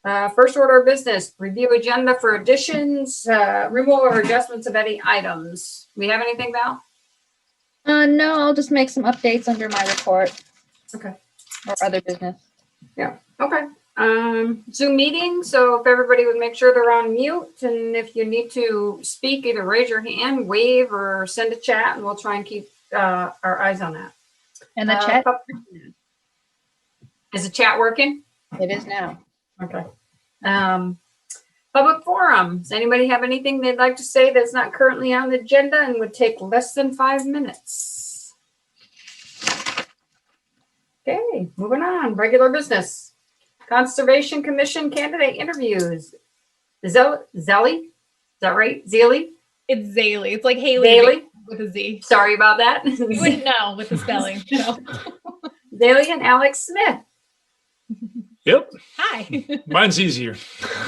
First order of business, review agenda for additions, removal or adjustments of any items. We have anything, Val? No, I'll just make some updates under my report. Okay. Or other business. Yeah, okay. Zoom meeting, so if everybody would make sure they're on mute, and if you need to speak, either raise your hand, wave, or send a chat, and we'll try and keep our eyes on that. And the chat? Is the chat working? It is now. Okay. Public forum. Does anybody have anything they'd like to say that's not currently on the agenda and would take less than 5 minutes? Okay, moving on. Regular business. Conservation Commission candidate interviews. Zelly? Is that right? Zealy? It's Zaley. It's like Haley Bailey? with a Z. Sorry about that. You wouldn't know with the spelling. So. Zaley and Alex Smith. Yep. Hi. Mine's easier.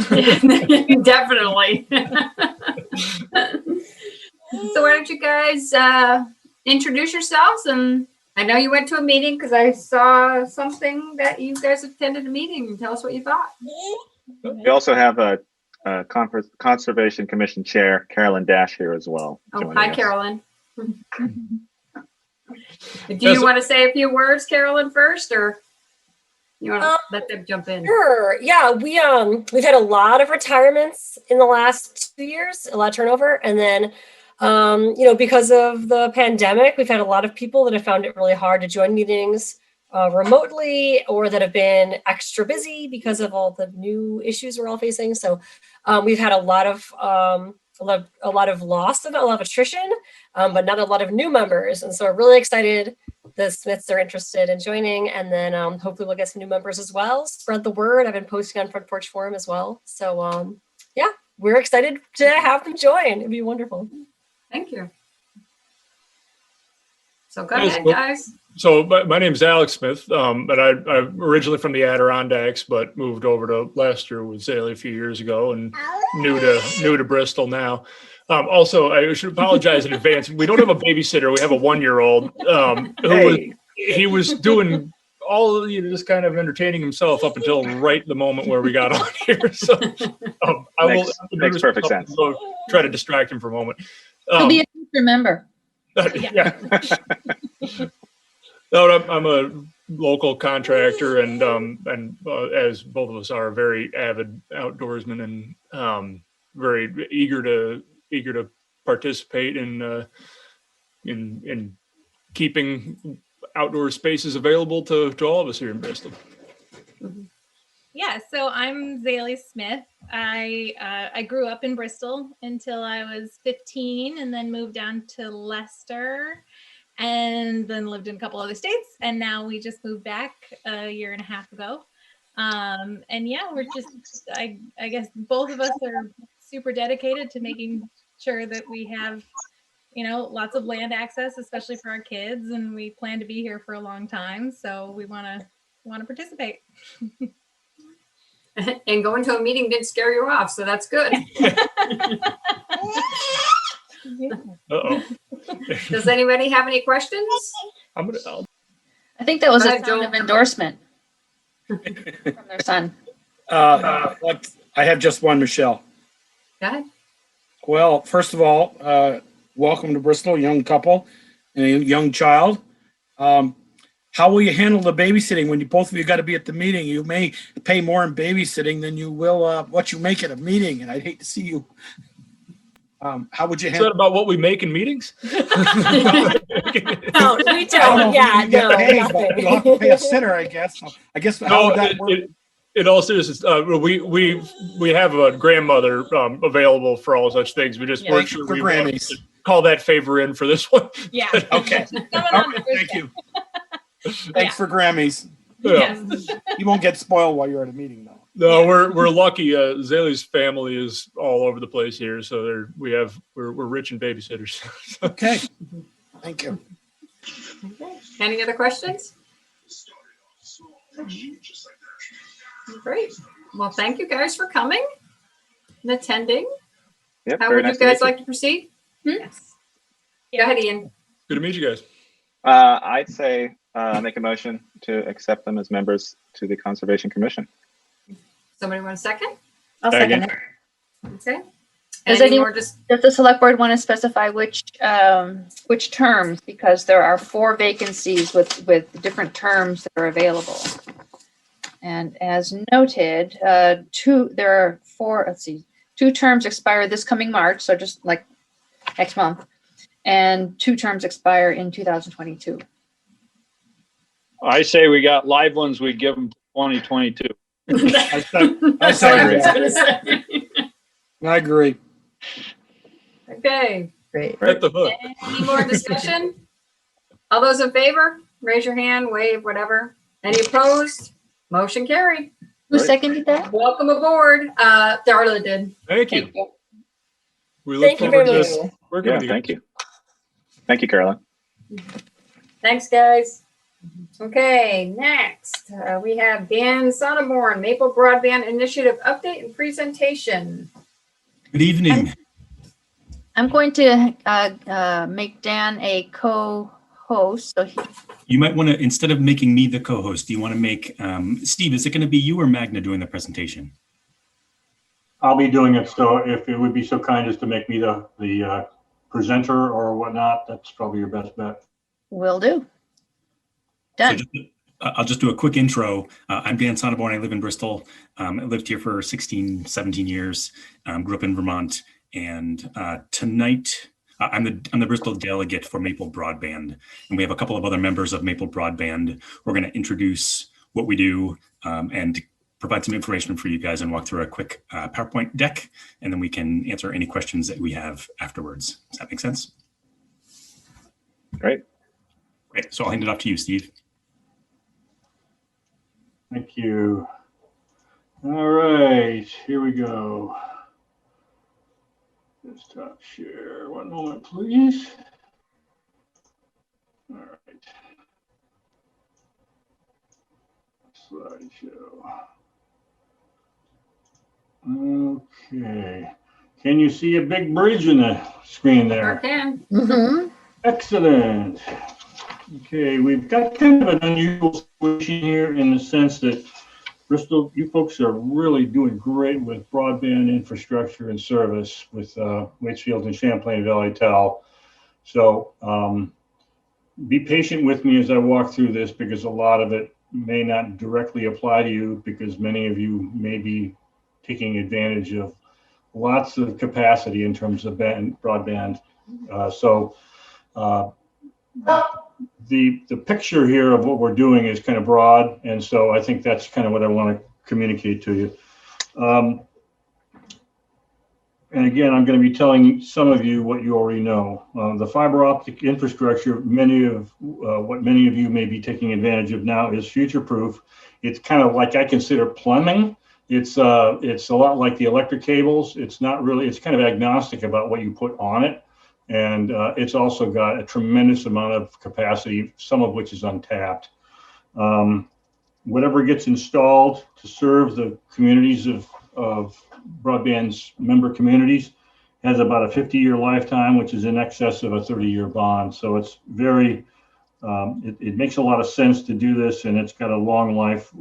Definitely. So why don't you guys introduce yourselves? And I know you went to a meeting because I saw something that you guys attended a meeting, and tell us what you thought. We also have a Conservation Commission Chair, Carolyn Dash, here as well. Oh, hi, Carolyn. Do you want to say a few words, Carolyn, first, or you want to let them jump in? Sure. Yeah, we've had a lot of retirements in the last 2 years, a lot of turnover, and then because of the pandemic, we've had a lot of people that have found it really hard to join meetings remotely, or that have been extra busy because of all the new issues we're all facing. So we've had a lot of loss, and a lot of attrition, but not a lot of new members. And so we're really excited the Smiths are interested in joining, and then hopefully we'll get some new members as well. Spread the word. I've been posting on Front Porch Forum as well. So yeah, we're excited to have them join. It'd be wonderful. Thank you. So go ahead, guys. So my name is Alex Smith, and I'm originally from the Adirondacks, but moved over to Leicester with Zaley a few years ago, and new to Bristol now. Also, I should apologize in advance. We don't have a babysitter. We have a 1-year-old he was doing all just kind of entertaining himself up until right the moment where we got on here. So makes perfect sense. So try to distract him for a moment. He'll be a future member. Yeah. No, I'm a local contractor, and as both of us are, very avid outdoorsmen, and very eager to participate in keeping outdoor spaces available to all of us here in Bristol. Yeah, so I'm Zaley Smith. I grew up in Bristol until I was 15, and then moved down to Leicester, and then lived in a couple other states, and now we just moved back a year and a half ago. And yeah, we're just I guess both of us are super dedicated to making sure that we have lots of land access, especially for our kids, and we plan to be here for a long time, so we want to participate. And going to a meeting didn't scare you off, so that's good. Uh-oh. Does anybody have any questions? I think that was Go a ahead, sound Joel. of endorsement from their son. I have just one, Michelle. Go ahead. Well, first of all, welcome to Bristol, young couple and a young child. How will you handle the babysitting when both of you got to be at the meeting? You may pay more in babysitting than you will what you make at a meeting, and I'd hate to see you. How would you Is handle? that about what we make in meetings? No, we don't. Yeah, You'll have to pay a no. sitter, I guess. So I guess how would that work? In all seriousness, we have a grandmother available for all such things. We just weren't sure for we Grammys. wanted to call that favor in for this one. Yeah. Okay. All right, thank you. Thanks for Grammys. Yeah. You won't get spoiled while you're at a meeting, though. No, we're lucky. Zaley's family is all over the place here, so we're rich in babysitters. Okay. Thank you. Okay. Any other questions? Great. Well, thank you guys for coming and attending. Yep, How very would nice you to meet guys like to proceed? Yes. Go ahead, Ian. Good to meet you guys. I'd say make a motion to accept them as members to the Conservation Commission. So Somebody want a second? I'll second it. Okay. Does Any anyone- more just Does the select board want to specify which terms? Because there are 4 vacancies with different terms that are available. And as noted, there are 4, let's see, 2 terms expire this coming March, so just like next month, and 2 terms expire in 2022. I say we got live ones, we give them 2022. I second that. I agree. Okay. Great. At the hook. Any more discussion? All those in favor, raise your hand, wave, whatever. Any opposed? Motion carried. Who Right. seconded that? Welcome aboard. Darla did. Thank you. Thank you. We look Thank you forward very to much. working Yeah, with you. thank you. Thank you, Carolyn. Thanks, guys. Okay, next we have Dan Sonomorn, Maple Broadband Initiative Update and Presentation. Good evening. I'm going to make Dan a co-host. So You might want to, instead of making me the co-host, do you want to make, Steve, is it going to be you or Magna doing the presentation? I'll be doing it, so if it would be so kind as to make me the presenter or whatnot, that's probably your best bet. will do. Done. I'll just do a quick intro. I'm Dan Sonomorn. I live in Bristol. I lived here for 16, 17 years. Grew up in Vermont. And tonight, I'm the Bristol delegate for Maple Broadband. And we have a couple of other members of Maple Broadband. We're going to introduce what we do and provide some information for you guys and walk through a quick PowerPoint deck. And then we can answer any questions that we have afterwards. Does that make sense? Great. Great. So I'll hand it off to you, Steve. Thank you. All right, here we go. Desktop share. One moment, please. All right. Slideshow. Okay. Can you see a big bridge in the screen Sure there? can. Mm-hmm. Excellent. Okay, we've got kind of an unusual situation here in the sense that Bristol, you folks are really doing great with broadband infrastructure and service with Waitsfield and Champlain Valley Tel. So be patient with me as I walk through this because a lot of it may not directly apply to you because many of you may be taking advantage of lots of capacity in terms of broadband. The picture here of what we're doing is kind of broad, and so I think that's kind of what I want to communicate to you. And again, I'm going to be telling some of you what you already know. The fiber optic infrastructure, what many of you may be taking advantage of now is future-proof. It's kind of like I consider plumbing. It's a lot like the electric cables. It's not really, it's kind of agnostic about what you put on it. And it's also got a tremendous amount of capacity, some of which is untapped. Whatever gets installed to serve the communities of broadband's member communities has about a 50-year lifetime, which is in excess of a 30-year bond. So it's very, it makes a lot of sense to do this, and it's got a long life,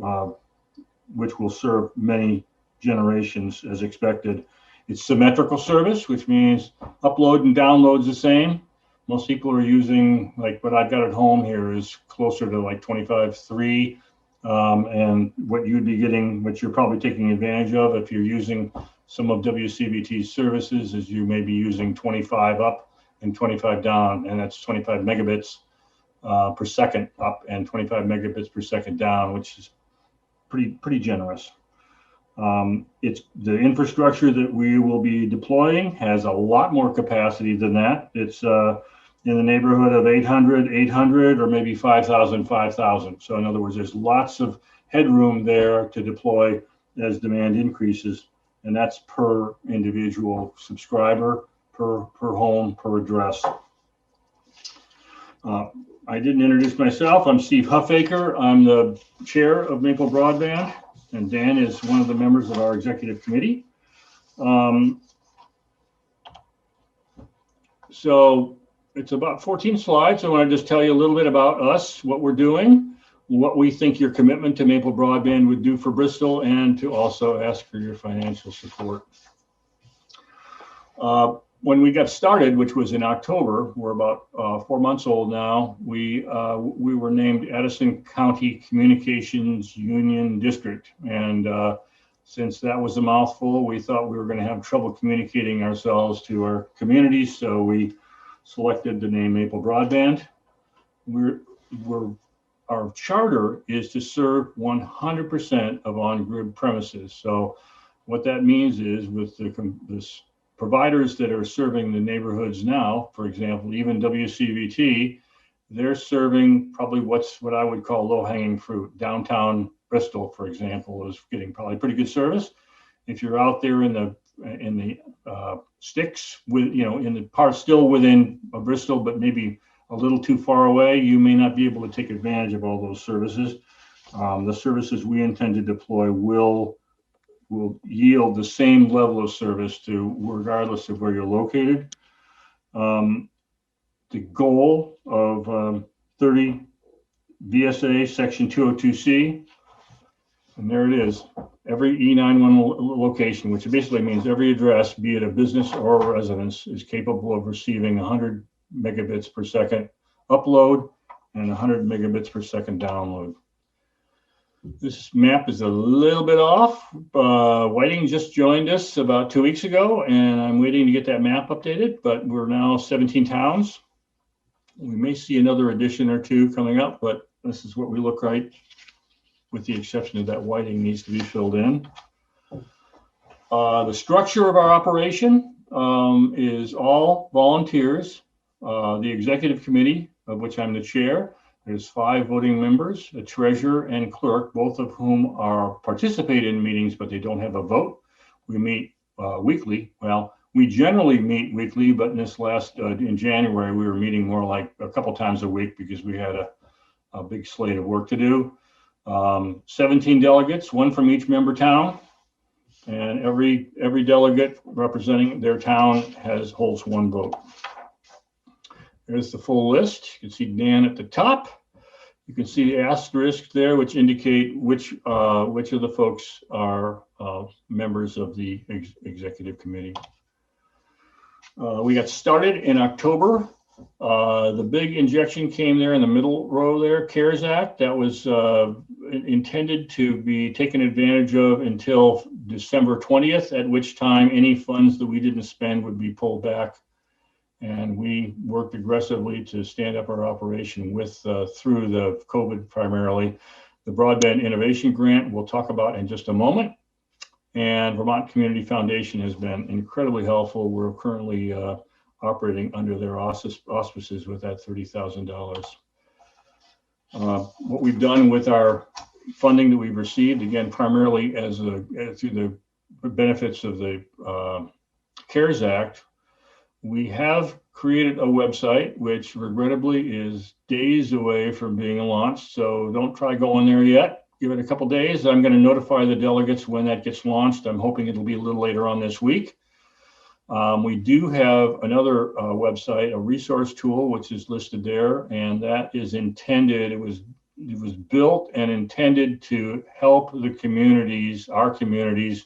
which will serve many generations as expected. It's symmetrical service, which means upload and download's the same. Most people are using, like what I've got at home here is closer to like 25.3. And what you'd be getting, what you're probably taking advantage of if you're using some of WCBT's services is you may be using 25 up and 25 down, and that's 25 megabits per second up and 25 megabits per second down, which is pretty generous. It's the infrastructure that we will be deploying has a lot more capacity than that. It's in the neighborhood of 800, or maybe 5,000. So in other words, there's lots of headroom there to deploy as demand increases. And that's per individual subscriber, per home, per address. I didn't introduce myself. I'm Steve Huffaker. I'm the chair of Maple Broadband, and Dan is one of the members of our executive committee. So it's about 14 slides. I want to just tell you a little bit about us, what we're doing. what we think your commitment to Maple Broadband would do for Bristol, and to also ask for your financial support. When we got started, which was in October, we're about 4 months old now, we were named Addison County Communications Union District. And since that was a mouthful, we thought we were going to have trouble communicating ourselves to our communities. So we selected the name Maple Broadband. Our charter is to serve 100% of on-grid premises. So what that means is, with this providers that are serving the neighborhoods now, for example, even WCVT, they're serving probably what I would call low-hanging fruit. Downtown Bristol, for example, is getting probably pretty good service. If you're out there in the sticks, with in the part still within Bristol, but maybe a little too far away, you may not be able to take advantage of all those services. The services we intend to deploy will yield the same level of service to regardless of where you're located. The goal of 30 VSA section 202C, and there it is, every E91 location, which basically means every address, be it a business or a residence, is capable of receiving 100 megabits per second upload and 100 megabits per second download. This map is a little bit off. Whiting just joined us about 2 weeks ago, and I'm waiting to get that map updated, but we're now 17 towns. We may see another addition or two coming up, but this is what we look like, with the exception of that Whiting needs to be filled in. The structure of our operation is all volunteers. The executive committee, of which I'm the chair, there's 5 voting members, a treasurer and clerk, both of whom participate in meetings, but they don't have a vote. We meet weekly. Well, we generally meet weekly, but in this in January, we were meeting more like a couple times a week because we had a big slate of work to do. 17 delegates, 1 from each member town, and every delegate representing their town holds 1 vote. There's the full list. You can see Dan at the top. You can see the asterisk there, which indicate which of the folks are members of the executive committee. We got started in October. The big injection came there in the middle row there, CARES Act. That was intended to be taken advantage of until December 20th, at which time any funds that we didn't spend would be pulled back. And we worked aggressively to stand up our operation through the COVID primarily. The Broadband Innovation Grant we'll talk about in just a moment. And Vermont Community Foundation has been incredibly helpful. We're currently operating under their auspices with that $30,000. What we've done with our funding that we've received, again, primarily through the benefits of the CARES Act, we have created a website, which regrettably is days away from being launched. So don't try going there yet. Give it a couple days. I'm going to notify the delegates when that gets launched. I'm hoping it'll be a little later on this week. We do have another website, a resource tool, which is listed there, and that is intended, it was built and intended to help the communities, our communities,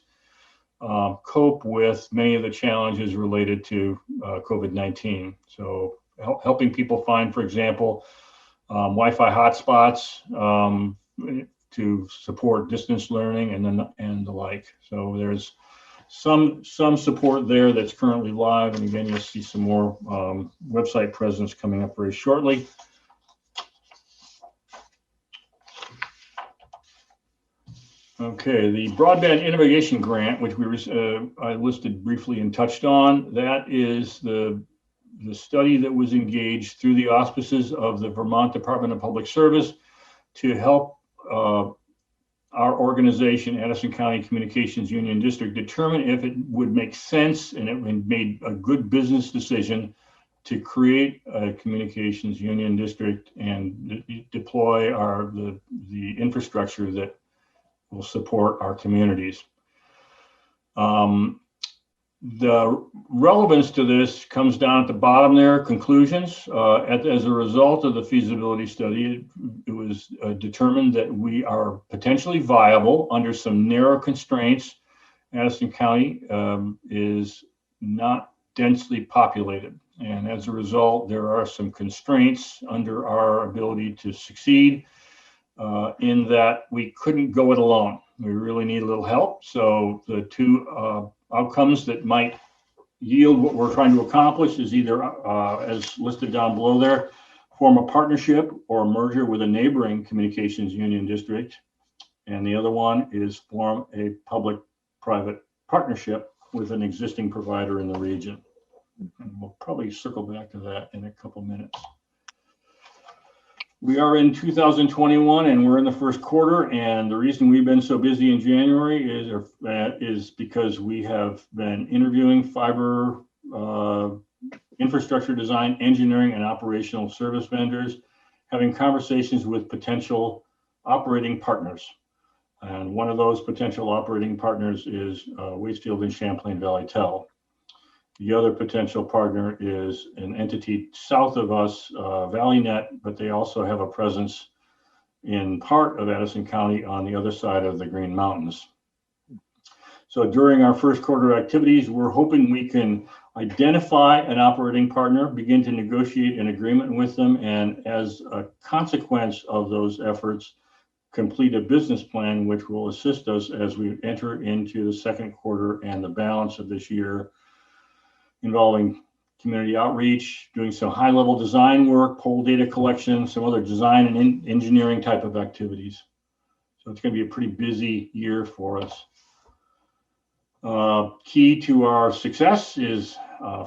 cope with many of the challenges related to COVID-19. So helping people find, for example, Wi-Fi hotspots to support distance learning and the like. So there's some support there that's currently live. And again, you'll see some more website presence coming up very shortly. Okay, the Broadband Innovation Grant, which I listed briefly and touched on, that is the study that was engaged through the auspices of the Vermont Department of Public Service to help our organization, Addison County Communications Union District, determine if it would make sense and it made a good business decision to create a communications union district and deploy the infrastructure that will support our communities. The relevance to this comes down at the bottom there, conclusions. As a result of the feasibility study, it was determined that we are potentially viable under some narrow constraints. Addison County is not densely populated. And as a result, there are some constraints under our ability to succeed in that we couldn't go it alone. We really need a little help. So the two outcomes that might yield what we're trying to accomplish is either, as listed down below there, form a partnership or a merger with a neighboring communications union district. And the other one is form a public-private partnership with an existing provider in the region. And we'll probably circle back to that in a couple minutes. We are in 2021 and we're in the first quarter, and the reason we've been so busy in January is because we have been interviewing fiber infrastructure design, engineering, and operational service vendors, having conversations with potential operating partners. And one of those potential operating partners is Waitsfield and Champlain Valley Tel. The other potential partner is an entity south of us, ValleyNet, but they also have a presence in part of Addison County on the other side of the Green Mountains. So during our first quarter activities, we're hoping we can identify an operating partner, begin to negotiate an agreement with them, and as a consequence of those efforts, complete a business plan which will assist us as we enter into the second quarter and the balance of this year, involving community outreach, doing some high-level design work, poll data collection, some other design and engineering type of activities. So it's going to be a pretty busy year for us. Key to our success is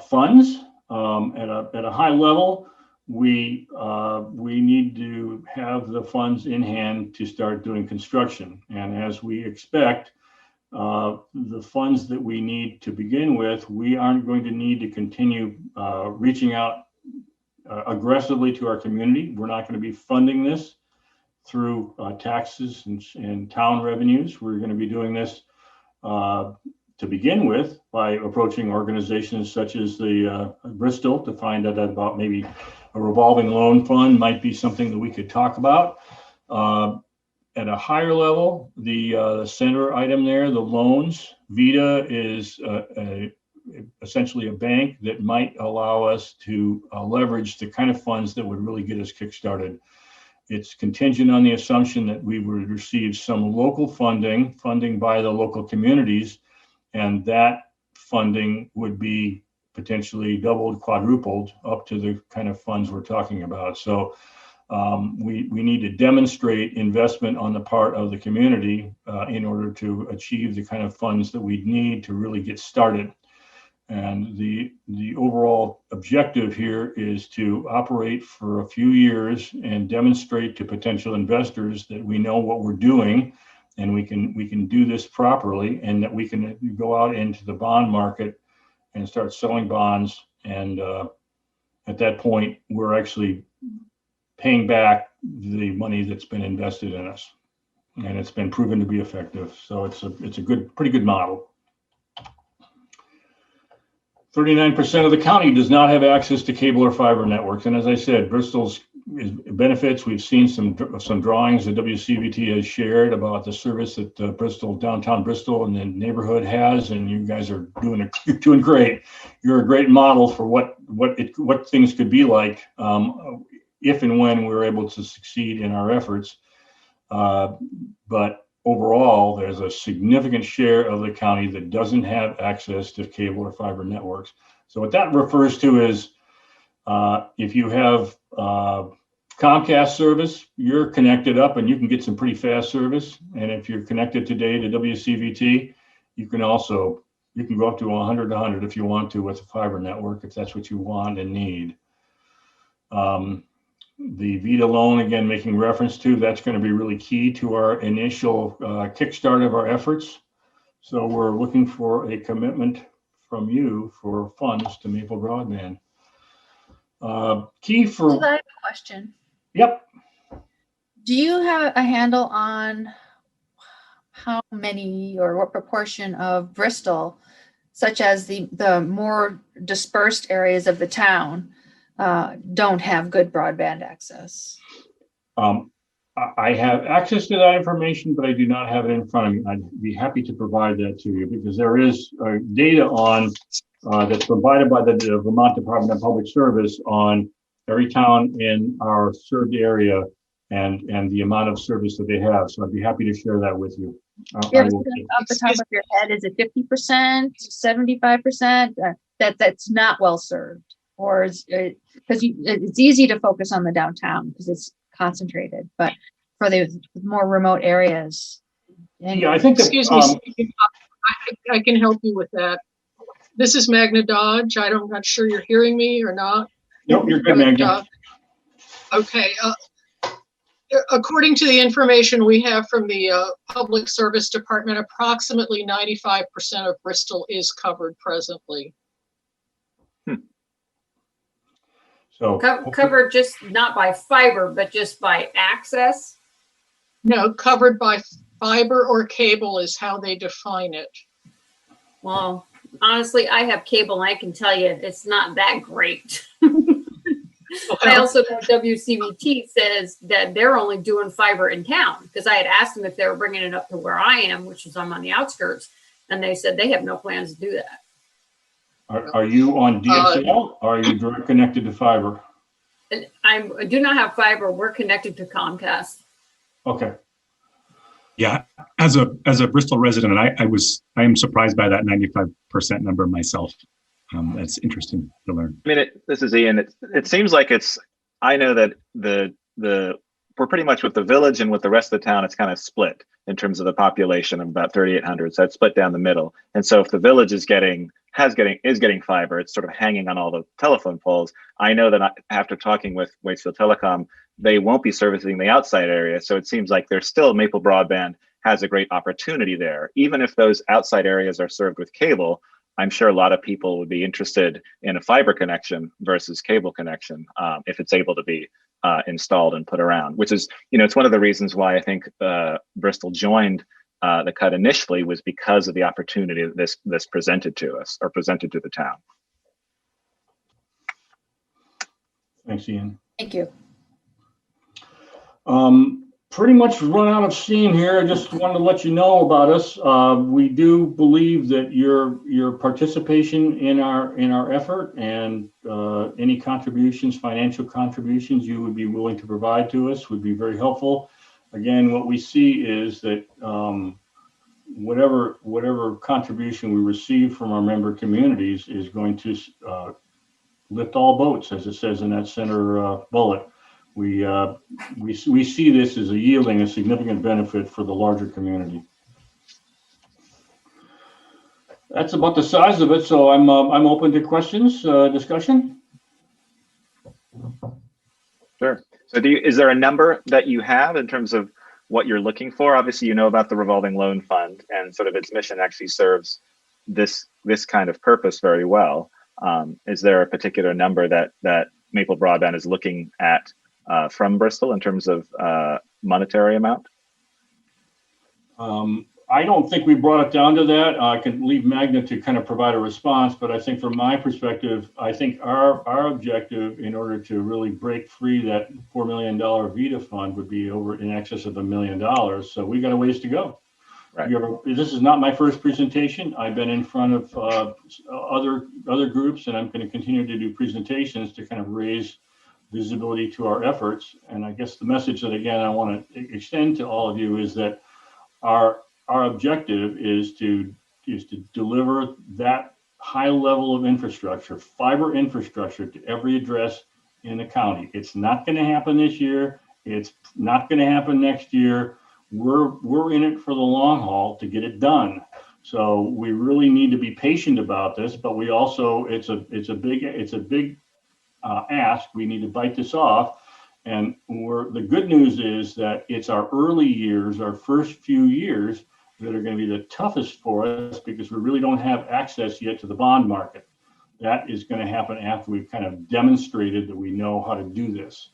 funds. At a high level, we need to have the funds in hand to start doing construction. And as we expect, the funds that we need to begin with, we aren't going to need to continue reaching out aggressively to our community. We're not going to be funding this through taxes and town revenues. We're going to be doing this to begin with by approaching organizations such as the Bristol to find out about maybe a revolving loan fund might be something that we could talk about. At a higher level, the center item there, the loans, Vita is essentially a bank that might allow us to leverage the kind of funds that would really get us kickstarted. It's contingent on the assumption that we would receive some local funding by the local communities, and that funding would be potentially doubled, quadrupled up to the kind of funds we're talking about. So we need to demonstrate investment on the part of the community in order to achieve the kind of funds that we need to really get started. And the overall objective here is to operate for a few years and demonstrate to potential investors that we know what we're doing and we can do this properly, and that we can go out into the bond market and start selling bonds. And at that point, we're actually paying back the money that's been invested in us, and it's been proven to be effective. So it's a pretty good model. 39% of the county does not have access to cable or fiber networks, and as I said, Bristol's benefits. We've seen some drawings that WCVT has shared about the service that downtown Bristol and the neighborhood has, and you guys are doing great. You're a great model for what things could be like if and when we're able to succeed in our efforts. But overall, there's a significant share of the county that doesn't have access to cable or fiber networks. So what that refers to is if you have Comcast service, you're connected up and you can get some pretty fast service. And if you're connected today to WCVT, you can go up to 100 if you want to with a fiber network, if that's what you want and need. The Vita loan, again, making reference to, that's going to be really key to our initial kickstart of our efforts. So we're looking for a commitment from you for funds to Maple Broadband. Key for... So I have a question. Yep. Do you have a handle on how many or what proportion of Bristol such as the more dispersed areas of the town, don't have good broadband access? I have access to that information, but I do not have it in front of me. I'd be happy to provide that to you because there is data on that's provided by the Vermont Department of Public Service on every town in our served area and the amount of service that they have. So I'd be happy to share that with you. Off the top of your head, is it 50%, 75% that's not well served, or is it, because it's easy to focus on the downtown because it's concentrated, but for the more remote areas? Yeah, I think that, Excuse me, I can help you with that. This is Magna Dodge. I'm not sure you're hearing me or not. Nope, you're good, Magna. Okay. According to the information we have from the Public Service Department, approximately 95% of Bristol is covered presently. So Covered just not by fiber, but just by access. No, covered by fiber or cable is how they define it. Well, honestly, I have cable and I can tell you it's not that great. I also know WCVT says that they're only doing fiber in town because I had asked them if they were bringing it up to where I am, which is I'm on the outskirts, and they said they have no plans to do that. Are you on DSL or are you direct connected to fiber? I do not have fiber. We're connected to Comcast. Okay. Yeah, as a Bristol resident, I am surprised by that 95% number myself. That's interesting to learn. I mean, this is Ian. It seems like I know that we're pretty much with the village and with the rest of the town, it's kind of split in terms of the population of about 3,800. So it's split down the middle. And so if the village is getting fiber, it's sort of hanging on all the telephone poles. I know that after talking with Waitsfield Telecom, they won't be servicing the outside area. So it seems like there's still Maple Broadband has a great opportunity there. Even if those outside areas are served with cable, I'm sure a lot of people would be interested in a fiber connection versus cable connection if it's able to be installed and put around, which is, it's one of the reasons why I think Bristol joined the cut initially was because of the opportunity that this presented to us or presented to the town. Thanks, Ian. Thank you. Pretty much run out of steam here. I just wanted to let you know about us. We do believe that your participation in our effort and any contributions, financial contributions you would be willing to provide to us would be very helpful. Again, what we see is that whatever contribution we receive from our member communities is going to lift all boats, as it says in that center bullet. We see this as yielding a significant benefit for the larger community. That's about the size of it. So I'm open to questions, discussion. Sure. So is there a number that you have in terms of what you're looking for? Obviously, you know about the revolving loan fund and sort of its mission actually serves this kind of purpose very well. Is there a particular number that Maple Broadband is looking at from Bristol in terms of monetary amount? I don't think we brought it down to that. I can leave Magna to kind of provide a response, but I think from my perspective, I think our objective in order to really break free that $4 million VITA fund would be over in excess of $1 million. So we got a ways to go. Right. This is not my first presentation. I've been in front of other groups, and I'm going to continue to do presentations to kind of raise visibility to our efforts. And I guess the message that, again, I want to extend to all of you is that our objective is to deliver that high level of infrastructure, fiber infrastructure to every address in the county. It's not going to happen this year. It's not going to happen next year. We're in it for the long haul to get it done. So we really need to be patient about this, but we also, it's a big ask. We need to bite this off. And the good news is that it's our early years, our first few years, that are going to be the toughest for us because we really don't have access yet to the bond market. That is going to happen after we've kind of demonstrated that we know how to do this.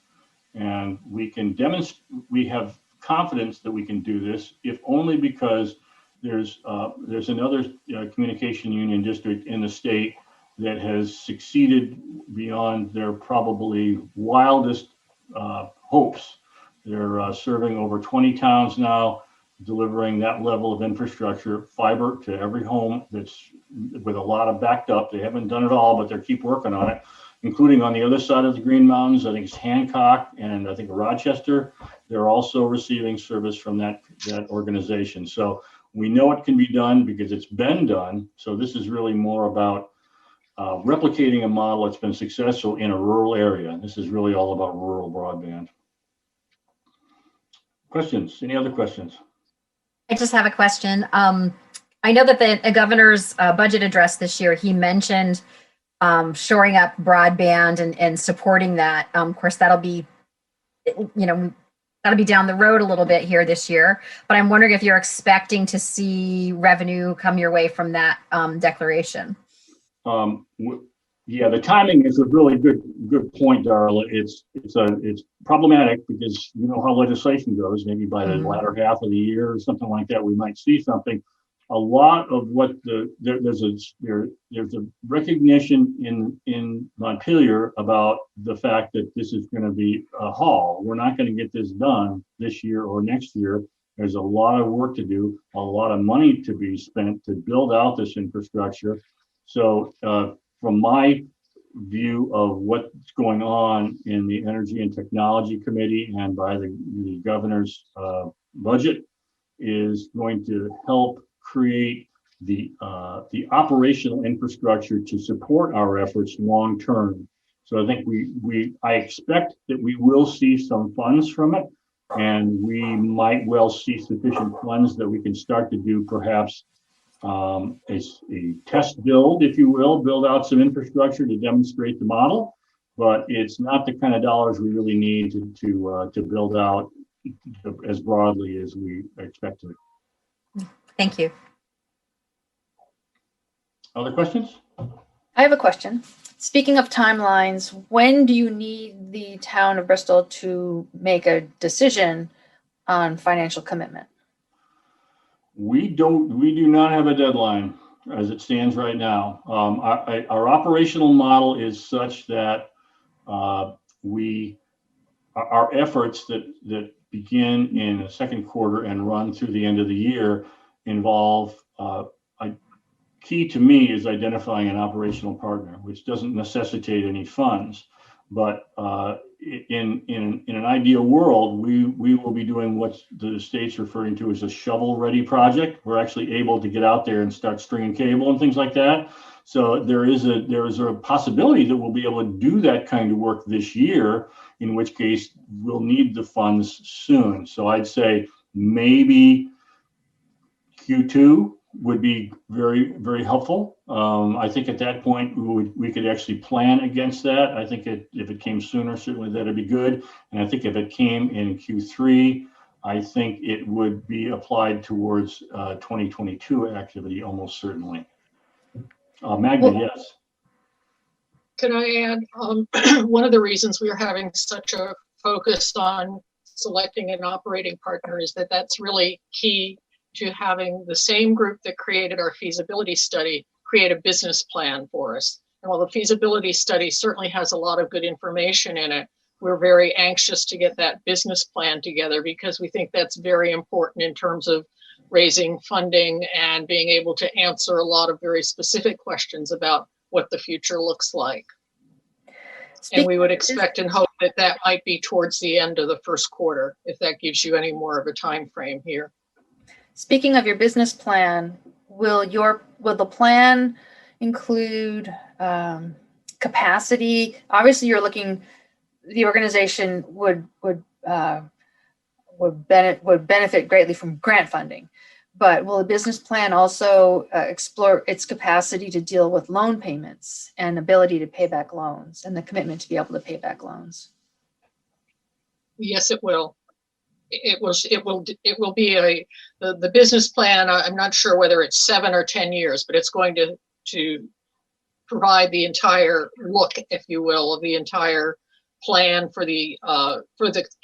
And we can demonstrate, we have confidence that we can do this, if only because there's another communication union district in the state that has succeeded beyond their probably wildest hopes. They're serving over 20 towns now, delivering that level of infrastructure, fiber to every home. That's with a lot of backed up. They haven't done it all, but they keep working on it, including on the other side of the Green Mountains. I think it's Hancock and I think Rochester. They're also receiving service from that organization. So we know it can be done because it's been done. So this is really more about replicating a model that's been successful in a rural area. This is really all about rural broadband. Questions? Any other questions? I just have a question. I know that the governor's budget address this year, he mentioned shoring up broadband and supporting that. Of course, that'll be, that'll be down the road a little bit here this year. But I'm wondering if you're expecting to see revenue come your way from that declaration. Yeah, the timing is a really good point, Darla. It's problematic because you know how legislation goes. Maybe by the latter half of the year or something like that, we might see something. A lot of what there's a recognition in Montpelier about the fact that this is going to be a haul. We're not going to get this done this year or next year. There's a lot of work to do, a lot of money to be spent to build out this infrastructure. So from my view of what's going on in the Energy and Technology Committee and by the governor's budget is going to help create the operational infrastructure to support our efforts long term. So I think I expect that we will see some funds from it, and we might well see sufficient funds that we can start to do perhaps a test build, if you will, build out some infrastructure to demonstrate the model, but it's not the kind of dollars we really need to build out as broadly as we expect to. Thank you. Other questions? I have a question. Speaking of timelines, when do you need the town of Bristol to make a decision on financial commitment? We do not have a deadline as it stands right now. Our operational model is such that our efforts that begin in the second quarter and run through the end of the year involve key to me is identifying an operational partner, which doesn't necessitate any funds. But in an ideal world, we will be doing what the state's referring to as a shovel-ready project. We're actually able to get out there and start stringing cable and things like that. So there is a possibility that we'll be able to do that kind of work this year, in which case we'll need the funds soon. So I'd say maybe Q2 would be very, very helpful. I think at that point we could actually plan against that. I think if it came sooner, certainly that'd be good. And I think if it came in Q3, I think it would be applied towards 2022 activity almost certainly. Magda, yes. Can I add, one of the reasons we are having such a focus on selecting an operating partner is that that's really key to having the same group that created our feasibility study create a business plan for us. And while the feasibility study certainly has a lot of good information in it, we're very anxious to get that business plan together because we think that's very important in terms of raising funding and being able to answer a lot of very specific questions about what the future looks like. And we would expect and hope that that might be towards the end of the first quarter, if that gives you any more of a time frame here. Speaking of your business plan, will the plan include capacity? Obviously, you're looking. The organization would benefit greatly from grant funding, but will the business plan also explore its capacity to deal with loan payments and ability to pay back loans and the commitment to be able to pay back loans? Yes, it will. It will be the business plan. I'm not sure whether it's 7 or 10 years, but it's going to provide the entire look, if you will, of the entire plan for the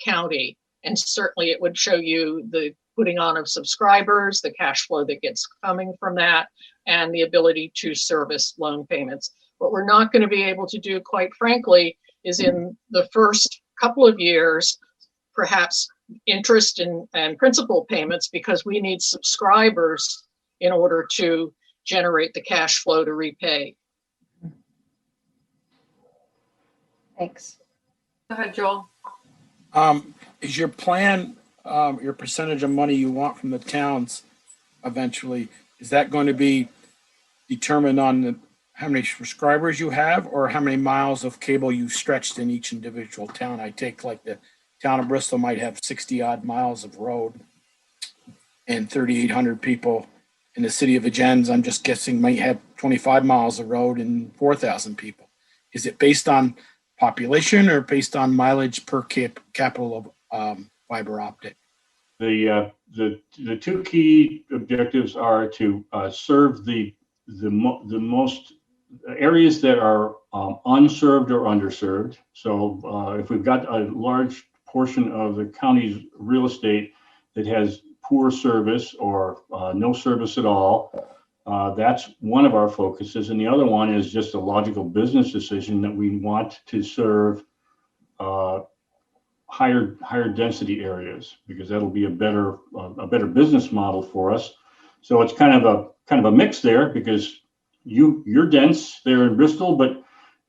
county. And certainly it would show you the putting on of subscribers, the cash flow that gets coming from that, and the ability to service loan payments. What we're not going to be able to do, quite frankly, is in the first couple of years, perhaps interest and principal payments, because we need subscribers in order to generate the cash flow to repay. Thanks. Go ahead, Joel. Is your plan, your percentage of money you want from the towns eventually, is that going to be determined on how many subscribers you have or how many miles of cable you stretched in each individual town? I take like the town of Bristol might have 60 odd miles of road and 3,800 people. In the city of Agens, I'm just guessing, might have 25 miles of road and 4,000 people. Is it based on population or based on mileage per capital of fiber optic? The two key objectives are to serve the most areas that are unserved or underserved. So if we've got a large portion of the county's real estate that has poor service or no service at all, that's one of our focuses. And the other one is just a logical business decision that we want to serve higher density areas, because that'll be a better business model for us. So it's kind of a mix there, because you're dense there in Bristol, but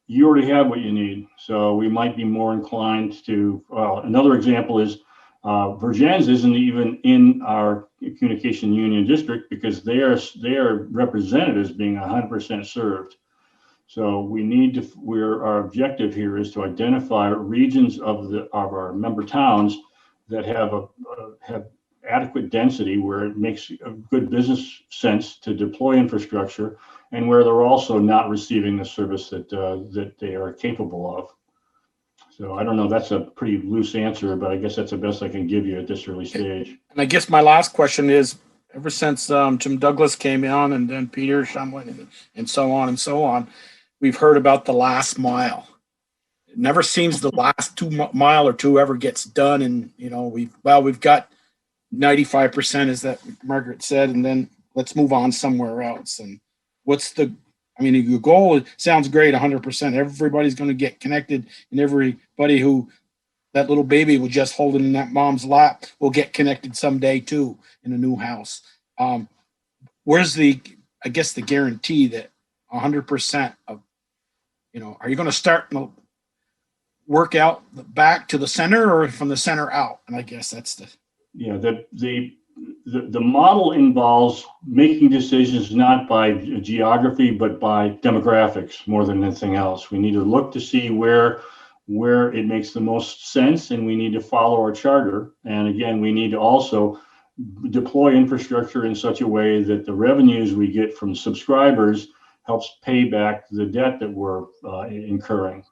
you already have what you need. So we might be more inclined to, well, another example is Vergennes isn't even in our communication union district because they are represented as being 100% served. So we need to, our objective here is to identify regions of our member towns that have adequate density where it makes a good business sense to deploy infrastructure, and where they're also not receiving the service that they are capable of. So I don't know, that's a pretty loose answer, but I guess that's the best I can give you at this early stage. And I guess my last question is, ever since Jim Douglas came on and then Peter Shumlin and so on, we've heard about the last mile. It never seems the last mile or two ever gets done. And, you know, we've got 95%, as that Margaret said, and then let's move on somewhere else. And your goal sounds great, 100%. Everybody's going to get connected, and everybody who that little baby was just holding in that mom's lap will get connected someday too in a new house. Where's the guarantee that 100% of, are you going to start work out back to the center or from the center out? And I guess that's the model involves making decisions not by geography, but by demographics more than anything else. We need to look to see where it makes the most sense, and we need to follow our charter. And again, we need to also deploy infrastructure in such a way that the revenues we get from subscribers helps pay back the debt that we're incurring.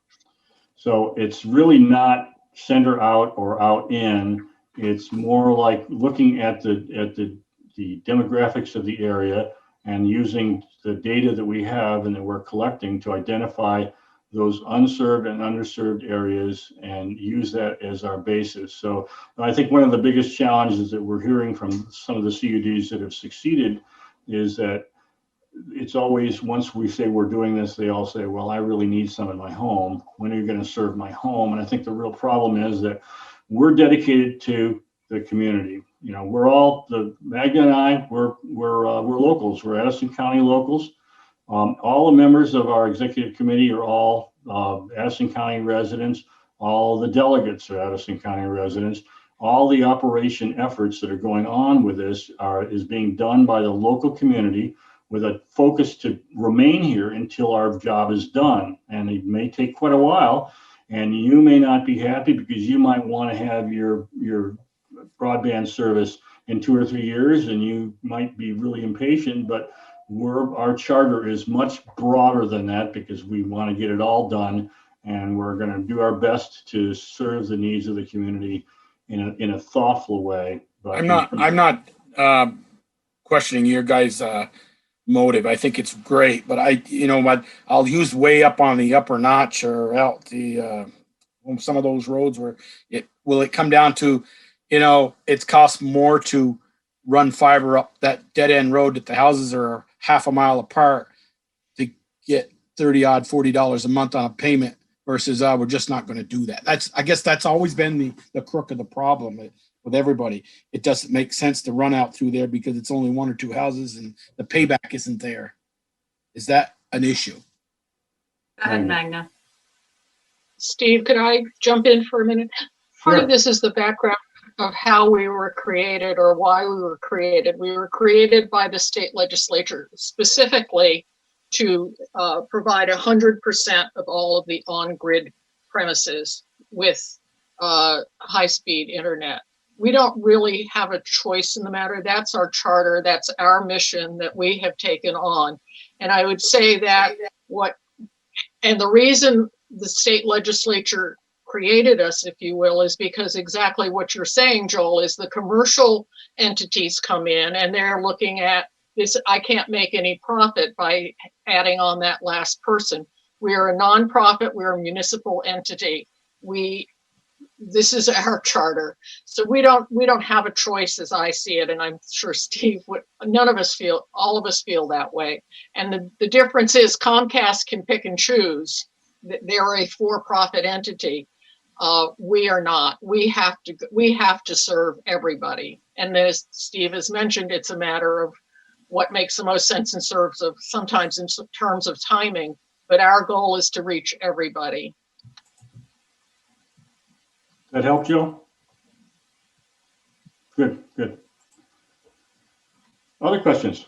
So it's really not center out or out in. It's more like looking at the demographics of the area and using the data that we have and that we're collecting to identify those unserved and underserved areas and use that as our basis. So I think one of the biggest challenges that we're hearing from some of the CUDs that have succeeded is that it's always, once we say we're doing this, they all say, well, I really need some in my home. When are you going to serve my home? And I think the real problem is that we're dedicated to the community. We're all, Magda and I, we're locals. We're Addison County locals. All the members of our executive committee are all Addison County residents. All the delegates are Addison County residents. All the operation efforts that are going on with this is being done by the local community with a focus to remain here until our job is done. And it may take quite a while, and you may not be happy because you might want to have your broadband service in 2 or 3 years, and you might be really impatient, but our charter is much broader than that because we want to get it all done, and we're going to do our best to serve the needs of the community in a thoughtful way. But I'm not questioning your guys' motive. I think it's great, but I'll use way up on the upper notch or out some of those roads where will it come down to, it's cost more to run fiber up that dead end road that the houses are half a mile apart to get 30 odd, $40 a month on a payment versus we're just not going to do that. I guess that's always been the crook of the problem with everybody. It doesn't make sense to run out through there because it's only one or two houses and the payback isn't there. Is that an issue? Go ahead, Magna. Steve, could I jump in for a minute? Part Sure. of this is the background of how we were created or why we were created. We were created by the state legislature specifically to provide 100% of all of the on-grid premises with high-speed internet. We don't really have a choice in the matter. That's our charter. That's our mission that we have taken on. And I would say that the reason the state legislature created us, if you will, is because exactly what you're saying, Joel, is the commercial entities come in and they're looking at this. I can't make any profit by adding on that last person. We are a nonprofit. We're a municipal entity. This is our charter. So we don't have a choice as I see it. And I'm sure Steve would, all of us feel that way. And the difference is Comcast can pick and choose. They're a for-profit entity. We are not. We have to serve everybody. And as Steve has mentioned, it's a matter of what makes the most sense sometimes in terms of timing, but our goal is to reach everybody. That help, Joe? Good, good. Other questions?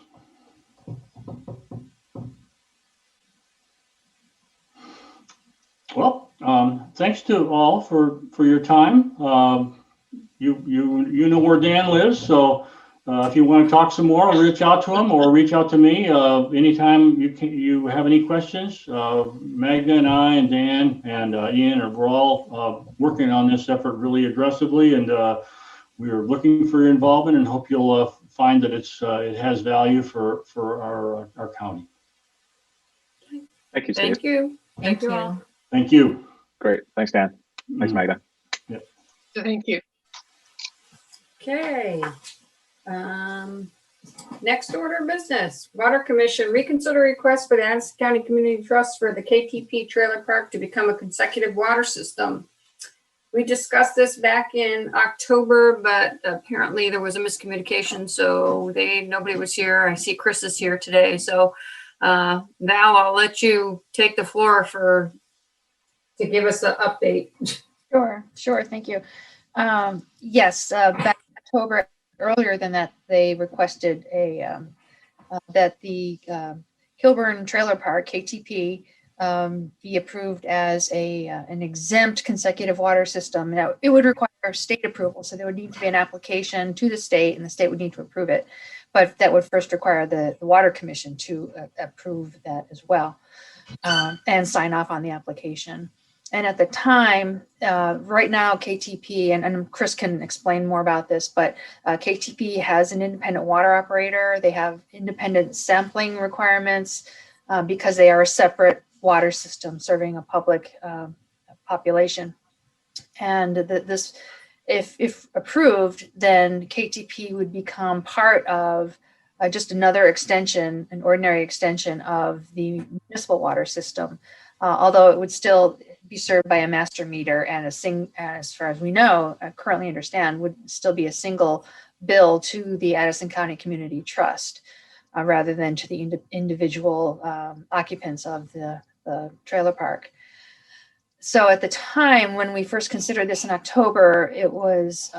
Well, thanks to all for your time. You know where Dan lives, so if you want to talk some more, reach out to him or reach out to me anytime you have any questions. Magda and I and Dan and Ian we're all working on this effort really aggressively, and we are looking for your involvement and hope you'll find that it has value for our county. Thank you, Steve. Thank you. Thank you. all. Thank you. Great. Thanks, Dan. Thanks, Magda. Thank you. Okay. Next order of business, Water Commission reconsider request for the Addison County Community Trust for the KTP Trailer Park to become a consecutive water system. We discussed this back in October, but apparently there was a miscommunication, so nobody was here. I see Chris is here today, so Val, I'll let you take the floor to give us an update. Sure. Thank you. Yes, back in October, earlier than that, they requested that the Kilburn Trailer Park, KTP, be approved as an exempt consecutive water system. Now, it would require state approval, so there would need to be an application to the state, and the state would need to approve it. But that would first require the Water Commission to approve that as well and sign off on the application. And at the time, right now, KTP, and Chris can explain more about this, but KTP has an independent water operator. They have independent sampling requirements because they are a separate water system serving a public population. And if approved, then KTP would become part of just another extension, an ordinary extension of the municipal water system, although it would still be served by a master meter and as far as we know, currently understand, would still be a single bill to the Addison County Community Trust rather than to the individual occupants of the trailer park. So at the time when we first considered this in October, it was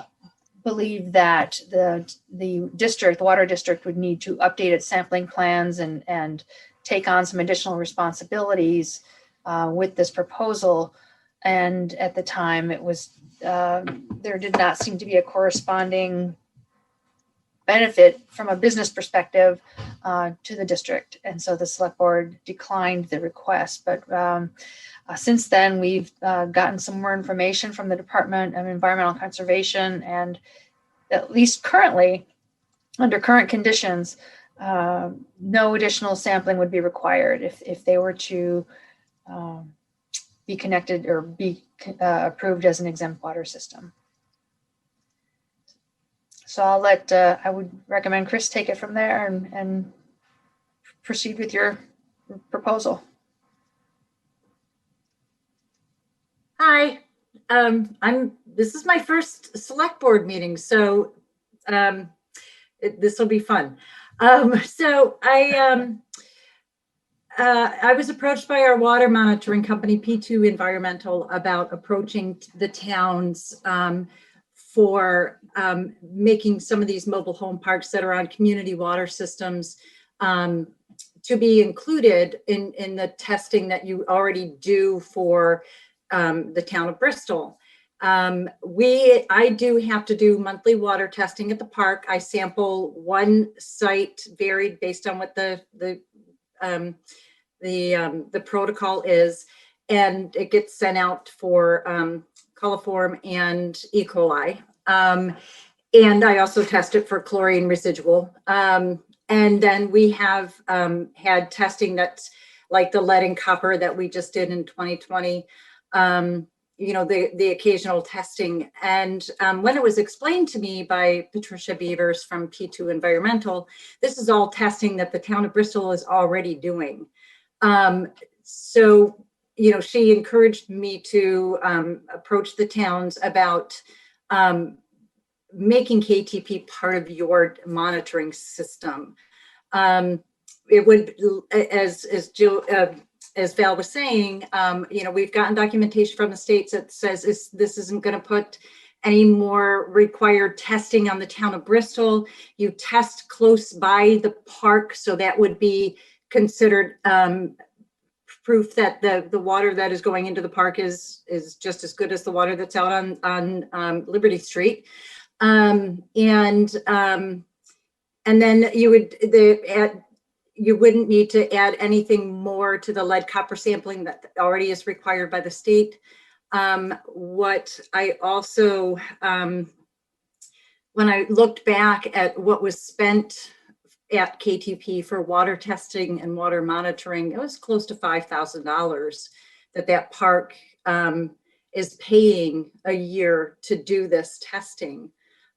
believed that the water district would need to update its sampling plans and take on some additional responsibilities with this proposal. And at the time it was, there did not seem to be a corresponding benefit from a business perspective to the district. And so the select board declined the request. But since then, we've gotten some more information from the Department of Environmental Conservation, and at least currently, under current conditions, no additional sampling would be required if they were to be connected or be approved as an exempt water system. So I would recommend Chris take it from there and proceed with your proposal. Hi, this is my first select board meeting, so this will be fun. So I was approached by our water monitoring company, P2 Environmental, about approaching the towns for making some of these mobile home parks that are on community water systems to be included in the testing that you already do for the town of Bristol. I do have to do monthly water testing at the park. I sample one site, varied based on what the protocol is, and it gets sent out for coliform and E. coli. And I also test it for chlorine residual. And then we have had testing that's like the lead and copper that we just did in 2020. You know, the occasional testing. And when it was explained to me by Patricia Beavers from P2 Environmental, this is all testing that the town of Bristol is already doing. So, you know, she encouraged me to approach the towns about making KTP part of your monitoring system. It would, as Val was saying, you know, we've gotten documentation from the states that says this isn't going to put any more required testing on the town of Bristol. You test close by the park, so that would be considered proof that the water that is going into the park is just as good as the water that's out on Liberty Street. And then you wouldn't need to add anything more to the lead copper sampling that already is required by the state. What I also, when I looked back at what was spent at KTP for water testing and water monitoring, it was close to $5,000 that park is paying a year to do this testing.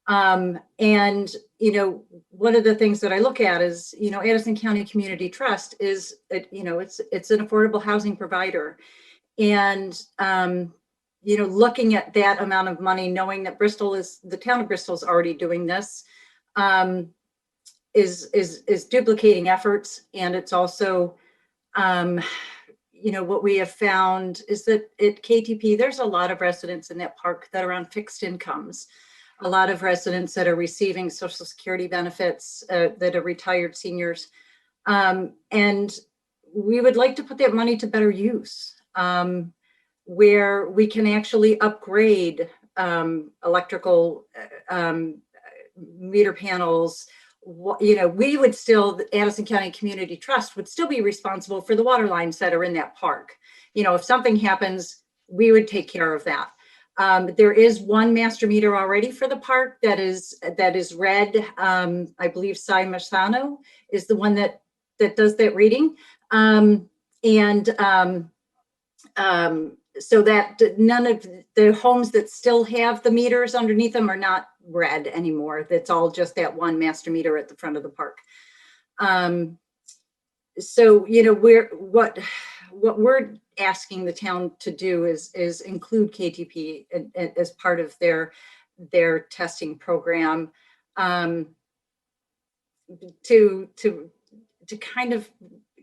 And, you know, one of the things that I look at is, you know, Addison County Community Trust is, you know, it's an affordable housing provider. And, you know, looking at that amount of money, knowing that the town of Bristol is already doing this, is duplicating efforts. And it's also, you know, what we have found is that at KTP, there's a lot of residents in that park that are on fixed incomes. A lot of residents that are receiving Social Security benefits, that are retired seniors. And we would like to put that money to better use, where we can actually upgrade electrical meter panels. You know, we would still, the Addison County Community Trust would still be responsible for the water lines that are in that park. You know, if something happens, we would take care of that. There is one master meter already for the park that is read. I believe Cy Masano is the one that does that reading. So that none of the homes that still have the meters underneath them are not read anymore. That's all just that one master meter at the front of the park. So, you know, what we're asking the town to do is include KTP as part of their testing program, to kind of,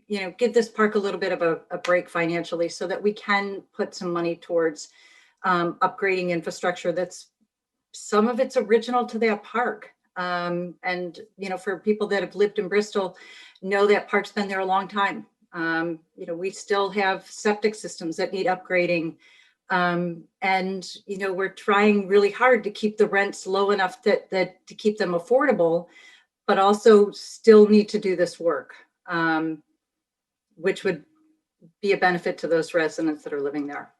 you know, give this park a little bit of a break financially, so that we can put some money towards upgrading infrastructure that's, some of it's original to that park. And, you know, for people that have lived in Bristol, know that park's been there a long time. You know, we still have septic systems that need upgrading. And, you know, we're trying really hard to keep the rents low enough that to keep them affordable, but also still need to do this work, which would be a benefit to those residents that are living there.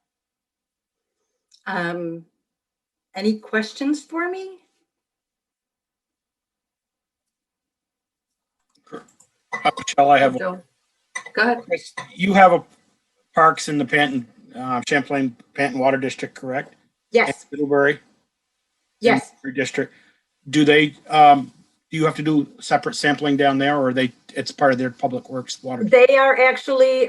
Any questions for me? Shall I have? Go ahead. You have a parks in the Champlain Panton Water District, correct? Yes. Middlebury. Yes. District. do they, do you have to do separate sampling down there, or it's part of their public works water? They are actually,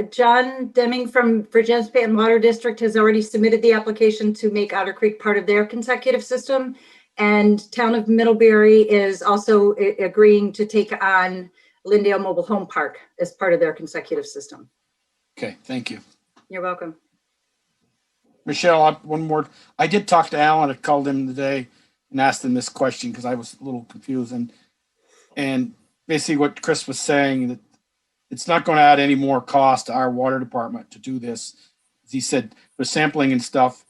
John Deming from Virginia's Pan Water District has already submitted the application to make Otter Creek part of their consecutive system. And Town of Middlebury is also agreeing to take on Lindale Mobile Home Park as part of their consecutive system. Okay, thank you. You're welcome. Michelle, one more. I did talk to Alan. I called him today and asked him this question because I was a little confused. And basically what Chris was saying, that it's not going to add any more cost to our water department to do this. He said the sampling and stuff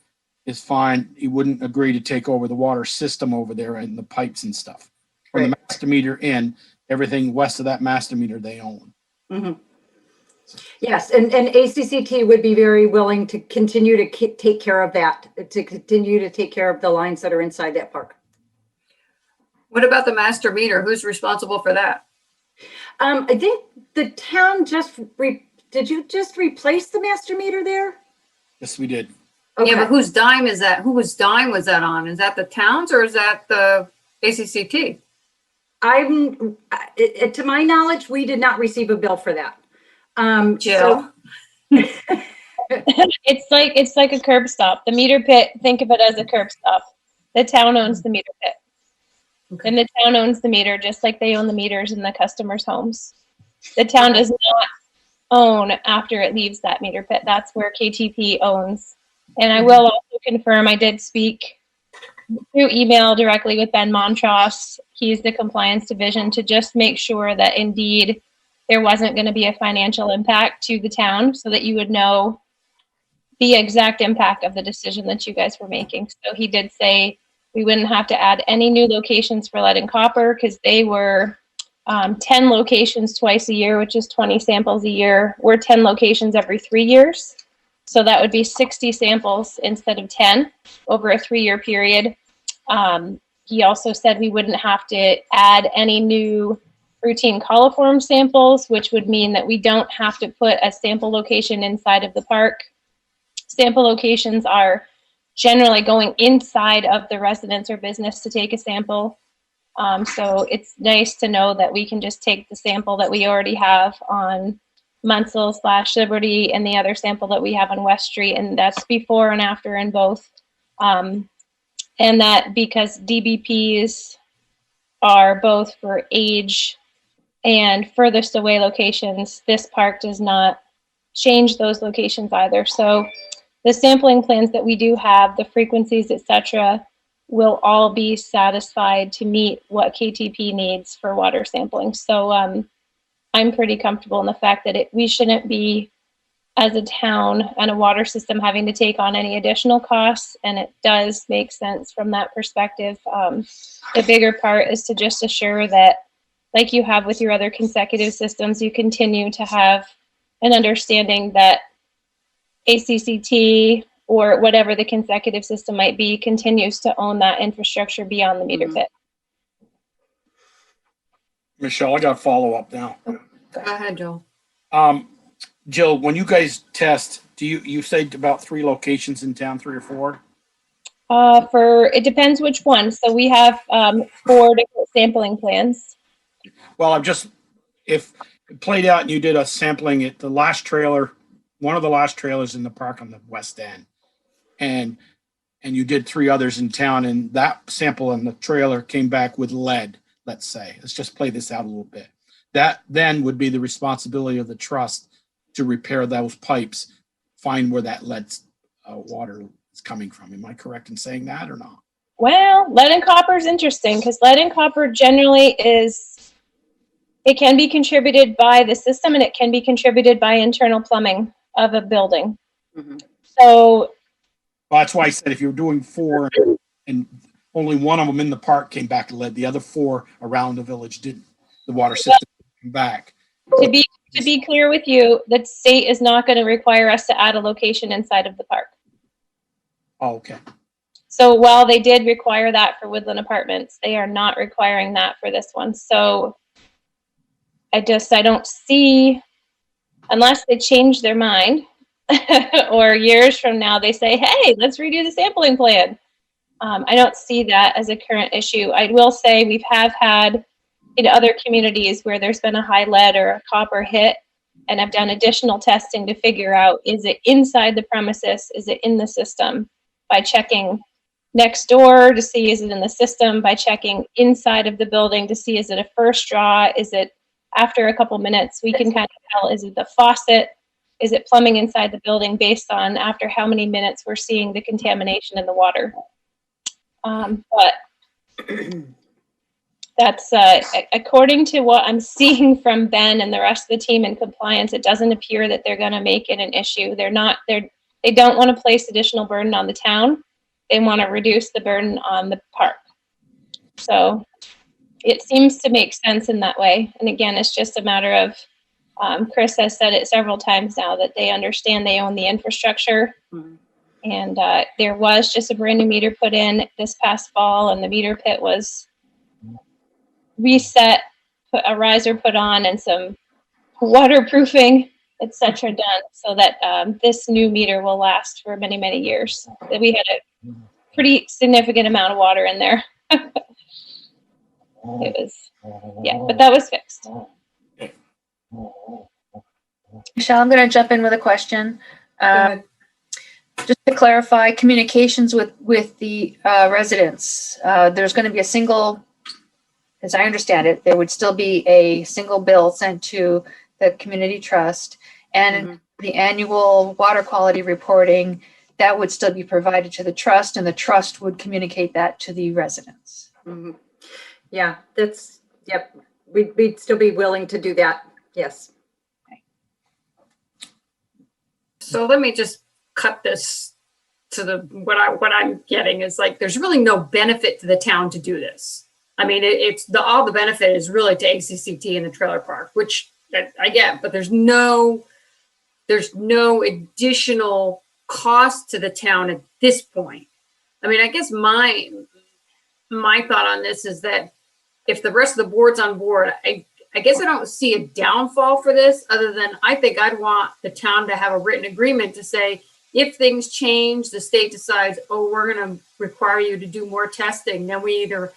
is fine. He wouldn't agree to take over the water system over there and the pipes and stuff. From the master meter in, everything west of that master meter they own. Mm-hmm. Yes, and ACCT would be very willing to continue to take care of that, to continue to take care of the lines that are inside that park. What about the master meter? Who's responsible for that? I think the town did you just replace the master meter there? Yes, we did. Okay. Yeah, but whose dime is that? Whose dime was that on? Is that the town's or is that the ACCT? To my knowledge, we did not receive a bill for that. Jill. It's like a curb stop. The meter pit, think of it as a curb stop. The town owns the meter pit. Okay. And the town owns the meter just like they own the meters in the customers' homes. The town does not own after it leaves that meter pit. That's where KTP owns. And I will also confirm I did speak through email directly with Ben Montross. He's the compliance division, to just make sure that indeed there wasn't going to be a financial impact to the town, so that you would know the exact impact of the decision that you guys were making. So he did say we wouldn't have to add any new locations for lead and copper, because they were 10 locations twice a year, which is 20 samples a year. We're 10 locations every 3 years. So that would be 60 samples instead of 10 over a 3-year period. He also said we wouldn't have to add any new routine coliform samples, which would mean that we don't have to put a sample location inside of the park. Sample locations are generally going inside of the residence or business to take a sample. So it's nice to know that we can just take the sample that we already have on Munsell/Liberty and the other sample that we have on West Street, and that's before and after in both. And that because DBPs are both for age and furthest away locations, this park does not change those locations either. So the sampling plans that we do have, the frequencies, etc., will all be satisfied to meet what KTP needs for water sampling. So I'm pretty comfortable in the fact that we shouldn't be, as a town and a water system, having to take on any additional costs, and it does make sense from that perspective. The bigger part is to just assure that, like you have with your other consecutive systems, you continue to have an understanding that ACCT or whatever the consecutive system might be continues to own that infrastructure beyond the meter pit. Michelle, I got a follow-up now. Go ahead, Joel. Jill, when you guys test, do you say about 3 locations in town, 3 or 4? It depends which one. So we have 4 different sampling plans. Well, if it played out and you did a sampling at the last trailer, one of the last trailers in the park on the west end, and you did 3 others in town, and that sample in the trailer came back with lead, let's say. Let's just play this out a little bit. That then would be the responsibility of the trust to repair those pipes, find where that lead water is coming from. Am I correct in saying that or not? Well, lead and copper is interesting, because lead and copper generally it can be contributed by the system, and it can be contributed by internal plumbing of a building. Mm-hmm. So well, that's why I said if you're doing 4 and only one of them in the park came back to lead, the other 4 around the village didn't. The water system came back. To be clear with you, the state is not going to require us to add a location inside of the park. Oh, okay. So while they did require that for Woodland Apartments, they are not requiring that for this one. So I don't see, unless they change their mind or years from now they say, hey, let's redo the sampling plan. I don't see that as a current issue. I will say we have had in other communities where there's been a high lead or a copper hit, and I've done additional testing to figure out, is it inside the premises? Is it in the system? By checking next door to see, is it in the system? By checking inside of the building to see, is it a first draw? Is it after a couple minutes? We can kind of tell, is it the faucet? Is it plumbing inside the building based on after how many minutes we're seeing the contamination in the water? But that's according to what I'm seeing from Ben and the rest of the team in compliance, it doesn't appear that they're going to make it an issue. They don't want to place additional burden on the town. They want to reduce the burden on the park. So it seems to make sense in that way. And again, it's just a matter of, Chris has said it several times now, that they understand they own the infrastructure. Mm-hmm. And there was just a brand new meter put in this past fall, and the meter pit was reset, put a riser put on, and some waterproofing, etc. done, so that this new meter will last for many, many years. We had a pretty significant amount of water in there. It was, yeah, but that was fixed. Michelle, I'm going to jump in with a question. Just to clarify, communications with the residents, there's going to be a single, as I understand it, there would still be a single bill sent to the community trust, and the annual water quality reporting that would still be provided to the trust, and the trust would communicate that to the residents. Mm-hmm. Yeah, that's, yep. We'd still be willing to do that. Yes. Okay. So let me just cut this to the what I'm getting is like there's really no benefit to the town to do this. I mean, all the benefit is really to ACCT and the trailer park, which I get, but there's no additional cost to the town at this point. I mean, I guess my thought on this is that if the rest of the board's on board, I guess I don't see a downfall for this, other than I think I'd want the town to have a written agreement to say, if things change, the state decides, oh, we're going to require you to do more testing, then we either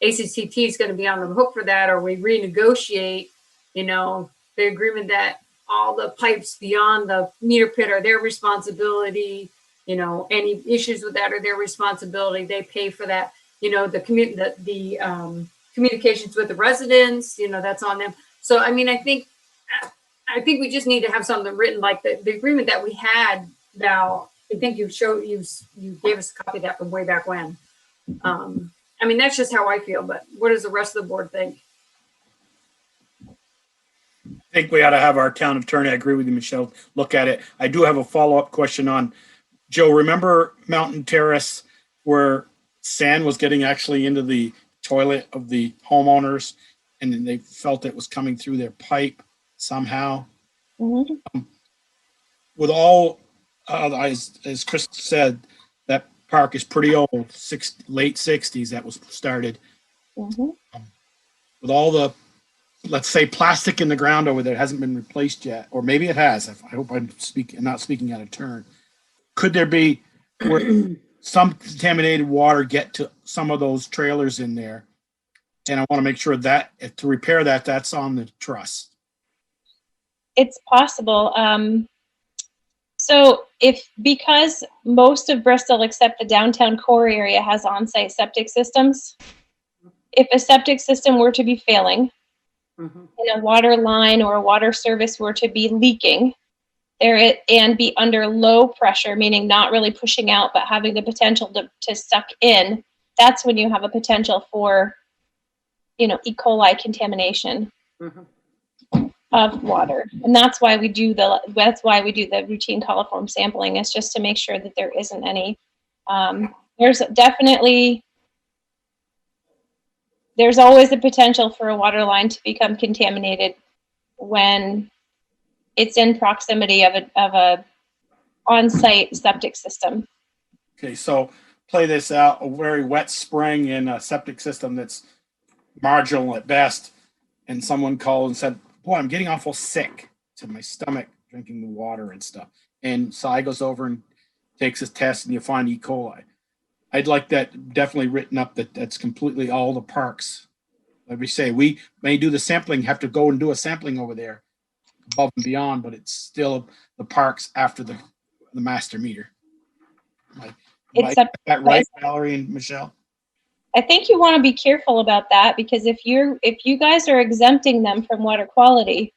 ACCT is going to be on the hook for that, or we renegotiate, the agreement that all the pipes beyond the meter pit are their responsibility. Any issues with that are their responsibility. They pay for that. The communications with the residents, that's on them. So, I mean, I think we just need to have something written, like the agreement that we had. Now, I think you gave us a copy of that from way back when. I mean, that's just how I feel, but what does the rest of the board think? I think we ought to have our town attorney, I agree with you, Michelle, look at it. I do have a follow-up question on, Joe, remember Mountain Terrace where sand was getting actually into the toilet of the homeowners, and then they felt it was coming through their pipe somehow? Mm-hmm. With all, as Chris said, that park is pretty old, late 60s that was started. Mm-hmm. With all the, let's say, plastic in the ground over there, it hasn't been replaced yet, or maybe it has. I hope I'm not speaking out of turn. Could there be some contaminated water get to some of those trailers in there? And I want to make sure that to repair that, that's on the trust. It's possible. So because most of Bristol, except the downtown core area, has on-site septic systems, if a septic system were to be failing, mm-hmm. and a water line or a water service were to be leaking, and be under low pressure, meaning not really pushing out, but having the potential to suck in, that's when you have a potential for, E. coli contamination. Mm-hmm. Of water. And that's why we do the routine coliform sampling, is just to make sure that there isn't any. There's always the potential for a water line to become contaminated when it's in proximity of a on-site septic system. Okay, so play this out, a very wet spring in a septic system that's marginal at best, and someone called and said, boy, I'm getting awful sick to my stomach drinking the water and stuff. And Cy goes over and takes his test, and you find E. coli. I'd like that definitely written up, that that's completely all the parks. Like we say, we may do the sampling, have to go and do a sampling over there above and beyond, but it's still the parks after the master meter. Am I that right, Valerie and Michelle? I think you want to be careful about that, because if you guys are exempting them from water quality,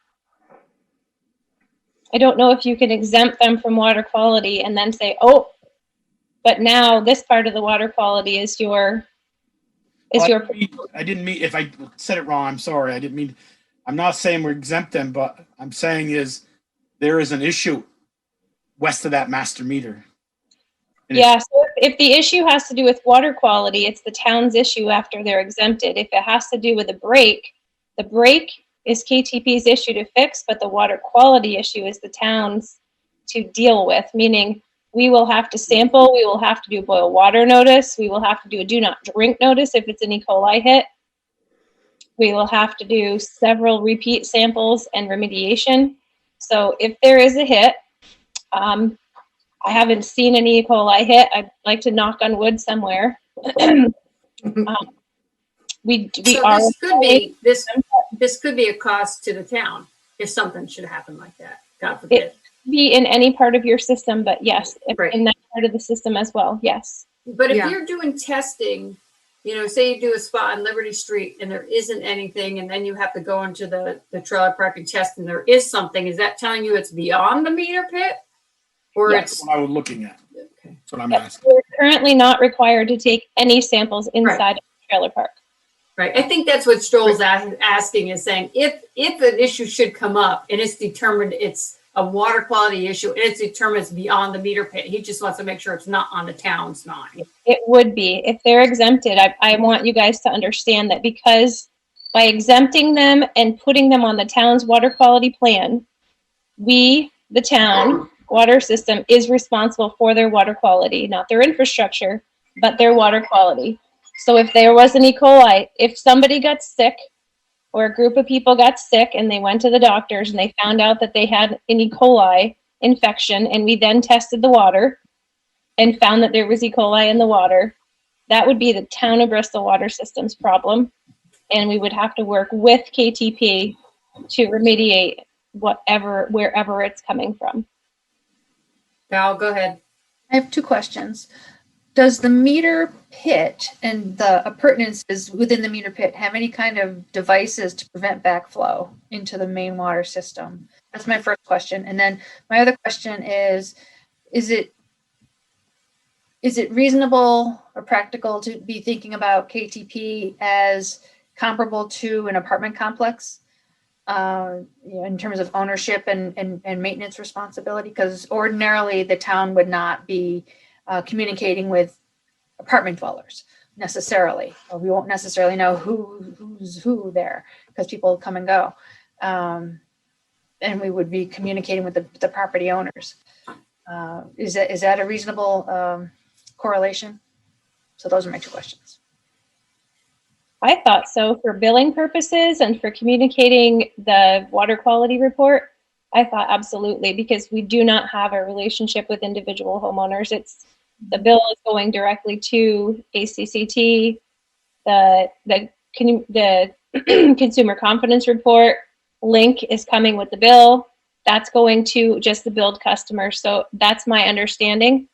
I don't know if you can exempt them from water quality and then say, oh, but now this part of the water quality is your. I didn't mean, if I said it wrong, I'm sorry. I didn't mean, I'm not saying we're exempt them, but I'm saying is there is an issue west of that master meter. And yeah, so if the issue has to do with water quality, it's the town's issue after they're exempted. If it has to do with the break is KTP's issue to fix, but the water quality issue is the town's to deal with, meaning we will have to sample, we will have to do boil water notice, we will have to do a do not drink notice if it's an E. coli hit. We will have to do several repeat samples and remediation. So if there is a hit, I haven't seen an E. coli hit. I'd like to knock on wood somewhere. This could be a cost to the town if something should happen like that. God forbid. It could be in any part of your system, but yes, in that part of the system as well. Yes. But if you're doing testing, say you do a spot on Liberty Street and there isn't anything, and then you have to go into the trailer park and test, and there is something, is that telling you it's beyond the meter pit? Or that's what I was looking at. Okay. That's what I'm asking. We're currently not required to take any samples inside of the trailer park. Right. I think that's what Stroll's asking, is saying if an issue should come up and it's determined it's a water quality issue and it's determined it's beyond the meter pit, he just wants to make sure it's not on the town's line. It would be. If they're exempted, I want you guys to understand that, because by exempting them and putting them on the town's water quality plan, we, the town water system, is responsible for their water quality, not their infrastructure, but their water quality. So if there was an E. coli, if somebody got sick or a group of people got sick and they went to the doctors and they found out that they had an E. coli infection, and we then tested the water and found that there was E. coli in the water, that would be the town of Bristol water system's problem. And we would have to work with KTP to remediate wherever it's coming from. Val, go ahead. I have two questions. Does the meter pit and the appurtenances within the meter pit have any kind of devices to prevent backflow into the main water system? That's my first question. And then my other question is it reasonable or practical to be thinking about KTP as comparable to an apartment complex in terms of ownership and maintenance responsibility? Because ordinarily the town would not be communicating with apartment dwellers necessarily, or we won't necessarily know who's who there, because people come and go, and we would be communicating with the property owners. Is that a reasonable correlation? So those are my two questions. I thought so. For billing purposes and for communicating the water quality report, I thought absolutely, because we do not have a relationship with individual homeowners. It's the bill is going directly to ACCT. The consumer confidence report link is coming with the bill. That's going to just the billed customer. So that's my understanding.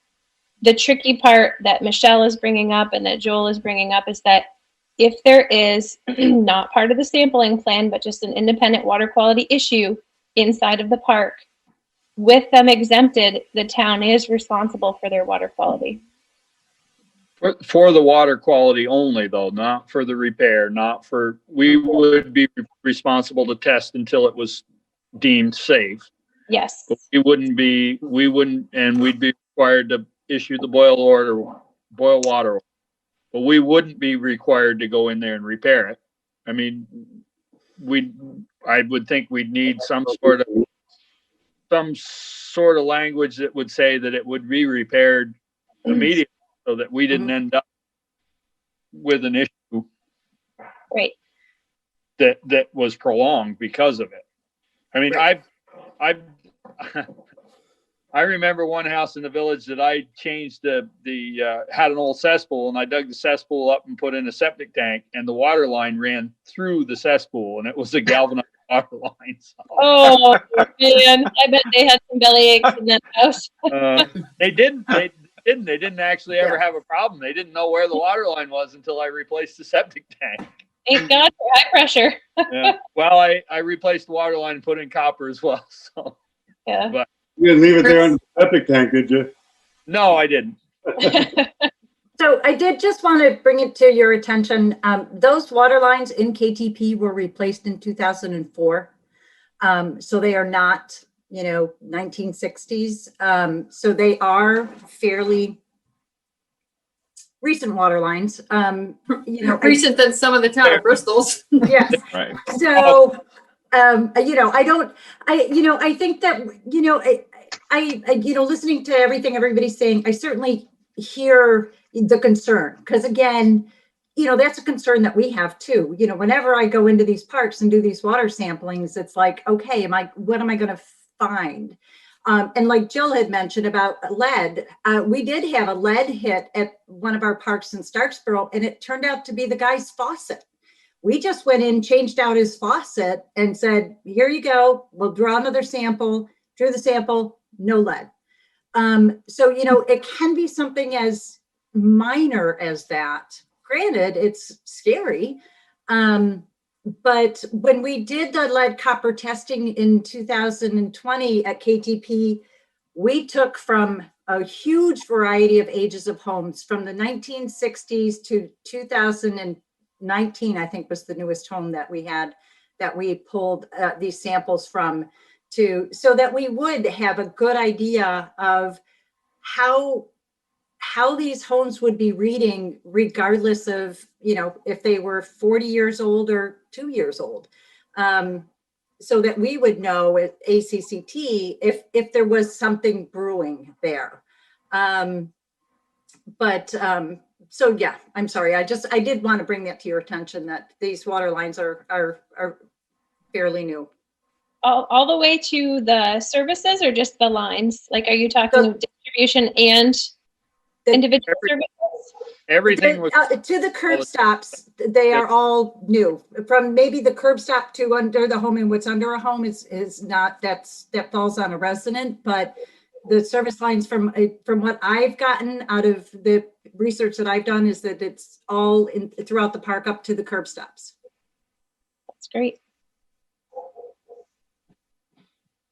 The tricky part that Michelle is bringing up and that Joel is bringing up is that if there is not part of the sampling plan, but just an independent water quality issue inside of the park, with them exempted, the town is responsible for their water quality. For the water quality only, though, not for the repair, we would be responsible to test until it was deemed safe. Yes. But and we'd be required to issue the boil water, but we wouldn't be required to go in there and repair it. I mean, I would think we'd need some sort of language that would say that it would be repaired immediately, so that we didn't end up with an issue right that was prolonged because of it. I mean, right. I remember one house in the village that I changed had an old cesspool, and I dug the cesspool up and put in a septic tank, and the water line ran through the cesspool, and it was a galvanized water line. So, Oh man, I bet they had some belly aches in that house. they didn't actually ever have a problem. They didn't know where the water line was until I replaced the septic tank. Thank God for high pressure. Yeah. Well, I replaced the water line and put in copper as well. So Yeah. but You didn't leave it there in the septic tank, did you? no, I didn't. So I did just want to bring it to your attention. Those water lines in KTP were replaced in 2004. So they are not, 1960s. So they are fairly recent water lines. Recent than some of the town of Bristol's. Yes. Right. So, I think that, listening to everything everybody's saying, I certainly hear the concern, because again, that's a concern that we have too. Whenever I go into these parks and do these water samplings, it's like, okay, what am I going to find? And like Jill had mentioned about lead, we did have a lead hit at one of our parks in Starksboro, and it turned out to be the guy's faucet. We just went in, changed out his faucet, and said, here you go. We'll draw another sample, drew the sample, no lead. So, it can be something as minor as that. Granted, it's scary. But when we did the lead copper testing in 2020 at KTP, we took from a huge variety of ages of homes from the 1960s to 2019, I think was the newest home that we had, that we pulled these samples from, so that we would have a good idea of how these homes would be reading, regardless of, if they were 40 years old or 2 years old. So that we would know at ACCT if there was something brewing there. So yeah, I'm sorry. I did want to bring that to your attention, that these water lines are fairly new. All the way to the services, or just the lines? Like, are you talking of distribution and individual services? Everything was To the curb stops, they are all new. From maybe the curb stop to under the home, and what's under a home is not, that falls on a resident, but the service lines from what I've gotten out of the research that I've done is that it's all throughout the park up to the curb stops. That's great.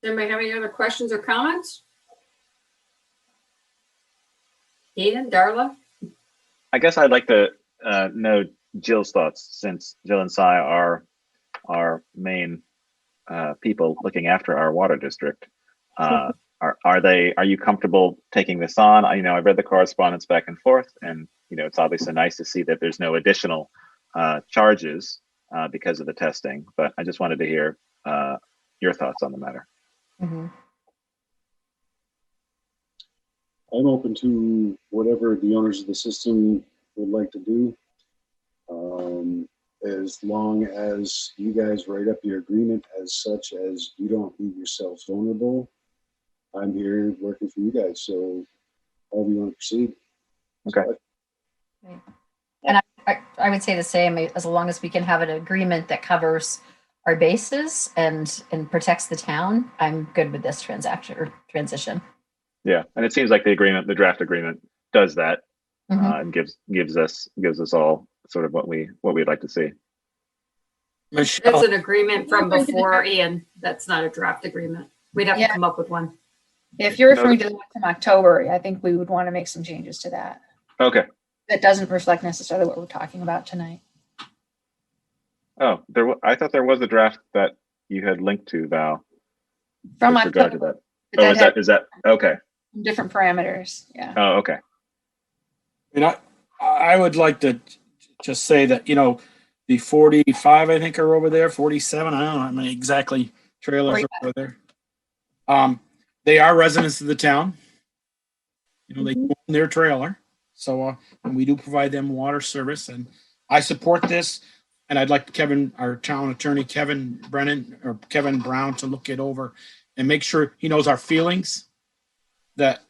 Does anybody have any other questions or comments? Ian, Darla? I guess I'd like to know Jill's thoughts, since Jill and Cy are our main people looking after our water district. Are you comfortable taking this on? I've read the correspondence back and forth, and it's obviously nice to see that there's no additional charges because of the testing, but I just wanted to hear your thoughts on the matter. Mm-hmm. I'm open to whatever the owners of the system would like to do. As long as you guys write up your agreement as such as you don't leave yourselves vulnerable, I'm here working for you guys. So however you want to proceed. Okay. And I would say the same, as long as we can have an agreement that covers our bases and protects the town, I'm good with this transition. Yeah, and it seems like the draft agreement does that, and gives us all sort of what we'd like to see. Michelle, That's an agreement from before, Ian. That's not a draft agreement. We'd have to come up with one. If you're referring to the one from October, I think we would want to make some changes to that. Okay. That doesn't reflect necessarily what we're talking about tonight. Oh, I thought there was a draft that you had linked to, Val. From with regard to October. that. Oh, is that okay? Different parameters. Yeah. Oh, okay. I would like to just say that, the 45, I think, are over there, 47. I don't know how many exactly trailers are over there. They are residents of the town. They own their trailer. So, and we do provide them water service, and I support this. And I'd like our town attorney, Kevin Brown, to look it over and make sure he knows our feelings that,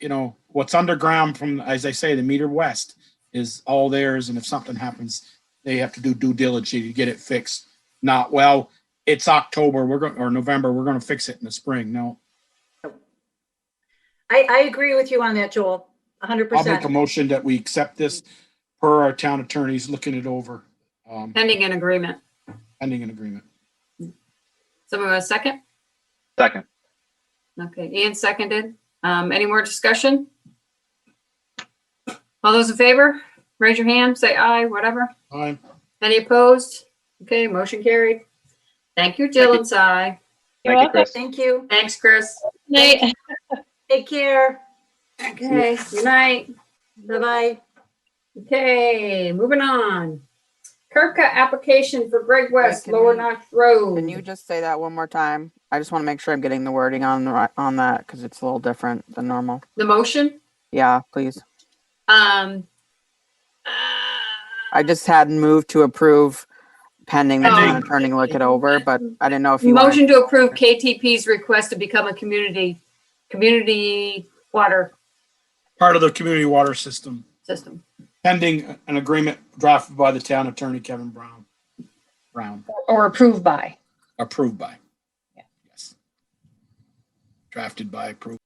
what's underground from, as I say, the meter west is all theirs. And if something happens, they have to do due diligence to get it fixed. Not, well, it's October, or November, we're going to fix it in the spring. No. I agree with you on that, Joel, I'll make a 100%. motion that we accept this per our town attorneys looking it over, Pending an agreement. pending an agreement. Someone want a second? Second. Okay, Ian seconded. Any more discussion? All those in favor, raise your hand, say aye, whatever. Aye. Any opposed? Okay, motion carried. Thank you, Jill and Cy. You're Thank you, Chris. Thank you. Thanks, Chris. Night. Take care. Okay, good night. Bye-bye. Okay, moving on. Curb cut application for Greg West, can Lower we- Notch Road. Can you just say that one more time? I just want to make sure I'm getting the wording on that because it's a little different than normal. The motion? Yeah, please. Um. I just had moved to approve pending the town Oh. attorney look it over, but I didn't know if you wanted. Motion to approve KTP's request to become a community water Part of the community water system, system. pending an agreement drafted by the town attorney, Kevin Brown. Or approved by. Approved by. Yeah. Yes. Drafted by, approved.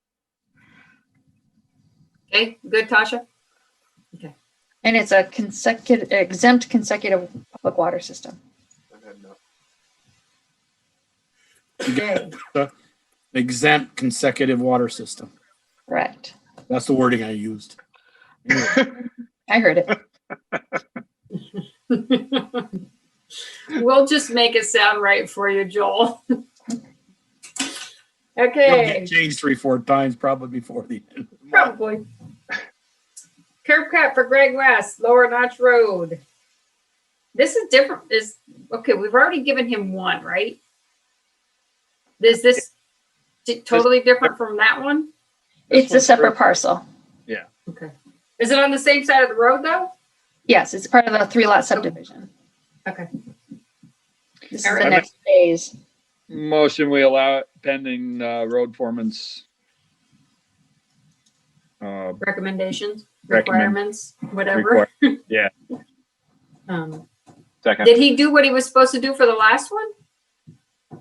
Okay, good, Tasha? And it's a exempt consecutive public water system. Okay. The exempt consecutive water system. Correct. That's the wording I used. I heard it. We'll just make it sound right for you, Joel. It'll Okay, get changed 3-4 times probably before the end. of the month. probably. Curb cut for Greg West, Lower Notch Road. This is different, okay, we've already given him one, right? Is this totally different from that one? It's a separate parcel. Okay. Is it on the same side of the road, though? Yes, it's part of the 3-lot subdivision. Okay. This is All the right. next phase. Motion, we allow it pending road foreman's Recommendations, Recommend- requirements, whatever. yeah. Second. Did he do what he was supposed to do for the last one?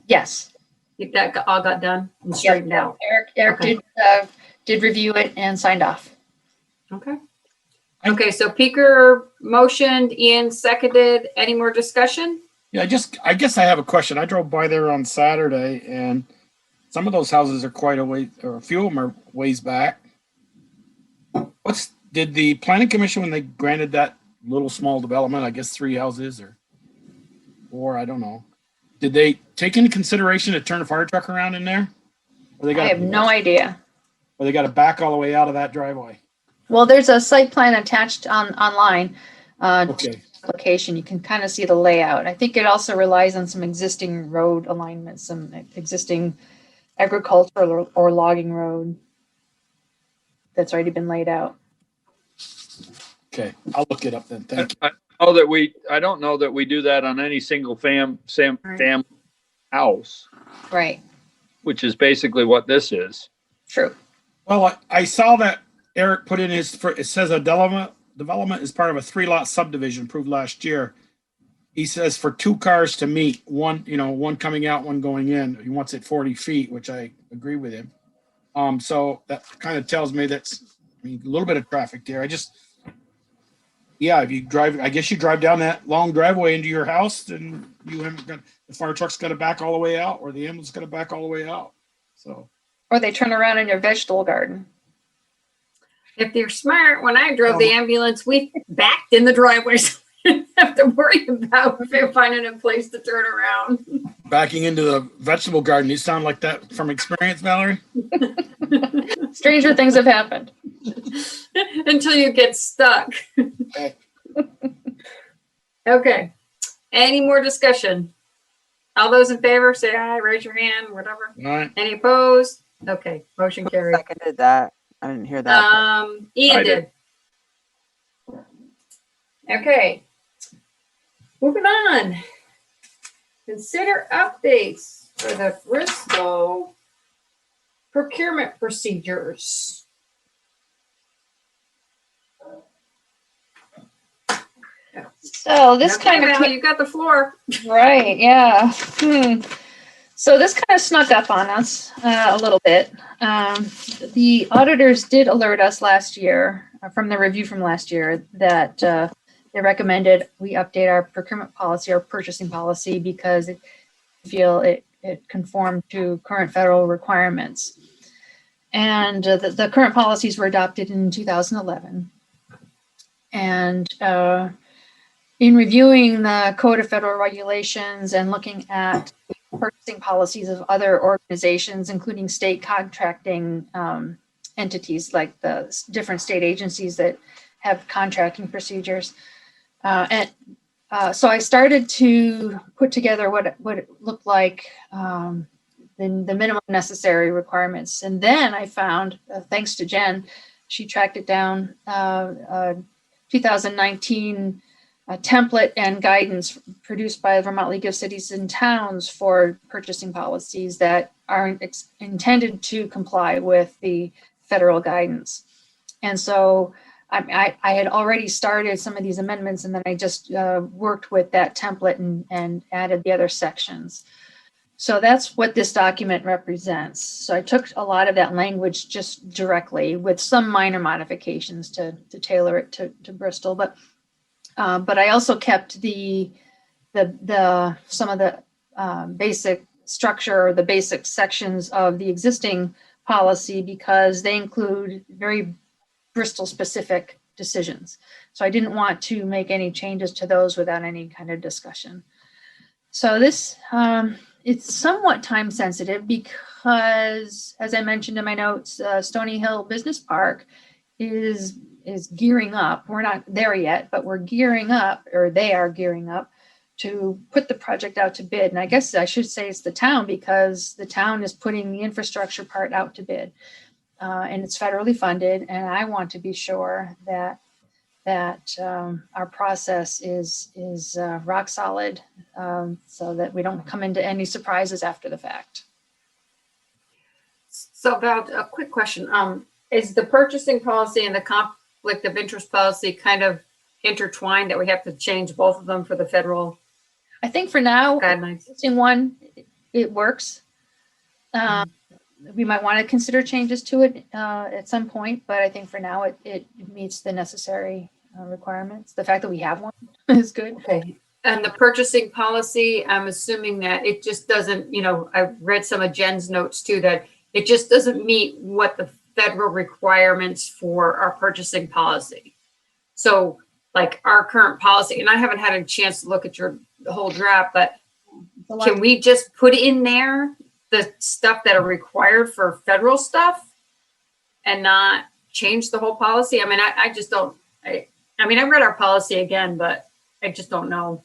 Yes. That all got done and straightened out. Eric Okay. did review it and signed off. Okay. Okay, so Peker motioned, Ian seconded. Any more discussion? Yeah, I guess I have a question. I drove by there on Saturday and some of those houses are quite a way, or a few of them are ways back. Did the planning commission, when they granted that little small development, I guess 3 houses or 4, I don't know. Did they take into consideration to turn a fire truck around in there? Or I have no idea. Or they got to back all the way out of that driveway? Well, there's a site plan attached online. Okay. Application, you can kind of see the layout. I think it also relies on some existing road alignments, some existing agricultural or logging road that's already been laid out. Okay, I'll look it up then. Thank you. I don't know that we do that on any single family house, Right. which is basically what this is. True. Well, I saw that Eric put in it says a development is part of a 3-lot subdivision approved last year. He says for 2 cars to meet, one coming out, one going in. He wants it 40 feet, which I agree with him. So that kind of tells me that's a little bit of traffic there. If you drive, I guess you drive down that long driveway into your house, then you haven't got, the fire truck's got to back all the way out, or the ambulance got to back all the way out. So. Or they turn around in your vegetable garden. If you're smart, when I drove the ambulance, we backed in the driveway, so we didn't have to worry about finding a place to turn around. Backing into the vegetable garden, you sound like that from experience, Valerie? Stranger things have happened. Until you get stuck. Okay. Okay. Any more discussion? All those in favor, say aye, raise your hand, whatever. All right. Any opposed? Okay, motion Who carried. seconded that? I didn't hear that. Ian I did. Okay. Moving on. Consider updates for the Bristol procurement procedures. So this kind of Val, you got the floor. right, yeah. So this kind of snuck up on us a little bit. The auditors did alert us last year from the review from last year that they recommended we update our procurement policy, our purchasing policy, because they feel it conformed to current federal requirements. And the current policies were adopted in 2011. And in reviewing the Code of Federal Regulations and looking at purchasing policies of other organizations, including state contracting entities like the different state agencies that have contracting procedures. So I started to put together what it looked like, the minimum necessary requirements. And then I found, thanks to Jen, she tracked it down, 2019 template and guidance produced by the Vermont League of Cities and Towns for purchasing policies that are intended to comply with the federal guidance. And so I had already started some of these amendments, and then I just worked with that template and added the other sections. So that's what this document represents. So I took a lot of that language just directly with some minor modifications to tailor it to Bristol, but I also kept some of the basic structure or the basic sections of the existing policy because they include very Bristol specific decisions. So I didn't want to make any changes to those without any kind of discussion. So this, it's somewhat time sensitive because, as I mentioned in my notes, Stony Hill Business Park is gearing up. We're not there yet, but we're gearing up, or they are gearing up to put the project out to bid. And I guess I should say it's the town because the town is putting the infrastructure part out to bid. And it's federally funded. And I want to be sure that our process is rock solid, so that we don't come into any surprises after the fact. So Val, a quick question. Is the purchasing policy and the conflict of interest policy kind of intertwined that we have to change both of them for the federal I think for now, guidelines? in one, it works. We might want to consider changes to it at some point, but I think for now it meets the necessary requirements. The fact that we have one is good. Okay. And the purchasing policy, I'm assuming that it just doesn't, I've read some of Jen's notes too, that it just doesn't meet what the federal requirements for our purchasing policy. So like our current policy, and I haven't had a chance to look at the whole draft, but can we just put in there the stuff that are required for federal stuff and not change the whole policy? I mean, I just don't, I read our policy again, but I just don't know.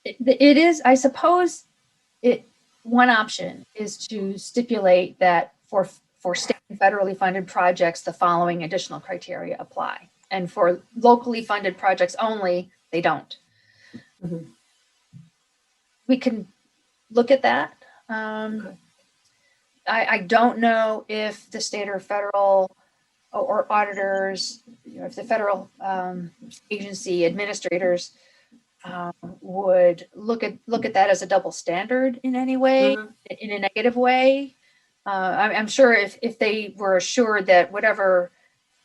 It is, I suppose, one option is to stipulate that for state and federally funded projects, the following additional criteria apply. And for locally funded projects only, they don't. Mm-hmm. We can look at that. Okay. I don't know if the state or federal or auditors, if the federal agency administrators would look at that as a double standard in any way, mm-hmm. in a negative way. I'm sure if they were assured that whatever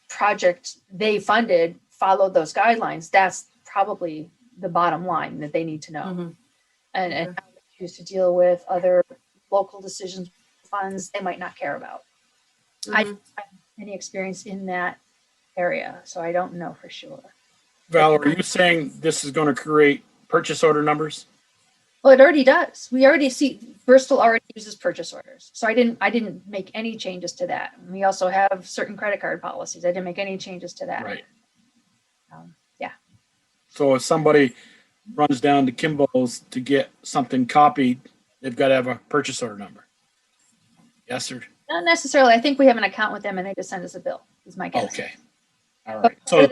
project they funded followed those guidelines, that's probably the bottom line that they need to know. Mm-hmm. And how they choose to deal with other local decisions, funds they might not care about. Mm-hmm. I don't have any experience in that area, so I don't know for sure. Val, are you saying this is going to create purchase order numbers? Well, it already does. We already see Bristol already uses purchase orders. So I didn't make any changes to that. We also have certain credit card policies. I didn't make any changes to that. Right. Yeah. So if somebody runs down to Kimball's to get something copied, they've got to have a purchase order number. Yes, sir. Not necessarily. I think we have an account with them and they just send us a bill, is my guess. Okay. All right. So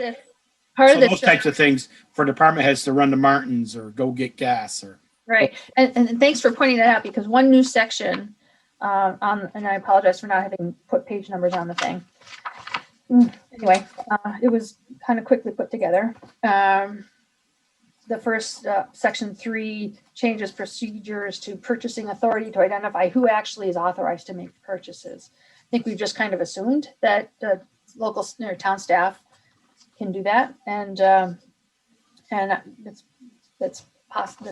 those types of things for department heads to run to Martin's or go get gas or. Right. And thanks for pointing that out, because one new section and I apologize for not having put page numbers on the thing. Anyway, it was kind of quickly put together. The the first section 3 changes procedures to purchasing authority to identify who actually is authorized to make purchases. I think we've just kind of assumed that local town staff can do that, and that's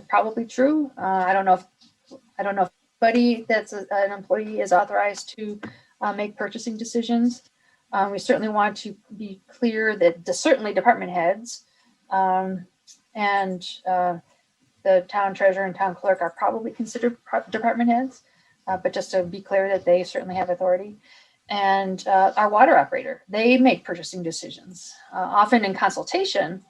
probably true. I don't know if anybody that's an employee is authorized to make purchasing decisions. We certainly want to be clear that certainly department heads and the town treasurer and town clerk are probably considered department heads, but just to be clear that they certainly have authority. And our water operator, they make purchasing decisions, often in consultation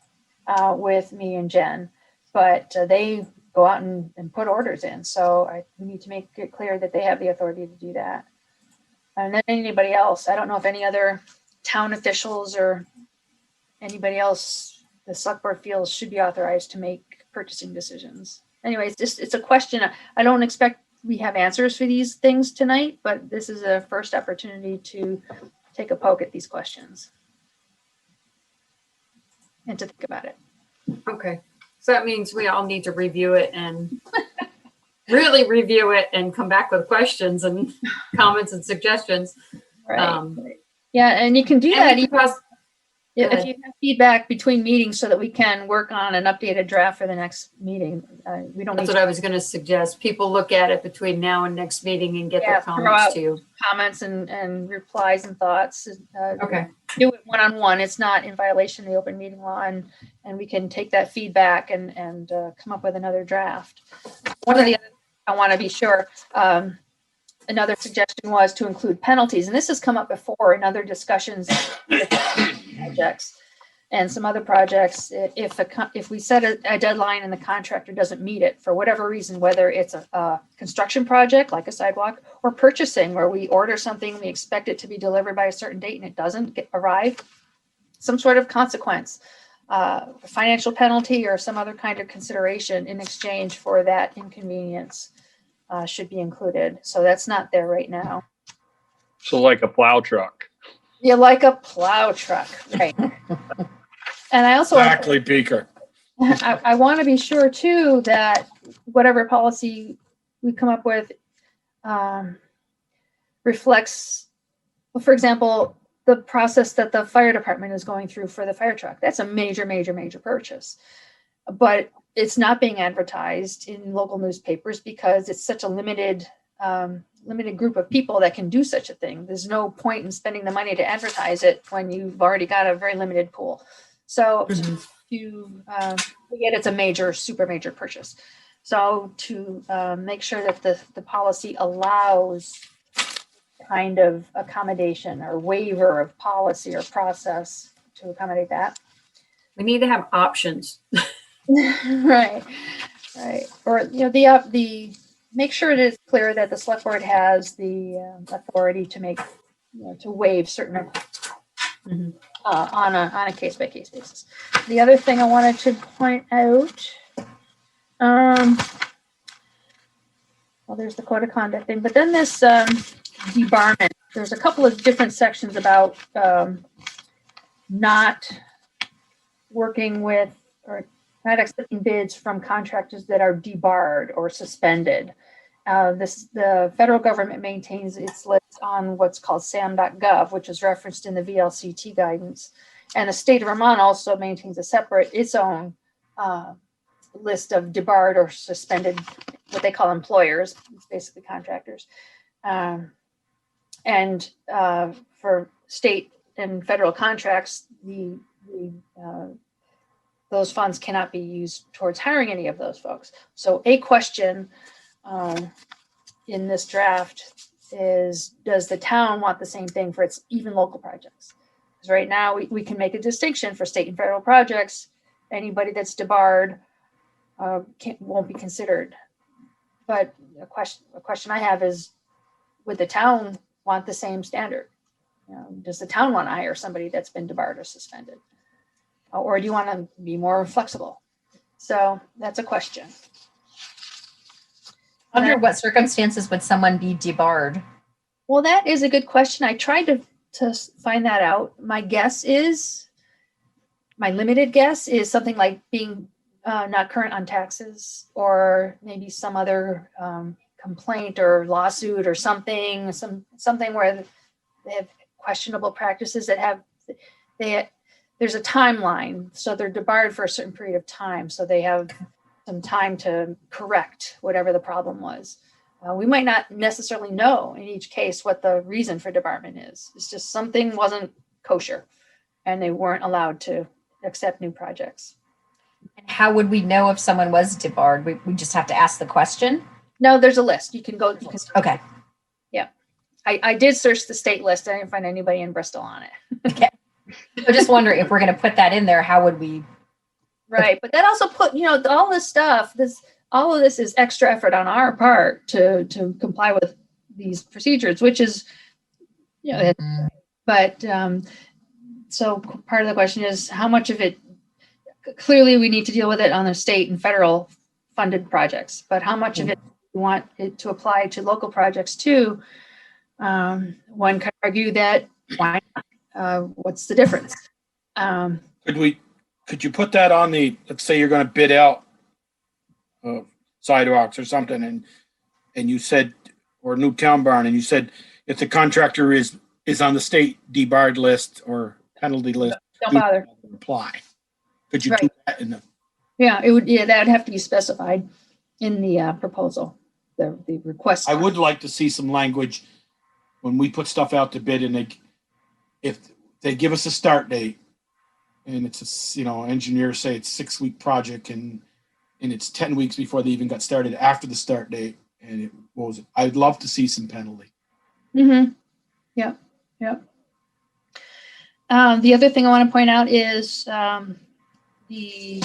with me and Jen, but they go out and put orders in. So we need to make it clear that they have the authority to do that. And then anybody else, I don't know if any other town officials or anybody else the select board feels should be authorized to make purchasing decisions. Anyways, it's a question. I don't expect we have answers for these things tonight, but this is a first opportunity to take a poke at these questions and to think about it. Okay. So that means we all need to review it and really review it and come back with questions and comments and suggestions. Right. Yeah, and you can do that if ahead. you have feedback between meetings so that we can work on an updated draft for the next meeting. We don't That's need what I was going to suggest. People look at it between now and next meeting and get their throw comments out to you. comments and replies and thoughts. Okay. Do it one-on-one. It's not in violation of the open meeting law, and we can take that feedback and come up with another draft. One of the other, I want to be sure, another suggestion was to include penalties, and this has come up before in other discussions with projects and some other projects. If we set a deadline and the contractor doesn't meet it for whatever reason, whether it's a construction project like a sidewalk or purchasing where we order something, we expect it to be delivered by a certain date and it doesn't arrive, some sort of consequence, financial penalty or some other kind of consideration in exchange for that inconvenience should be included. So that's not there right now. So like a plow truck. Yeah, like a plow truck, right? And I also Exactly, Beaker. I want to be sure too that whatever policy we come up with reflects, well, for example, the process that the fire department is going through for the fire truck. That's a major, major, major purchase, but it's not being advertised in local newspapers because it's such a limited group of people that can do such a thing. There's no point in spending the money to advertise it when you've already got a very limited pool. So yet it's a major, super major purchase. So to make sure that the policy allows kind of accommodation or waiver of policy or process to accommodate that. We need to have options. Right. Or, the make sure it is clear that the select board has the authority to make, to waive certain on a case by case basis. The other thing I wanted to point out, well, there's the code of conduct thing, but then this debarment. There's a couple of different sections about not working with or not accepting bids from contractors that are debarred or suspended. The federal government maintains its list on what's called sam.gov, which is referenced in the VLCT guidance. And the state of Vermont also maintains its own list of debarred or suspended, what they call employers, it's basically contractors. And for state and federal contracts, those funds cannot be used towards hiring any of those folks. So a question in this draft is, does the town want the same thing for its even local projects? Because right now we can make a distinction for state and federal projects. Anybody that's debarred won't be considered. But a question I have is, would the town want the same standard? Does the town want to hire somebody that's been debarred or suspended? Or do you want to be more flexible? So that's a question. Under what circumstances would someone be debarred? Well, that is a good question. I tried to find that out. My limited guess is something like being not current on taxes, or maybe some other complaint or lawsuit or something, something where they have questionable practices that have, there's a timeline, so they're debarred for a certain period of time, so they have some time to correct whatever the problem was. We might not necessarily know in each case what the reason for debarment is. It's just something wasn't kosher and they weren't allowed to accept new projects. And how would we know if someone was debarred? We just have to ask the question. No, there's a list. You can go. Okay. Yeah. I did search the state list. I didn't find anybody in Bristol on it. Okay. I just wonder if we're going to put that in there, how would we? Right. But that also put, all this stuff, all of this is extra effort on our part to comply with these procedures, which is, but so part of the question is how much of it, clearly we need to deal with it on the state and federal funded projects, but how much of it we want it to apply to local projects too? One could argue that why not? What's the difference? Could you put that on let's say you're going to bid out sidewalks or something, and you said, or new town barn, and you said if the contractor is on the state debarred list or penalty list, Don't bother. Apply. Could you Right. do that in the? Yeah, it would. Yeah, that would have to be specified in the proposal, the request. I would like to see some language when we put stuff out to bid, and if they give us a start date, and it's engineers say it's 6-week project, and it's 10 weeks before they even got started after the start date, and I'd love to see some penalty. Mm-hmm. Yeah. Yeah. The other thing I want to point out is the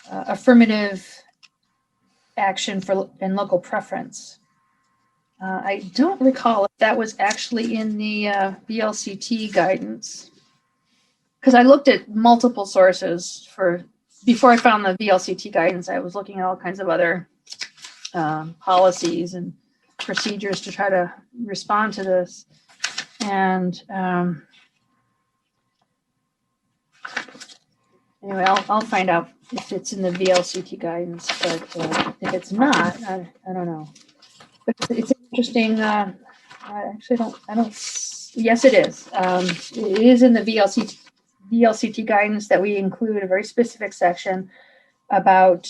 affirmative action and local preference. I don't recall if that was actually in the VLCT guidance, because I looked at multiple sources before I found the VLCT guidance. I was looking at all kinds of other policies and procedures to try to respond to this. And anyway, I'll find out if it's in the VLCT guidance, but if it's not, I don't know. But it's interesting. I actually don't. Yes, it is. It is in the VLCT guidance that we include a very specific section about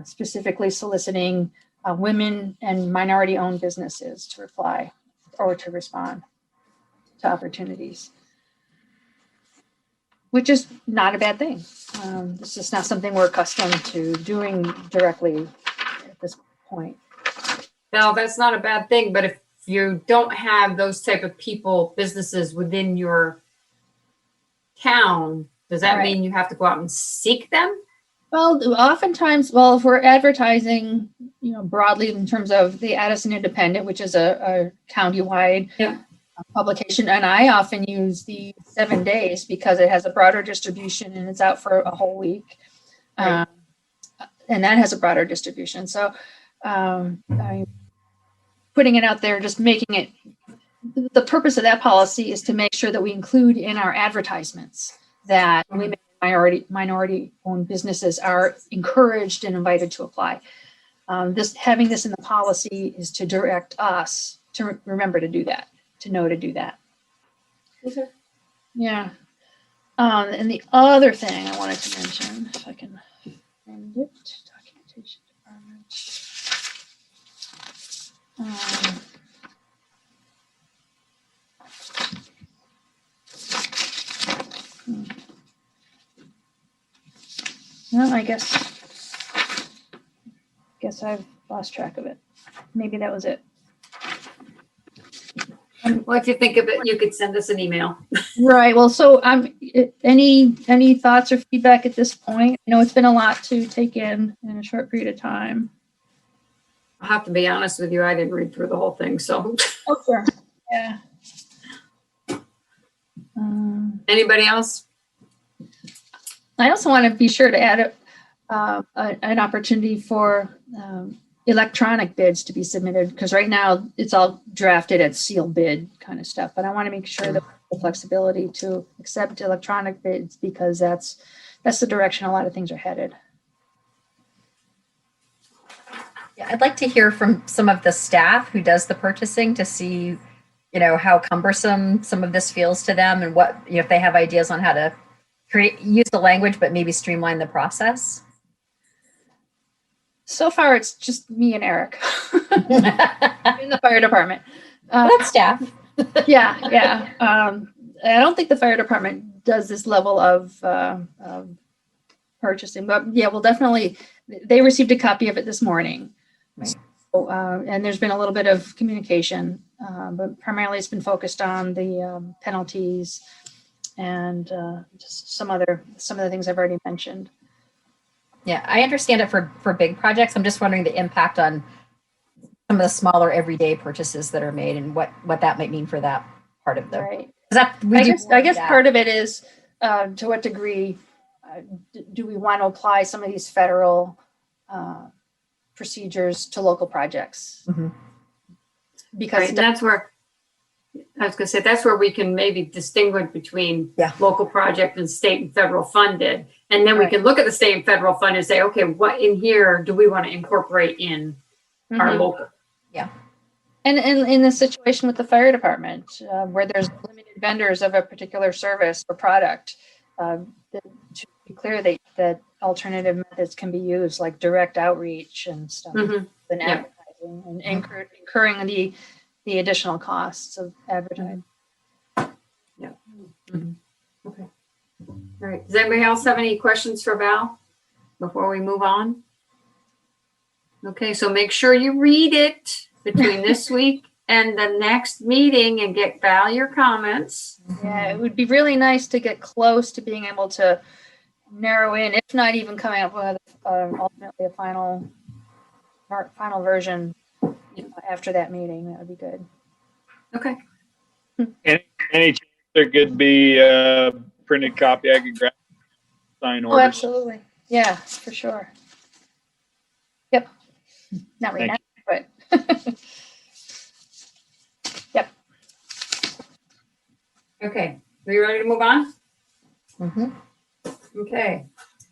specifically soliciting women and minority-owned businesses to reply or to respond to opportunities, which is not a bad thing. This is not something we're accustomed to doing directly at this point. No, that's not a bad thing, but if you don't have those type of people, businesses within your town, does that Right. mean you have to go out and seek them? Well, oftentimes, if we're advertising, broadly in terms of the Addison Independent, which is a countywide publication, and I often use the 7 days because it has a broader distribution and it's out for a whole week, Right. and that has a broader distribution. So, I'm putting it out there, just making it. The purpose of that policy is to make sure that we include in our advertisements that women, minority-owned businesses are encouraged and invited to apply. Having this in the policy is to direct us to remember to do that, to know to do that. Okay. Yeah. And the other thing I wanted to mention, if I can find it, documentation department. No, I guess I've lost track of it. Maybe that was it. Well, if you think of it, you could send us an email. Right. Well, so any thoughts or feedback at this point? It's been a lot to take in a short period of time. I'll have to be honest with you, I didn't read through the whole thing, so. Oh, sure. Yeah. Anybody else? I also want to be sure to add an opportunity for electronic bids to be submitted, because right now it's all drafted at sealed bid kind of stuff. But I want to make sure that the flexibility to accept electronic bids because that's the direction a lot of things are headed. Yeah, I'd like to hear from some of the staff who does the purchasing to see, how cumbersome some of this feels to them and what, if they have ideas on how to use the language, but maybe streamline the process. So far, it's just me and Eric in the fire department. That's staff. Yeah. I don't think the fire department does this level of purchasing, but yeah, they received a copy of it this morning. Right. So, and there's been a little bit of communication, but primarily it's been focused on the penalties and just some of the things I've already mentioned. Yeah, I understand it for big projects. I'm just wondering the impact on some of the smaller everyday purchases that are made and what that might mean for that part of the. Right. I guess part of it is to what degree do we want to apply some of these federal procedures to local projects? Mm-hmm. Because Right, and that's where I was going to say that's where we can maybe distinguish between local project and state and federal funded, and then we can look at the state and federal fund and say, okay, what in here do we want to incorporate in our local? Yeah. And in the situation with the fire department, where there's limited vendors of a particular service or product, to be clear that alternative methods can be used, like direct outreach and stuff, and advertising, and incurring the additional costs of advertising. Yeah. Okay. All right. Does anybody else have any questions for Val before we move on? Okay, so make sure you read it between this week and the next meeting and get Val your comments. Yeah, it would be really nice to get close to being able to narrow in, if not even coming up with ultimately a final version after that meeting. That would be good. Okay. Any chance there could be a printed copy I could grab, sign Oh, orders? absolutely. Yeah, for sure. Yep. Not right now, but yep. Okay. Are you ready to move on? Okay.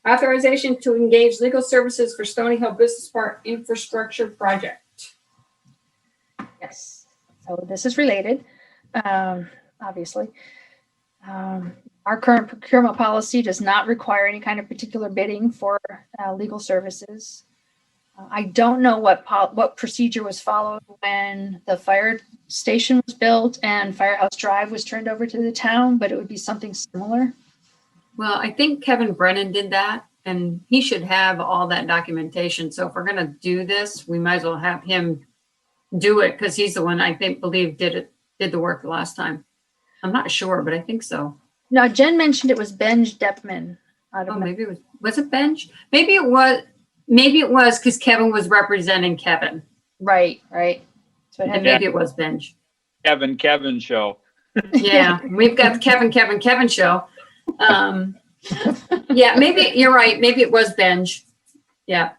Authorization to engage legal services for Stony Hill Business Park infrastructure project. Yes. So this is related, obviously. Our current procurement policy does not require any kind of particular bidding for legal services. I don't know what procedure was followed when the fire station was built and Firehouse Drive was turned over to the town, but it would be something similar. Well, I think Kevin Brennan did that, and he should have all that documentation. So if we're going to do this, we might as well have him do it because he's the one I believe did the work the last time. I'm not sure, but I think so. Now, Jen mentioned it was Benj Deppman. Maybe it was it Benj? Maybe it was because Kevin was representing Kevin. Right. So maybe it was Benj. Kevin show. Yeah, we've got the Kevin show. Yeah, maybe you're right. Maybe it was Benj. Yeah.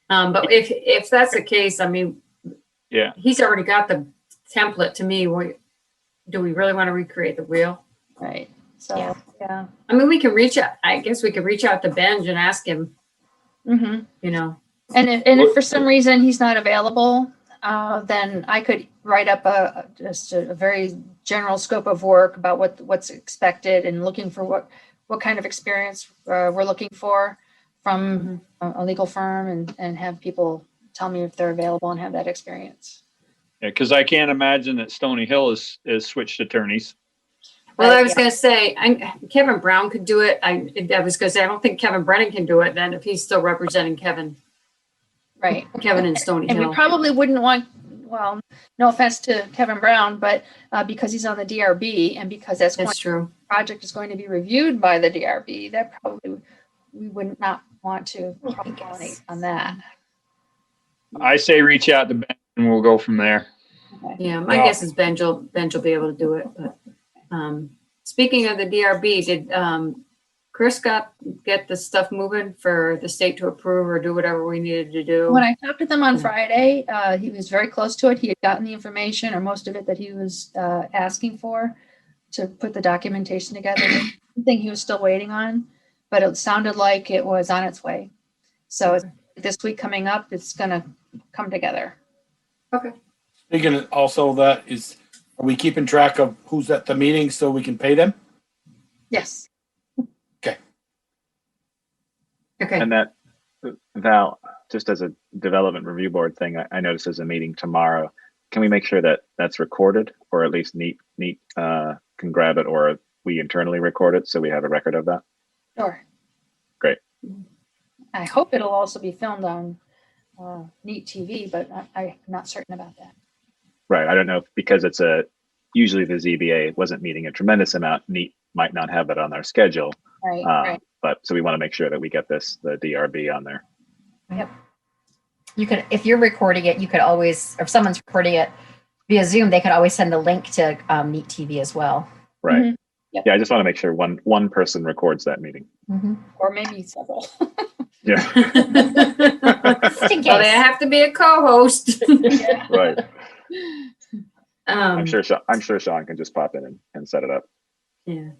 But if that's the case, I mean, yeah, he's already got the template. To me, do we really want to recreate the wheel? Right. So yeah. I mean, we can reach out. I guess we could reach out to Benj and ask him. Mm-hmm. You know. And if for some reason he's not available, then I could write up just a very general scope of work about what's expected and looking for what kind of experience we're looking for from a legal firm and have people tell me if they're available and have that experience. Yeah, because I can't imagine that Stony Hill is switched attorneys. Well, I was going to say, Kevin Brown could do it. I was going to say, I don't think Kevin Brennan can do it then if he's still representing Kevin. Right. Kevin and Stony Hill. And we probably wouldn't want, well, no offense to Kevin Brown, but because he's on the DRB and because that's true. The project is going to be reviewed by the DRB, that probably we would not want to pollinate on that. I say reach out to Ben and we'll go from there. Okay. Yeah, my guess is Benj will be able to do it. But speaking of the DRB, did Chris get the stuff moving for the state to approve or do whatever we needed to do? When I talked with him on Friday, he was very close to it. He had gotten the information or most of it that he was asking for. to put the documentation together. There's something he was still waiting on, but it sounded like it was on its way. So it's, this week coming up, it's gonna come together. Speaking of also that is, are we keeping track of who's at the meeting so we can pay them? Yes. Okay. And that, Val, just as a development review board thing, I noticed there's a meeting tomorrow. Can we make sure that that's recorded, or at least Neat can grab it, or we internally record it so we have a record of that? Sure. Great. I hope it'll also be filmed on Neat TV, but I'm not certain about that. Right. I don't know if, because it's usually the ZBA wasn't meeting a tremendous amount. Neat might not have it on their schedule. Right. Right. But so we want to make sure that we get the DRB on there. Yep. You could, if you're recording it, you could always, or if someone's recording it via Zoom, they could always send the link to Neat TV as well. Right. Mhm. Yep. Yeah. I just want to make sure one person records that meeting. Mm-hmm. Or maybe several. Yeah. Just in Well, they case. have to be a co-host. Right. Um, I'm sure Sean can just pop in and set it up. Yeah.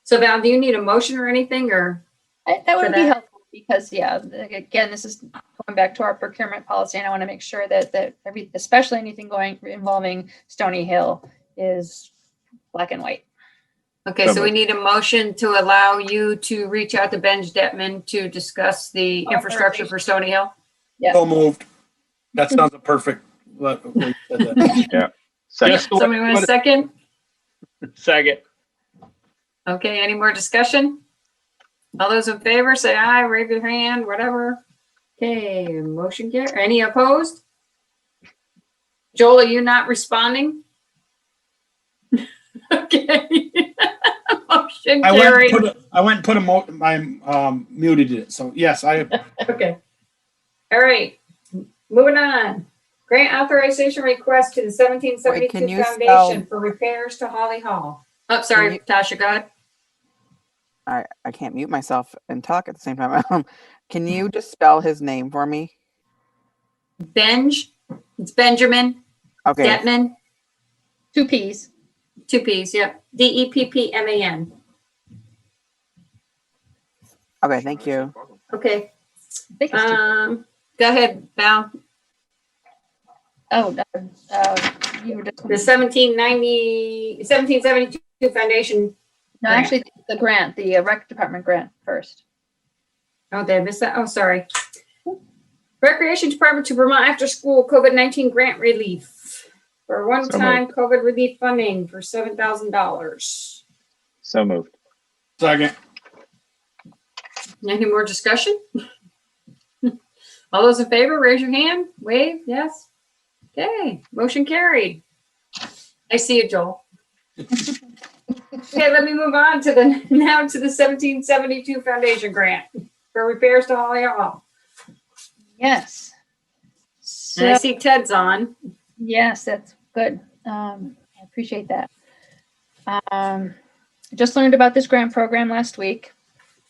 So Val, do you need a motion or anything, or? That would For be that? helpful because, yeah, again, this is going back to our procurement policy, and I want to make sure that especially anything involving Stony Hill is black and white. Okay, so we need a motion to allow you to reach out to Ben Detman to discuss the infrastructure for Stony Hill. Yeah. So moved. That sounds a perfect. What you said that. Second. Just the way Somebody you want a put second? it. Second. Okay, any more discussion? All those in favor, say aye, raise your hand, whatever. Okay, motion carried. Any opposed? Joel, are you not responding? Okay. Motion I carried. went and put I muted it. So yes, I Okay. All right, moving on. Grant authorization request to the Wait, 1772 can you Foundation spell- for repairs to Holly Hall. Oh, sorry, you- Tasha, go ahead. I can't mute myself and talk at the same time. Can you just spell his name for me? It's Benjamin Okay. Detman, 2 Ps. 2 Ps, yep. Deppman. Okay. Thank you. Okay, I think it's 2. go ahead, Val. Oh, you were just. The 1772 Foundation. No, actually, the grant, the rec department grant first. Oh, did I miss that? Oh, sorry. Recreation Department to Vermont After School COVID-19 Grant Relief for one-time COVID relief funding for $7,000. So moved. second. Any more discussion? All those in favor, raise your hand, wave, yes. Okay, motion carried. I see you, Joel. Okay, let me move on to the 1772 Foundation Grant for repairs to Holly Hall. Yes. And I So, see Ted's on. yes, that's good. I appreciate that. Just learned about this grant program last week.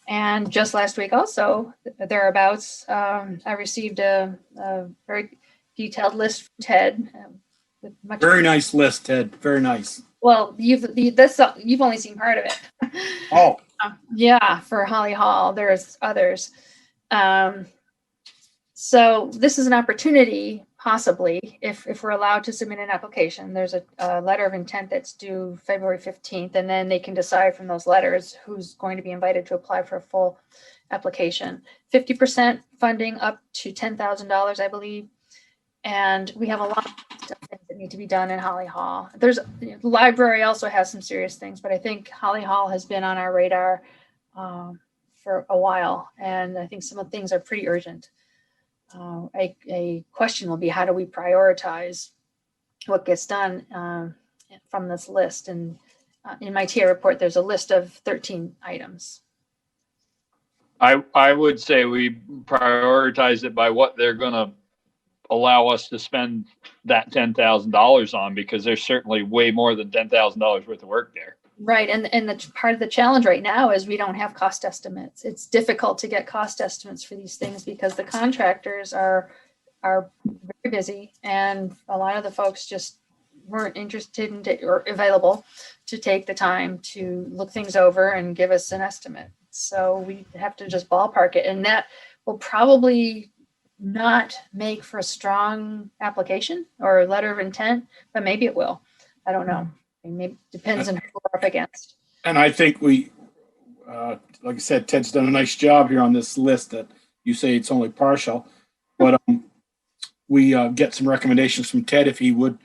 And just last week also, thereabouts, I received a very detailed list from Ted. With much Very nice list, Ted. Very nice. Well, you've only seen part of it. Oh, Yeah, for Holly Hall, there's others. So this is an opportunity, possibly, if we're allowed to submit an application. There's a letter of intent that's due February 15th, and then they can decide from those letters who's going to be invited to apply for a full application. 50% funding up to $10,000, I believe. And we have a lot of things that need to be done in Holly Hall. The library also has some serious things, but I think Holly Hall has been on our radar for a while, and I think some of the things are pretty urgent. A question will be, how do we prioritize what gets done from this list? And in my TA report, there's a list of 13 items. I would say we prioritize it by what they're gonna allow us to spend that $10,000 on, because there's certainly way more than $10,000 worth of work there. Right, and the part of the challenge right now is we don't have cost estimates. It's difficult to get cost estimates for these things because the contractors are very busy, and a lot of the folks just weren't interested in or available to take the time to look things over and give us an estimate. So we have to just ballpark it, and that will probably not make for a strong application or a letter of intent, but maybe it will. I don't know. It maybe depends on who we're up against. And I think we, like I said, Ted's done a nice job here on this list that you say it's only partial, but we get some recommendations from Ted if he would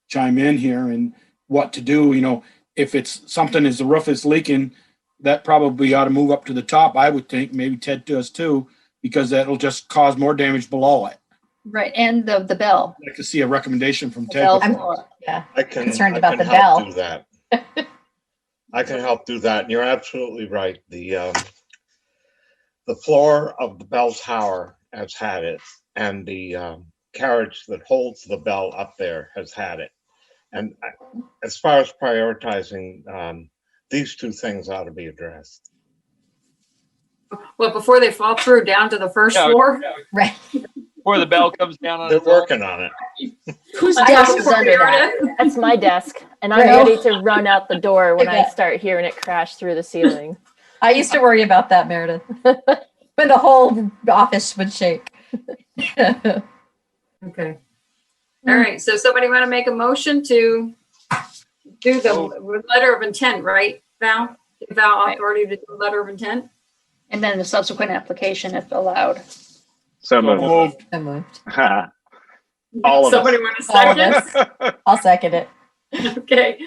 chime in here and what to do. You know, if it's something as the roof is leaking, that probably ought to move up to the top. I would think maybe Ted does too, because that'll just cause more damage below it. Right, and the bell. I'd like to see a recommendation from The Ted. bell I'm- floor. Yeah. I can, Concerned I about can the help bell. do that. I can help do that. And you're absolutely right. The floor of the bell tower has had it, and the carriage that holds the bell up there has had it. And as far as prioritizing, these two things ought to be addressed. Well, before they fall through down to the first Yeah. floor. Right. Before the bell comes down on They're its own. working on it. Whose I desk have is to under that? prepare it. That's my desk, and I'm Right. ready to run out the door when I bet. start hearing it crash through the ceiling. I used to worry about that, Meredith. When the whole office would shake. Okay. All right, so somebody want to make a motion to do the letter of intent, right, Val? Give Val Right. authority to do the letter of intent? And then the subsequent application if allowed. So moved. Moved. I moved. All of Somebody us. want to All of second? us. I'll second it. Okay.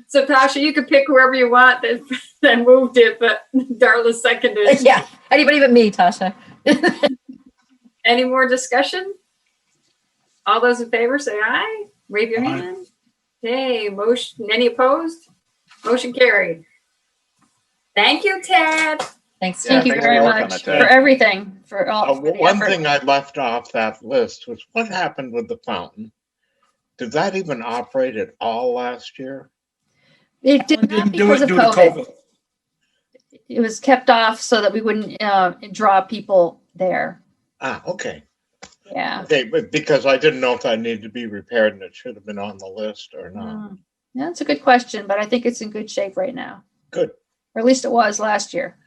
So Tasha, you can pick whoever you want that moved it, but Darla seconded. Yeah. Anybody but me, Tasha. Any more discussion? All those in favor say aye. Wave your Aye. hand. Okay, motion, any opposed? Motion carried. Thank you, Ted. Thanks. Yeah, Thank you thanks very for working on much it, for Ted. everything, for all. for the One effort. thing I left off that list was what happened with the fountain? Did that even operate at all last year? It did not Didn't do because it of due to COVID. COVID. It was kept off so that we wouldn't draw people there. Ah, okay. Yeah. Okay, but because I didn't know if that needed to be repaired and it should have been on the list or not. Yeah, that's a good question, but I think it's in good shape right now. Good. Or at least it was last year.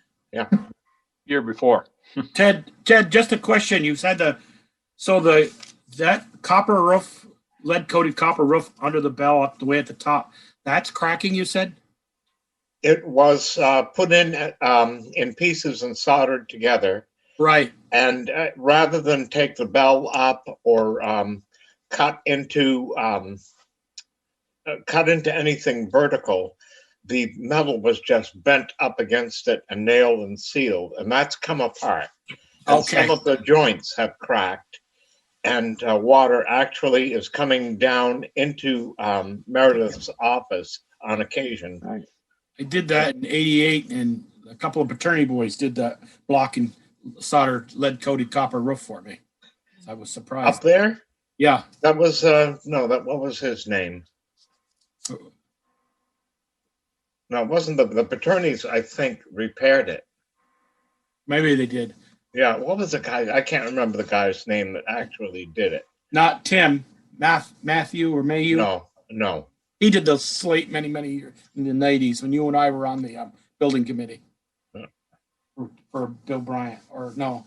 Year before. Ted, just a question. You said that copper roof, lead coated copper roof under the bell up the way at the top, that's cracking, you said? It was put in pieces and soldered together. Right. And rather than take the bell up or cut into anything vertical, the metal was just bent up against it and nailed and sealed, and that's come apart. And Okay. some of the joints have cracked, and water actually is coming down into Meredith's office on occasion. I did that in '88, and a couple of fraternity boys did that block and soldered lead coated copper roof for me. I was Up surprised. there, Yeah. that was what was his name? No, it wasn't the fraternities, I think, repaired it. Maybe they did. Yeah, what was the guy? I can't remember the guy's name that actually did it. Not Tim, Matthew or Mayu. No. He did the slate many years in the '90s when you and I were on the building committee for Bill Bryant, or no,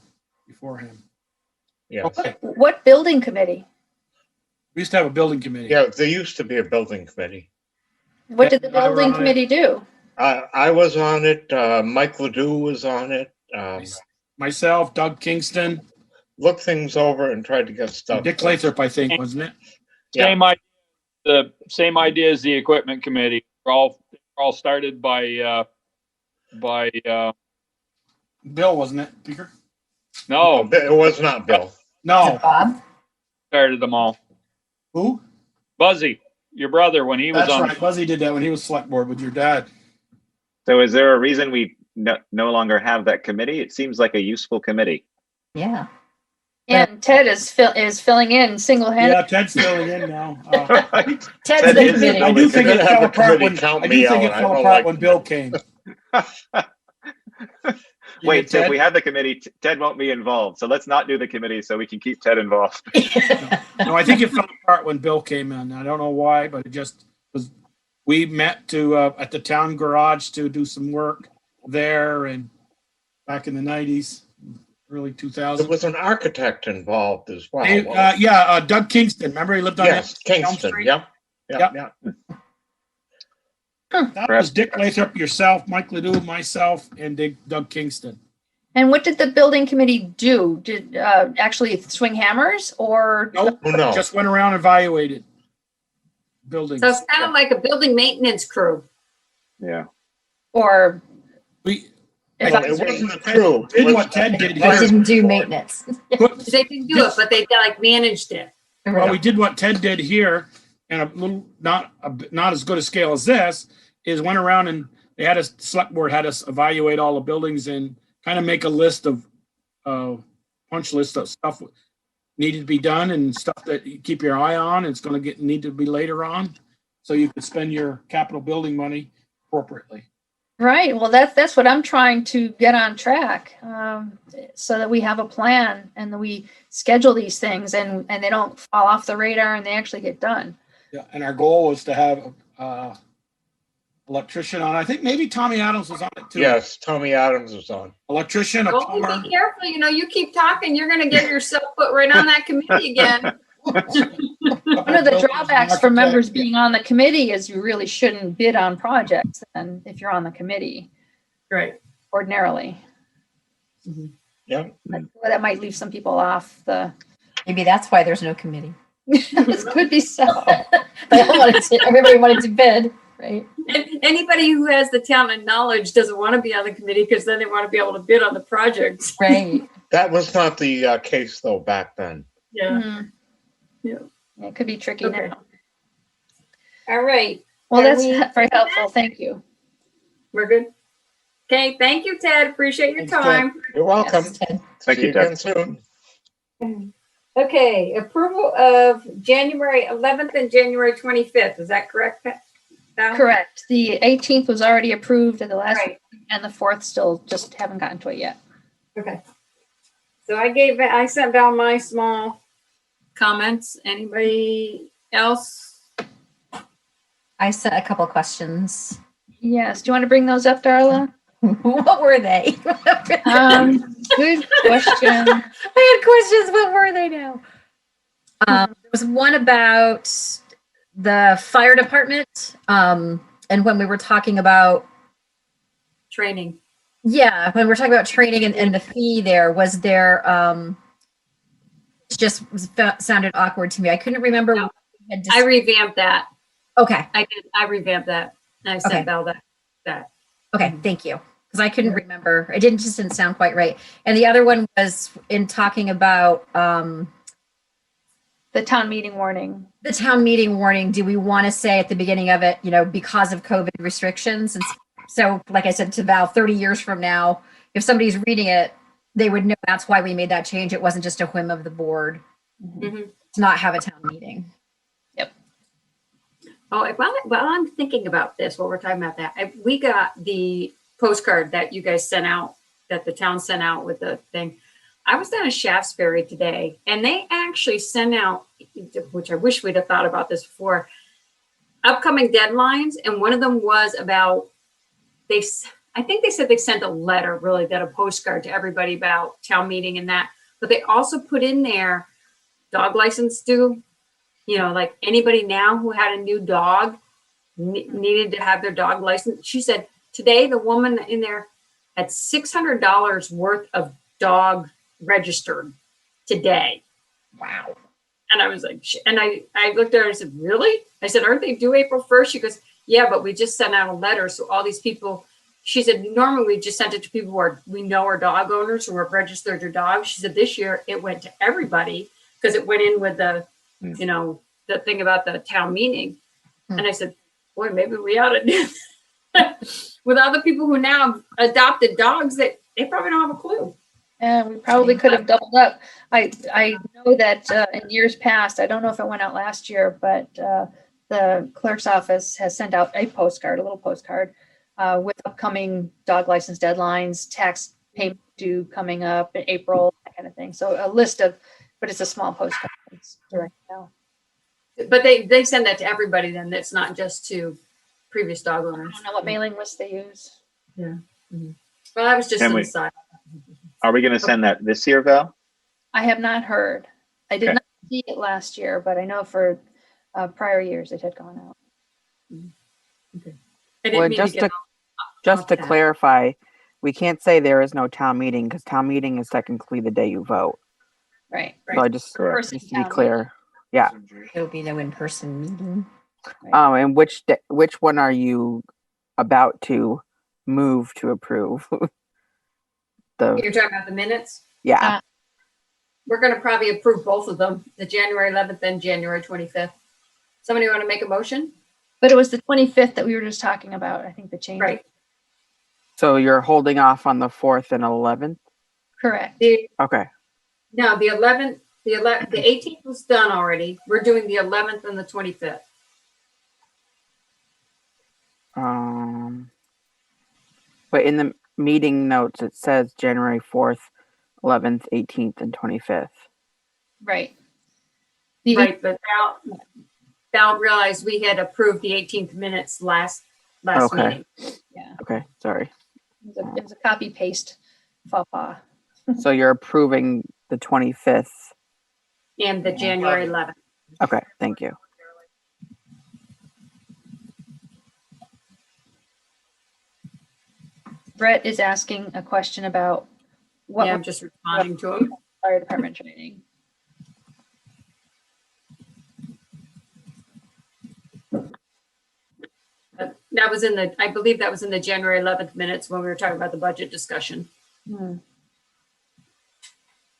before him. Yeah. Okay. What building committee? We used to have a building committee. Yeah, there used to be a building committee. What did the Yeah, I building run it. committee do? I was on it. Mike Ledoux was on it. Myself, Doug Kingston, Looked things over and tried to get stuff. Dick Lathrop, I think, wasn't it? Yeah. The same idea as the equipment committee. We're all started by Bill, wasn't it, Peter? no, It was not Bill. No. Bob? started them all. Who? Buzzy, your brother, when he was That's on. right. Buzzy did that when he was select board with your dad. So is there a reason we no longer have that committee? It seems like a useful committee. Yeah. And Ted is filling in single-handed. Yeah, Ted's filling in now. Ted's Ted the is committee. I do think it Have fell the apart committee when count I me do think out. it I fell don't apart like when that. Bill came. Wait, so if Ted? we have the committee, Ted won't be involved. So let's not do the committee so we can keep Ted involved. No, I think it fell apart when Bill came in. I don't know why, but it just was. We met to at the town garage to do some work there, and back in the 90s, early 2000s. There was an architect involved as well. Doug Kingston. Remember, he lived on Yes, Elm Kingston. Street? Yep. Yep. Yeah. That was Dick Lathrop, yourself, Mike Ledoux, myself, and Doug Kingston. And what did the building committee do? Did actually swing hammers or? Nope, No. just went around and evaluated buildings. So it's kind of like a building maintenance crew. Yeah. Or We Well, it wasn't a crew. It did was- what Ted did But here. didn't do maintenance. They didn't do it, but they like managed it. Well, we did what Ted did here, and a little not as good a scale as this, is went around and they had us, select board had us evaluate all the buildings and kind of make a list of punch list of stuff needed to be done and stuff that you keep your eye on. It's going to need to be later on, so you could spend your capital building money appropriately. right. Well, that's what I'm trying to get on track, so that we have a plan and that we schedule these things and they don't fall off the radar and they actually get done. Yeah, and our goal was to have electrician on. I think maybe Tommy Adams was on it too. Yes, Tommy Adams was on. Electrician, a Oh, plumber. be careful. You know, you keep talking, you're going to get yourself put right on that committee again. One of the drawbacks for members being on the committee is you really shouldn't bid on projects and if you're on the committee Right. ordinarily. Yeah. Well, that might leave some people off the, Maybe that's why there's no committee. this could be so. Everybody wanted to bid, right? And anybody who has the talent and knowledge doesn't want to be on the committee because then they want to be able to bid on the projects. Right. That was not the case though back then. Yeah. Mhm. Yeah. It could be tricky Okay. now. All right. Well, Are that's we- very helpful. Thank you. We're good. Okay. Thank you, Ted. Appreciate your Thanks, Ted. time. You're welcome. Yes, Ted. Thank See you, Ted. again soon. Okay. Approval of January 11th and January 25th. Is that correct, Val? Correct. The 18th was already approved at the last, Right. and the 4th still just haven't gotten to it yet. Okay. So I sent Val my small comments. Anybody else? I sent a couple questions. Yes. Do you want to bring those up, Darla? What were they? Good question. I had questions. What were they now? There was one about the fire department. And when we were talking about, Training. yeah, when we're talking about training and the fee there, was there, it just sounded awkward to me. I couldn't remember. No. what we had I dis- revamped that. Okay. I did. I revamped that. And I Okay. sent Val that. Okay. Thank you. Because I couldn't remember. It just didn't sound quite right. And the other one was in talking about, The town meeting warning. the town meeting warning. Do we want to say at the beginning of it, because of COVID restrictions? And so, like I said to Val, 30 years from now, if somebody's reading it, they would know that's why we made that change. It wasn't just a whim of the board Mhm. to not have a town meeting. Oh, while I'm thinking about this, while we're talking about that, we got the postcard that you guys sent out, that the town sent out with the thing. I was down in Shaftesbury today, and they actually sent out, which I wish we'd have thought about this before, upcoming deadlines, and one of them was about I think they said they sent a letter, really, that a postcard to everybody about town meeting and that, but they also put in there dog license due. Like anybody now who had a new dog needed to have their dog license. She said today the woman in there had $600 worth of dog registered today. Wow. And I was like, and I looked at her and I said, really? I said, aren't they due April 1st? She goes, yeah, but we just sent out a letter. So all these people, she said, normally we just sent it to people who we know are dog owners who have registered their dogs. She said, this year it went to everybody because it went in with the, the thing about the town meeting. And I said, boy, maybe we ought to do that. With other people who now have adopted dogs that they probably don't have a clue. Yeah, we probably could have doubled up. I know that in years past, I don't know if it went out last year, but the clerk's office has sent out a little postcard with upcoming dog license deadlines, tax payment due coming up in April, that kind of thing. So a list of, but it's a small postcard. It's direct mail. But they send that to everybody then. That's not just to previous dog I owners. don't know what mailing list they use. Yeah. Mhm. Well, that was just Can an we- aside. Are we going to send that this year, Val? I have not heard. I did Okay. not see it last year, but I know for prior years it had gone out. I didn't Well, mean just get just to Okay. clarify, we can't say there is no town meeting because town meeting is technically the day you vote. Right. So I just, Correct. Person just to be town clear. Yeah. There'll be no in-person meeting. And which one are you about to move to approve? You're talking about the minutes? Yeah. We're going to probably approve both of them, the January 11th and January 25th. Somebody want to make a motion? But it was the 25th that we were just talking about. I think the change. Right. So you're holding off on the 4th and 11th? Correct. Okay. No, the 11th, the 18th was done already. We're doing the 11th and the 25th. But in the meeting notes, it says January 4th, 11th, 18th, and 25th. Right. Right, but Val realized we had approved the 18th minutes last Okay. meeting. Yeah. Okay, sorry. It was a copy paste faux pas. So you're approving the 25th. And the January 11th. Okay, thank you. Brett is asking a question about what Yeah, I'm just responding to him. fire department training. That was in the, I believe that was in the January 11th minutes when we were talking about the budget discussion.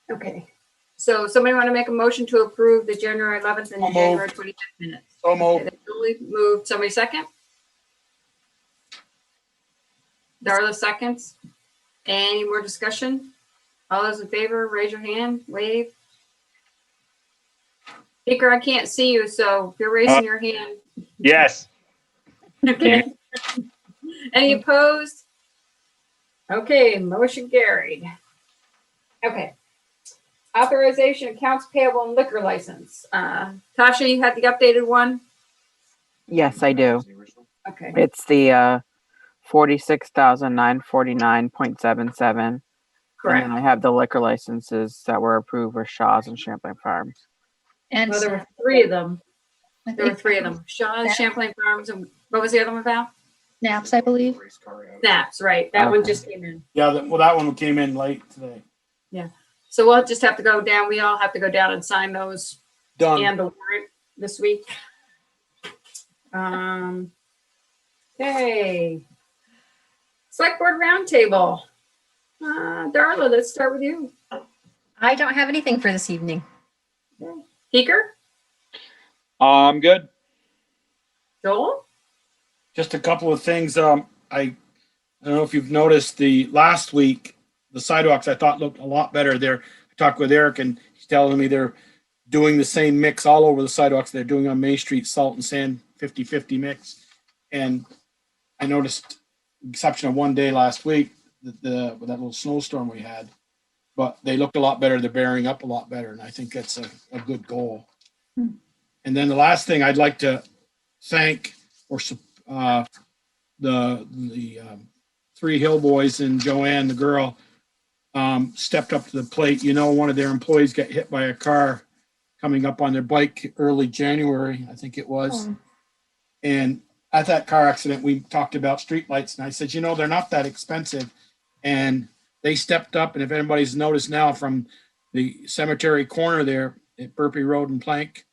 Okay. So somebody want to make a motion to approve the January 11th and So January moved. 25th minutes? So Okay, moved. then Julie moved. Somebody second? Darla seconds. Any more discussion? All those in favor, raise your hand, wave. Speaker, I can't see you, so if you're raising your hand. Yes. Okay. Any opposed? Okay, motion carried. Okay. Authorization accounts payable and liquor license. Tasha, you had the updated one? Yes, I do. Okay. It's the 46,949.77. And Correct. then I have the liquor licenses that were approved for Shaw's and Champlain Farms. And Well, there were three of them. I There were think three of them. Shaw's, Champlain Farms, and what was the other one about? Snaps, I believe. Snaps, right. That one Okay. just came in. Yeah, well, that one came in late today. So we'll just have to go down. We all have to go down and sign those Done. and the warrant this week. Okay. Select Board Roundtable. Darla, let's start with you. I don't have anything for this evening. Peeker? I'm good. Joel? Just a couple of things. I don't know if you've noticed the last week, the sidewalks I thought looked a lot better there. I talked with Eric and he's telling me they're doing the same mix all over the sidewalks they're doing on Main Street, salt and sand, 50-50 mix. And I noticed, exception of one day last week, with that little snowstorm we had, but they looked a lot better. They're bearing up a lot better. And I think that's a good goal. And then the last thing I'd like to thank the three Hill boys and Joanne, the girl, stepped up to the plate. You know, one of their employees got hit by a car coming up on their bike early January, I think it was. And at that car accident, we talked about streetlights, and I said, you know, they're not that expensive. And they stepped up, and if anybody's noticed now, from the cemetery corner there at Burpee Road and Plank,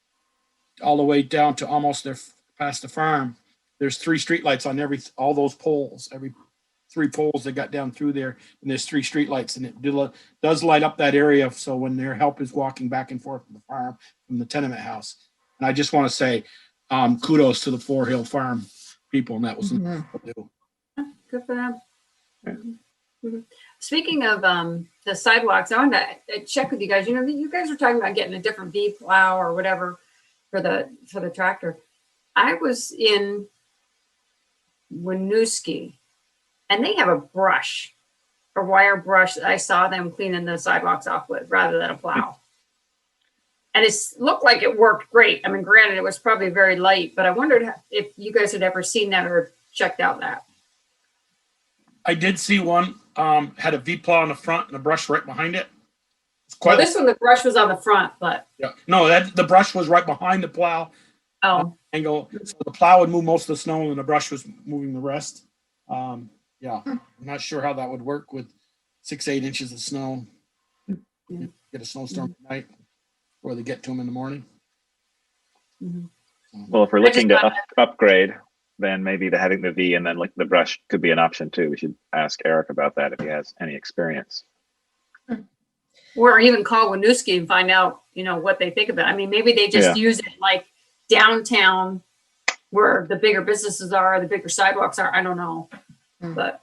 all the way down to almost there past the farm, there's three streetlights on all those poles, every 3 poles that got down through there, and there's 3 streetlights, and it does light up that area. So when their help is walking back and forth from the farm, from the tenement house, and I just want to say kudos to the Four Hill Farm people, and that was Good for them. Mhm. Speaking of the sidewalks, I wanted to check with you guys. You know, you guys were talking about getting a different V plow or whatever for the tractor. I was in Winooski, and they have a brush a wire brush that I saw them cleaning the sidewalks off with rather than a plow. And it looked like it worked great. I mean, granted, it was probably very light, but I wondered if you guys had ever seen that or checked out that. I did see one, had a V-plow on the front and a brush right behind it. It's Well, quite, this one, the brush was on the front, but, yeah. No, the brush was right behind the plow oh, angle. So the plow would move most of the snow and the brush was moving the rest. Yeah, I'm not sure how that would work with 6-8 inches of snow. Yeah. Get a snowstorm at night, or they get to them in the morning. Well, if we're I just looking to thought- upgrade, then maybe having the V and then like the brush could be an option too. We should ask Eric about that if he has any experience. or even call Winooski and find out, you know, what they think of it. I mean, maybe they just use it like downtown where the bigger businesses are, the bigger sidewalks are. I don't know, but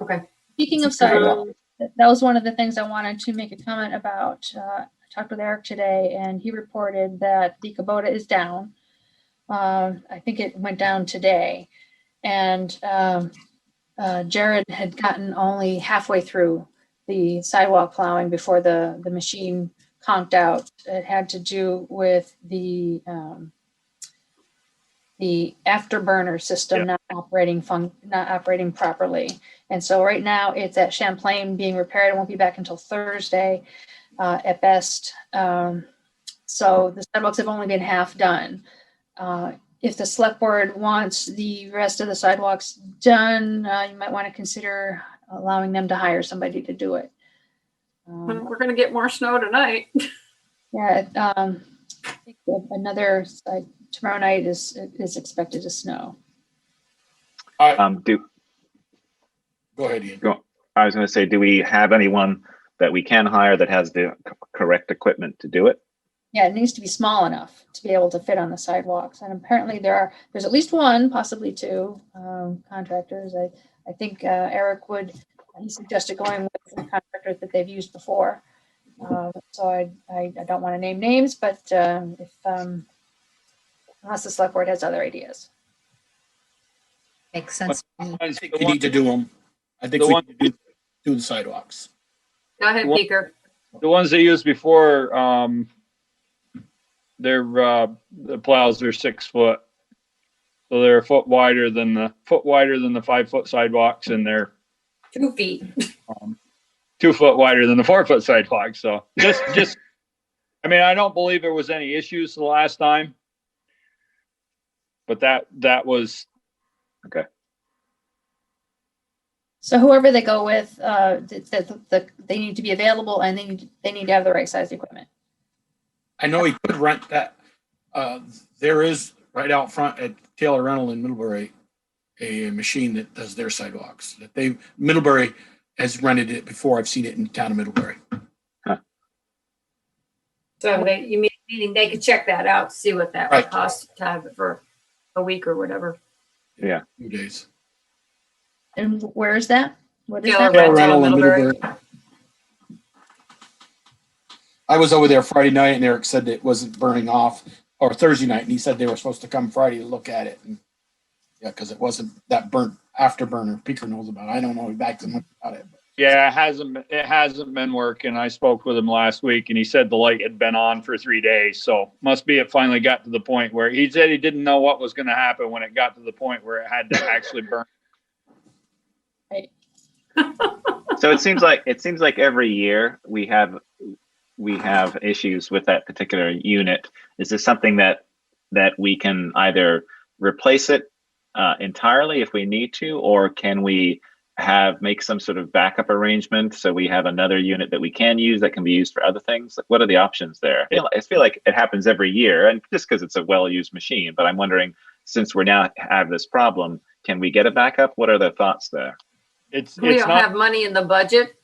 okay. Speaking of sidewalks, that was one of the things I wanted to make a comment about. I talked with Eric today, and he reported that the Kubota is down. I think it went down today, and Jared had gotten only halfway through the sidewalk plowing before the machine conked out. It had to do with the afterburner system not operating properly. And so right now it's at Champlain being repaired. It won't be back until Thursday at best. So the sidewalks have only been half done. If the select board wants the rest of the sidewalks done, you might want to consider allowing them to hire somebody to do it. We're gonna get more snow tonight. Yeah, I think another tomorrow night is expected to snow. Go ahead, Ian. I was going to say, do we have anyone that we can hire that has the correct equipment to do it? Yeah, it needs to be small enough to be able to fit on the sidewalks. And apparently there's at least one, possibly two contractors. I think Eric he suggested going with the contractors that they've used before. So I don't want to name names, but if unless the select board has other ideas. Makes sense. I think we need to do them. I think we need to do the sidewalks. Go ahead, Beaker. The ones they used before, the plows are 6 foot. So they're a foot wider than the 5-foot sidewalks, and they're 2 feet. 2 foot wider than the 4-foot sidewalk. So just, I mean, I don't believe there was any issues the last time, but that was okay. So whoever they go with, they need to be available, and they need to have the right size equipment. I know he could rent that. There is right out front at Taylor Rental in Middlebury a machine that does their sidewalks. Middlebury has rented it before. I've seen it in the town of Middlebury. So meaning they could check that out, see what that would cost to have it for a week or whatever. Yeah. 2 days. And where is that? What is Taylor that? Rental in Middlebury. Middlebury. I was over there Friday night, and Eric said that it wasn't burning off, or Thursday night, and he said they were supposed to come Friday to look at it. And yeah, because it wasn't that burnt afterburner. Peeker knows about it. I don't know exactly much about it. Yeah, it hasn't been working. I spoke with him last week, and he said the light had been on for 3 days. So must be it finally got to the point where he said he didn't know what was going to happen when it got to the point where it had to actually burn. Right. So it seems like every year we have issues with that particular unit. Is this something that we can either replace it entirely if we need to, or can we make some sort of backup arrangement so we have another unit that we can use that can be used for other things? Like, what are the options there? I feel like it happens every year, and just because it's a well-used machine. But I'm wondering, since we now have this problem, can we get a backup? What are the thoughts there? We don't have money in the budget.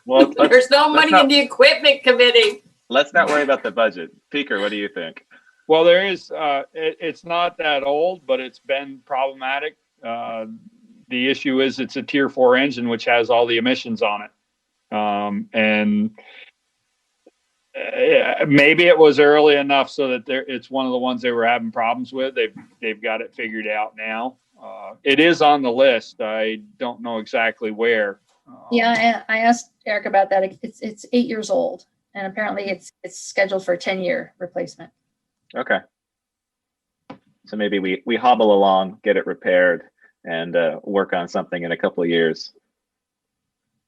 Well, there's no money in the equipment committee. Let's not worry about the budget. Peeker, what do you think? Well, there is. It's not that old, but it's been problematic. The issue is it's a Tier 4 engine, which has all the emissions on it. And maybe it was early enough so that it's one of the ones they were having problems with. They've got it figured out now. It is on the list. I don't know exactly where. Yeah, I asked Eric about that. It's 8 years old, and apparently it's scheduled for a 10-year replacement. Okay. So maybe we hobble along, get it repaired, and work on something in a couple of years.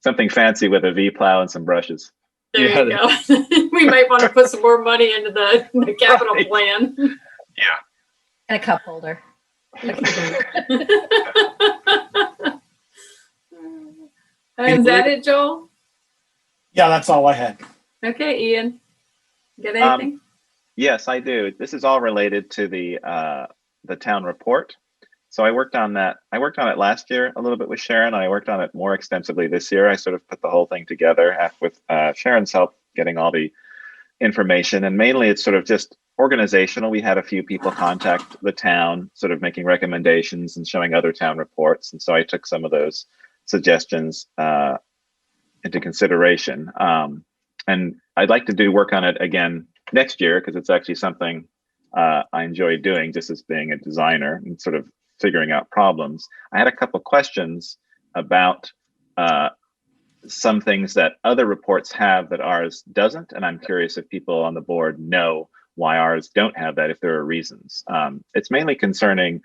Something fancy with a V-plow and some brushes. There Yeah, you go. We might want to put some more money into the capital Right. plan. Yeah. And a cup holder. Is that it, Joel? Yeah, that's all I had. Okay, Ian. Got anything? Yes, I do. This is all related to the town report. So I worked on that. I worked on it last year a little bit with Sharon. I worked on it more extensively this year. I sort of put the whole thing together with Sharon's help, getting all the information. And mainly it's sort of just organizational. We had a few people contact the town, sort of making recommendations and showing other town reports. And so I took some of those suggestions into consideration. And I'd like to do work on it again next year, because it's actually something I enjoy doing, just as being a designer and sort of figuring out problems. I had a couple of questions about some things that other reports have that ours doesn't, and I'm curious if people on the board know why ours don't have that, if there are reasons. It's mainly concerning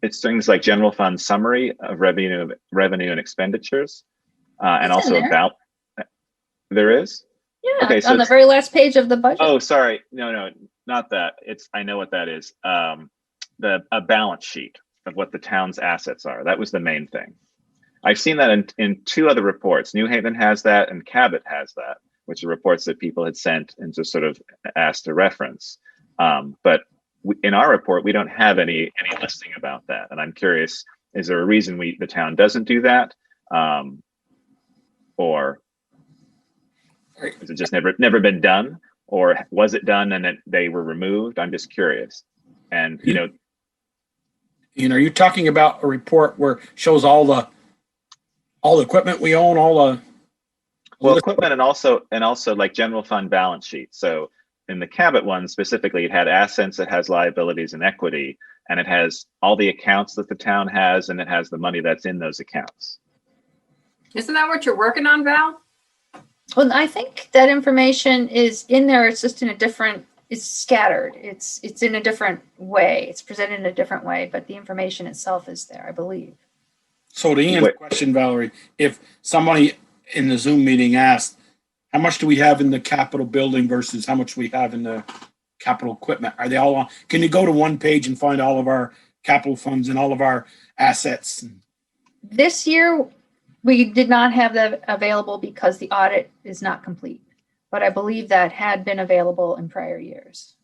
it's things like general fund summary of revenue and expenditures, and It's also in there. about there is. Yeah, Okay, it's so on the it's- very last page of the budget. Oh, sorry. No, not that. I know what that is. A balance sheet of what the town's assets are. That was the main thing. I've seen that in two other reports. New Haven has that and Cabot has that, which are reports that people had sent and just sort of asked to reference. But in our report, we don't have any listing about that. And I'm curious, is there a reason the town doesn't do that? Or is it just never been done? Or was it done and they were removed? I'm just curious. And are you talking about a report where it shows all the equipment we own, well, equipment and also like general fund balance sheet. So in the Cabot one specifically, it had assets, it has liabilities and equity, and it has all the accounts that the town has, and it has the money that's in those accounts. Isn't that what you're working on, Val? Well, I think that information is in there. It's just in a different. It's scattered. It's in a different way. It's presented in a different way, but the information itself is there, I believe. So to Ian's question, Valerie, if somebody in the Zoom meeting asked, how much do we have in the capital building versus how much we have in the capital equipment? Are they all on? Can you go to one page and find all of our capital funds and all of our assets? This year, we did not have that available because the audit is not complete, but I believe that had been available in prior years.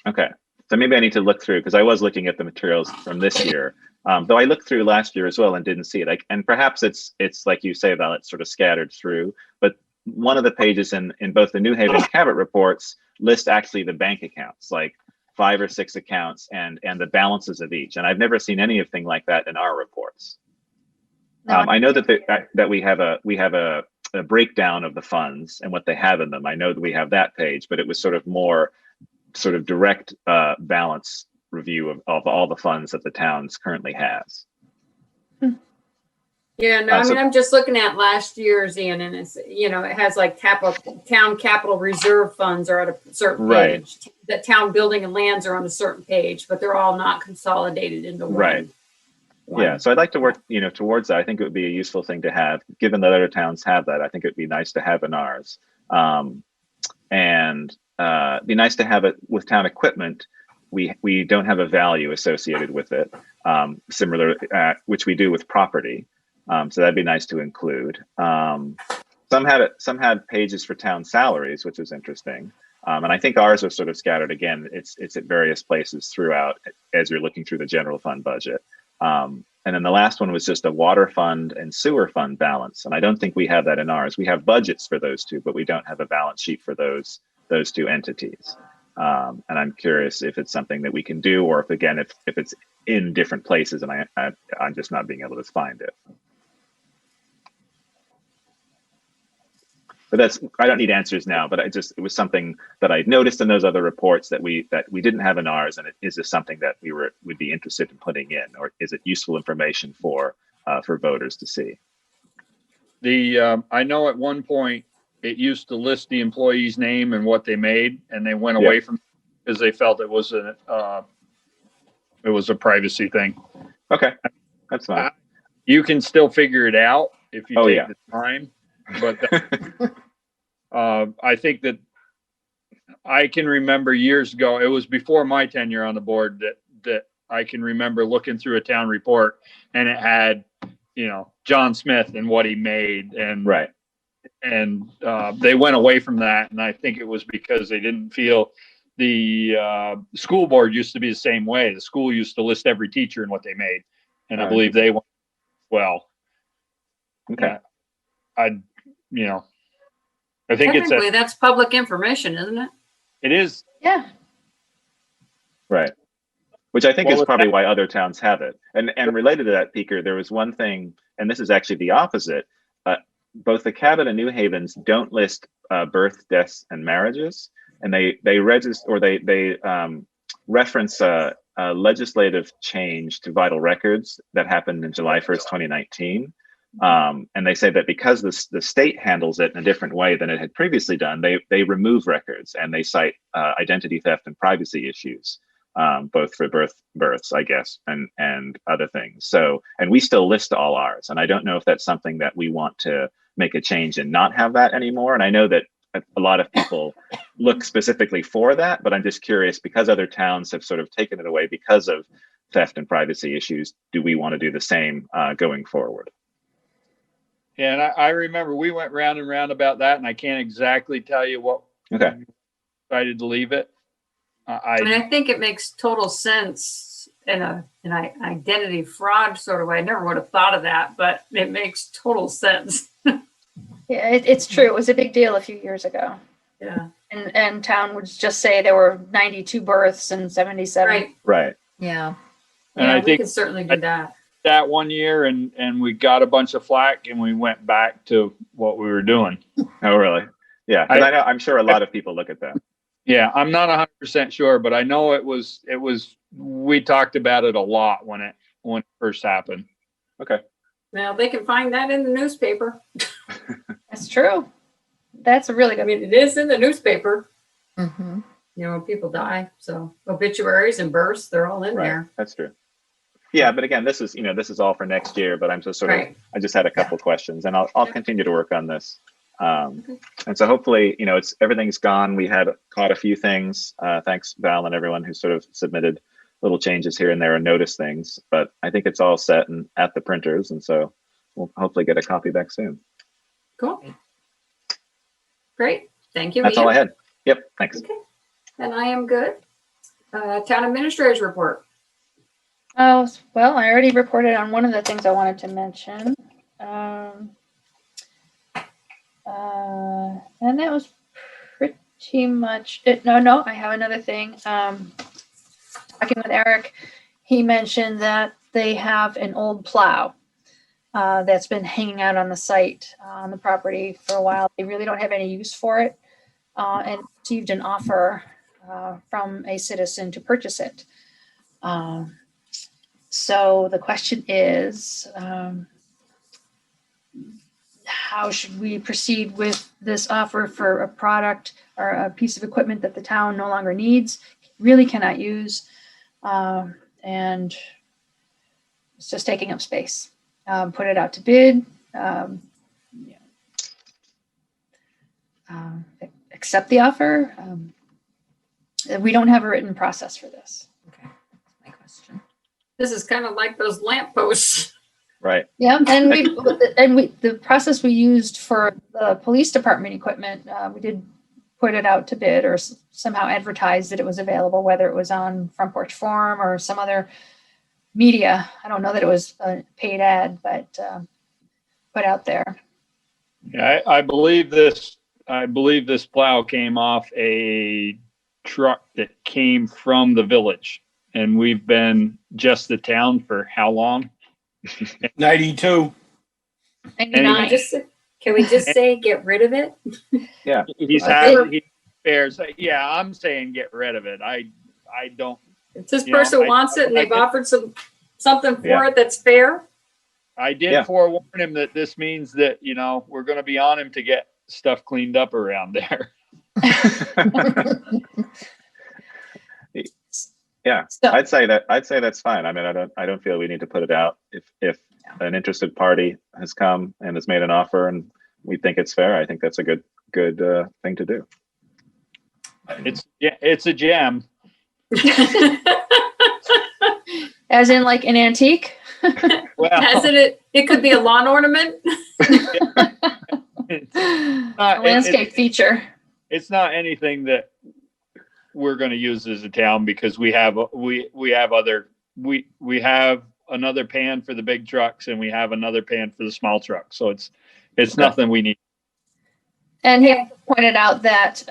Okay, so maybe I need to look through, because I was looking at the materials from this year, though I looked through last year as well and didn't see it. And perhaps it's like you say, Val, it's sort of scattered through, but one of the pages in both the New Haven and Cabot reports list actually the bank accounts, like 5 or 6 accounts and the balances of each. And I've never seen anything like that in our reports. No, I know that we have a breakdown of the funds and what they have in them. I know that we have that page, but it was sort of more sort of direct balance review of all the funds that the town's currently has. Yeah, no, I mean, I'm just looking at last year's, Ian, and it's, it has like town capital reserve funds are at a certain Right. page. The town building and lands are on a certain page, but they're all not consolidated into one. Right. Yeah, so I'd like to work, towards that. I think it would be a useful thing to have, given that other towns have that. I think it'd be nice to have in ours, and be nice to have it with town equipment. We don't have a value associated with it, similar, which we do with property. So that'd be nice to include. Some had pages for town salaries, which is interesting. And I think ours are sort of scattered again. It's at various places throughout as you're looking through the general fund budget. And then the last one was just a water fund and sewer fund balance. And I don't think we have that in ours. We have budgets for those two, but we don't have a balance sheet for those two entities. And I'm curious if it's something that we can do, or if it's in different places and I'm just not being able to find it. But I don't need answers now, but it was something that I noticed in those other reports that we didn't have in ours. And is this something that would be interested in putting in, or is it useful information for voters to see? I know at one point it used to list the employee's name and what they made, and they went away from it because they felt it was a privacy thing. Okay, that's fine. You can still figure it out if you take the time, but I think that I can remember years ago, it was before my tenure on the board, that I can remember looking through a town report and it had, John Smith and what he made, and right. And they went away from that, and I think it was because they didn't feel the school board used to be the same way. The school used to list every teacher and what they made, and I believe they went well. Okay. I think Technically, that's public information, isn't it? It is. Yeah. Right. Which I think is probably why other towns have it. And related to that, Peaker, there was one thing, and this is actually the opposite. Both the Cabot and New Havens don't list birth, deaths, and marriages, and they register, or they reference a legislative change to vital records that happened in July 1st, 2019. And they say that because the state handles it in a different way than it had previously done, they remove records, and they cite identity theft and privacy issues, both for births, I guess, and other things. So, and we still list all ours, and I don't know if that's something that we want to make a change and not have that anymore. And I know that a lot of people look specifically for that, but I'm just curious, because other towns have sort of taken it away because of theft and privacy issues, do we want to do the same going forward? Yeah, and I remember we went round and round about that, and I can't exactly tell you what we decided to leave it. I think it makes total sense in an identity fraud sort of way. I never would have thought of that, but it makes total sense. Yeah, it's true. It was a big deal a few years ago. Yeah. And town would just say there were 92 births and 77. Right. Yeah. And yeah, I we think can certainly do that. That one year, and we got a bunch of flack, and we went back to what we were doing. Oh, really? Yeah, because I know, I'm sure a lot of people look at that. Yeah, I'm not 100% sure, but I know it was. We talked about it a lot when it first happened. Okay. Well, they can find that in the newspaper. That's true. That's a really good. I mean, it is in the newspaper. Mm-hmm. When people die, so obituaries and births, they're all in there. That's true. Yeah, but again, this is all for next year. But I'm just sort of, I just had a couple questions, and I'll continue to work on this. And so hopefully, everything's gone. We had caught a few things. Thanks, Val, and everyone who sort of submitted little changes here and there and noticed things. But I think it's all set and at the printers, and so we'll hopefully get a copy back soon. Cool. Great. Thank you. That's all I had. Yep. Thanks. Okay. And I am good. Town administrator's report. Oh, well, I already reported on one of the things I wanted to mention. And that was pretty much it. No, I have another thing. Talking with Eric, he mentioned that they have an old plow that's been hanging out on the site, on the property for a while. They really don't have any use for it, and received an offer from a citizen to purchase it. So the question is, how should we proceed with this offer for a product or a piece of equipment that the town no longer needs, really cannot use, and it's just taking up space? Put it out to bid, accept the offer. We don't have a written process for this. Okay, that's my question. This is kind of like those lamp posts. Right. Yeah, and the process we used for the police department equipment, we did put it out to bid or somehow advertise that it was available, whether it was on Front Porch Forum or some other media. I don't know that it was a paid ad, but put out there. Yeah, I believe this plow came off a truck that came from the village, and we've been just the town for how long? 92. 99. Can we just say get rid of it? Yeah. He's I had, think- he fares. Yeah, I'm saying get rid of it. I don't, If this You know, person I- wants it and I they've did- offered something for Yeah. it that's fair. I did Yeah. forewarn him that this means that, we're going to be on him to get stuff cleaned up around there. Yeah, So- I'd say that's fine. I mean, I don't feel we need to put it out. If an interested party has come and has made an offer and we think it's fair, I think that's a good thing to do. It's a gem. As in like an antique? Well, Hasn't it? It could be a lawn ornament. it's A not, landscape feature. it's not anything that we're going to use as a town because we have another pan for the big trucks and we have another pan for the small trucks. So it's nothing we need. And he also pointed out that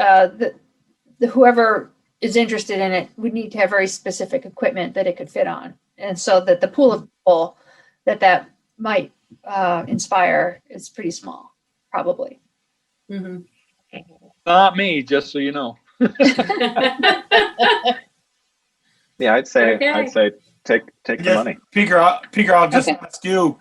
whoever is interested in it would need to have very specific equipment that it could fit on. And so that the pool of people that might inspire is pretty small, probably. Mhm. Not me, just so you know. Yeah, I'd say Okay. take the Yes. money. Peter, I'll just Okay. ask you,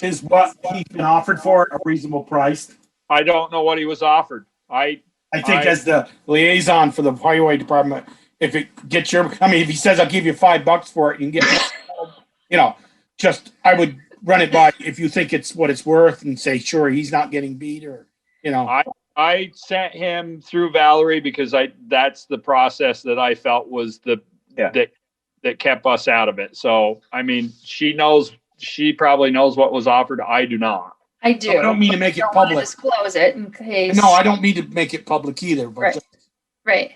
is what he's been offered for a reasonable price? I don't know what he was offered. I think as the liaison for the highway department, if it gets if he says I'll give you $5 for it, you can get, I would run it by if you think it's what it's worth and say, sure, he's not getting beat or, I sent him through Valerie because that's the process that I felt was that kept us out of it. So, I mean, she probably knows what was offered. I do not. I do. I don't mean to make it don't want to public. disclose it in case. No, I don't mean to make it public either, but Right. Right.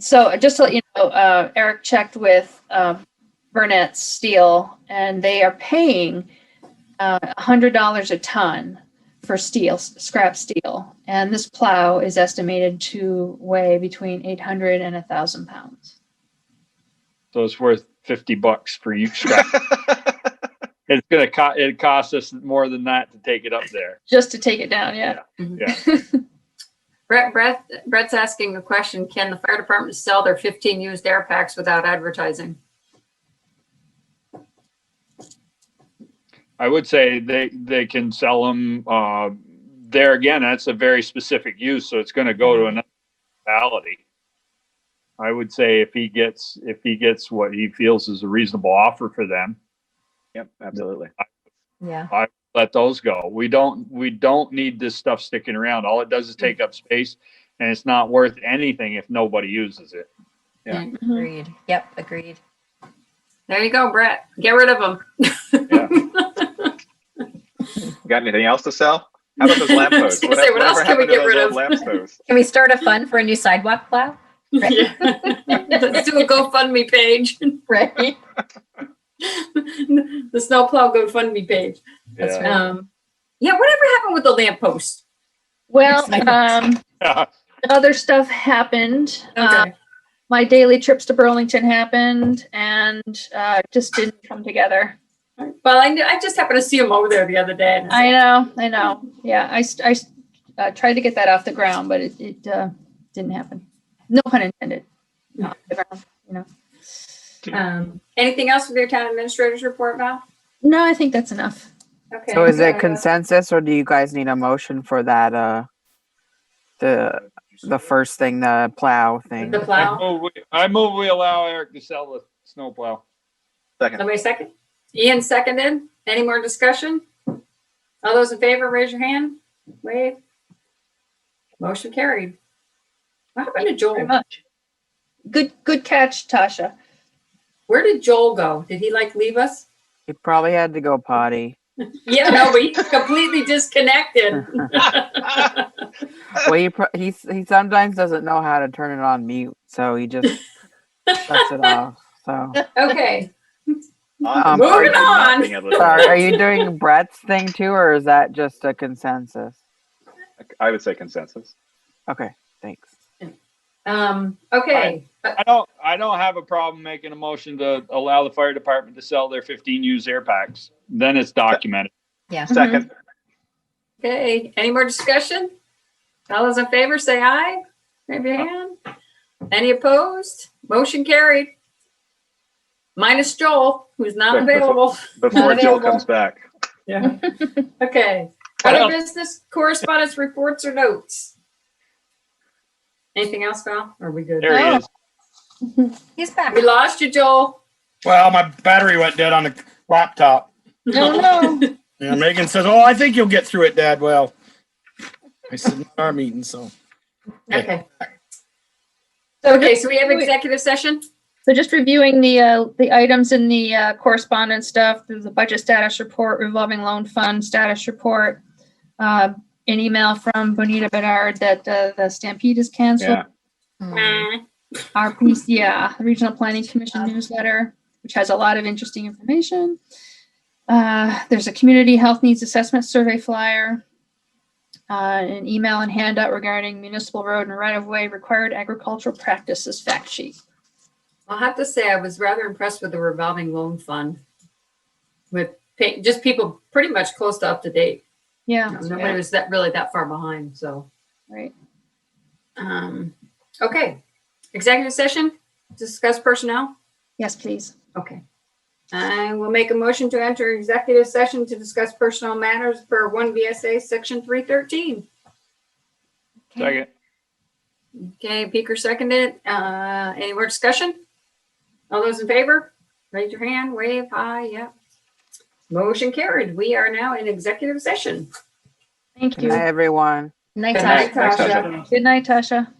So just to let you know, Eric checked with Burnett Steel, and they are paying $100 a ton for steel, scrap steel. And this plow is estimated to weigh between 800 and 1,000 pounds. So it's worth $50 for you. It costs us more than that to take it up there. Just to take it down, yeah. Yeah. Brett's asking a question. Can the fire department sell their 15 used air packs without advertising? I would say they can sell them. There again, that's a very specific use, so it's going to go to another municipality. I would say if he gets what he feels is a reasonable offer for them, Yep, absolutely. Yeah. I let those go. We don't need this stuff sticking around. All it does is take up space, and it's not worth anything if nobody uses it. Yeah. Agreed. Yep. Agreed. There you go, Brett. Get rid of them. Yeah. Got anything else to sell? How about those lampposts? I was gonna say, what else can we get rid of? Lampposts? Can we start a fund for a new sidewalk plow? Yeah. Let's do a GoFundMe page. Right. The snowplow GoFundMe page. That's Yeah. right. Whatever happened with the lamppost? Well, Yeah. other stuff happened. Okay. My daily trips to Burlington happened and just didn't come together. Well, I just happened to see him over there the other day. And I know. Yeah, I tried to get that off the ground, but it didn't happen. No pun intended. Off the ground, anything else with your town administrator's report, Val? No, I think that's enough. Okay. So is it consensus or do you guys need a motion for that, the first thing, the plow thing? The plow? I move we allow Eric to sell the snowplow. Second. Somebody second? Ian seconded. Any more discussion? All those in favor, raise your hand. Wave. Motion carried. What happened to Very Joel? much. Good catch, Tasha. Where did Joel go? Did he leave us? He probably had to go potty. Yeah, no, but he's completely disconnected. Well, he sometimes doesn't know how to turn it on mute, so he just shuts it off. So Okay. Moving on. sorry, are you doing Brett's thing too, or is that just a consensus? I would say consensus. Okay, thanks. Okay. I don't have a problem making a motion to allow the fire department to sell their 15 used air packs. then it's documented. Yeah. Second. Okay, any more discussion? All those in favor, say aye. Wave your hand. Any opposed? Motion carried. Minus Joel, who's not Right, available. Before Jill available. comes back. Yeah. Okay. Other business, correspondence, reports, or notes? Anything else, Val? Are we good? There he is. He's back. We lost you, Joel. Well, my battery went dead on the laptop. No. Yeah, Megan says, "Oh, I think you'll get through it, Dad." Well, I said not our meeting, so Okay. Okay, so we have executive session? So just reviewing the items in the correspondence stuff, there's a budget status report, revolving loan fund status report, an email from Bonita Bedard that the Stampede is canceled. Yeah. Our piece, the Regional Planning Commission newsletter, which has a lot of interesting information. There's a community health needs assessment survey flyer, an email and handout regarding municipal road and right-of-way required agricultural practices fact sheet. I'll have to say I was rather impressed with the revolving loan fund. With just people pretty much close to up to date. Yeah. Nobody was that far behind, so. Right. Okay, executive session, discuss personnel? Yes, please. Okay. I will make a motion to enter executive session to discuss personnel matters per 1 VSA section 313. Second. Okay, Peaker seconded. Any more discussion? All those in favor? Raise your hand, wave, hi, yeah. Motion carried. We are now in executive session. Thank Good you. night, everyone. Night Good time. night, Thanks, Tasha. Tasha. Good night, Tasha.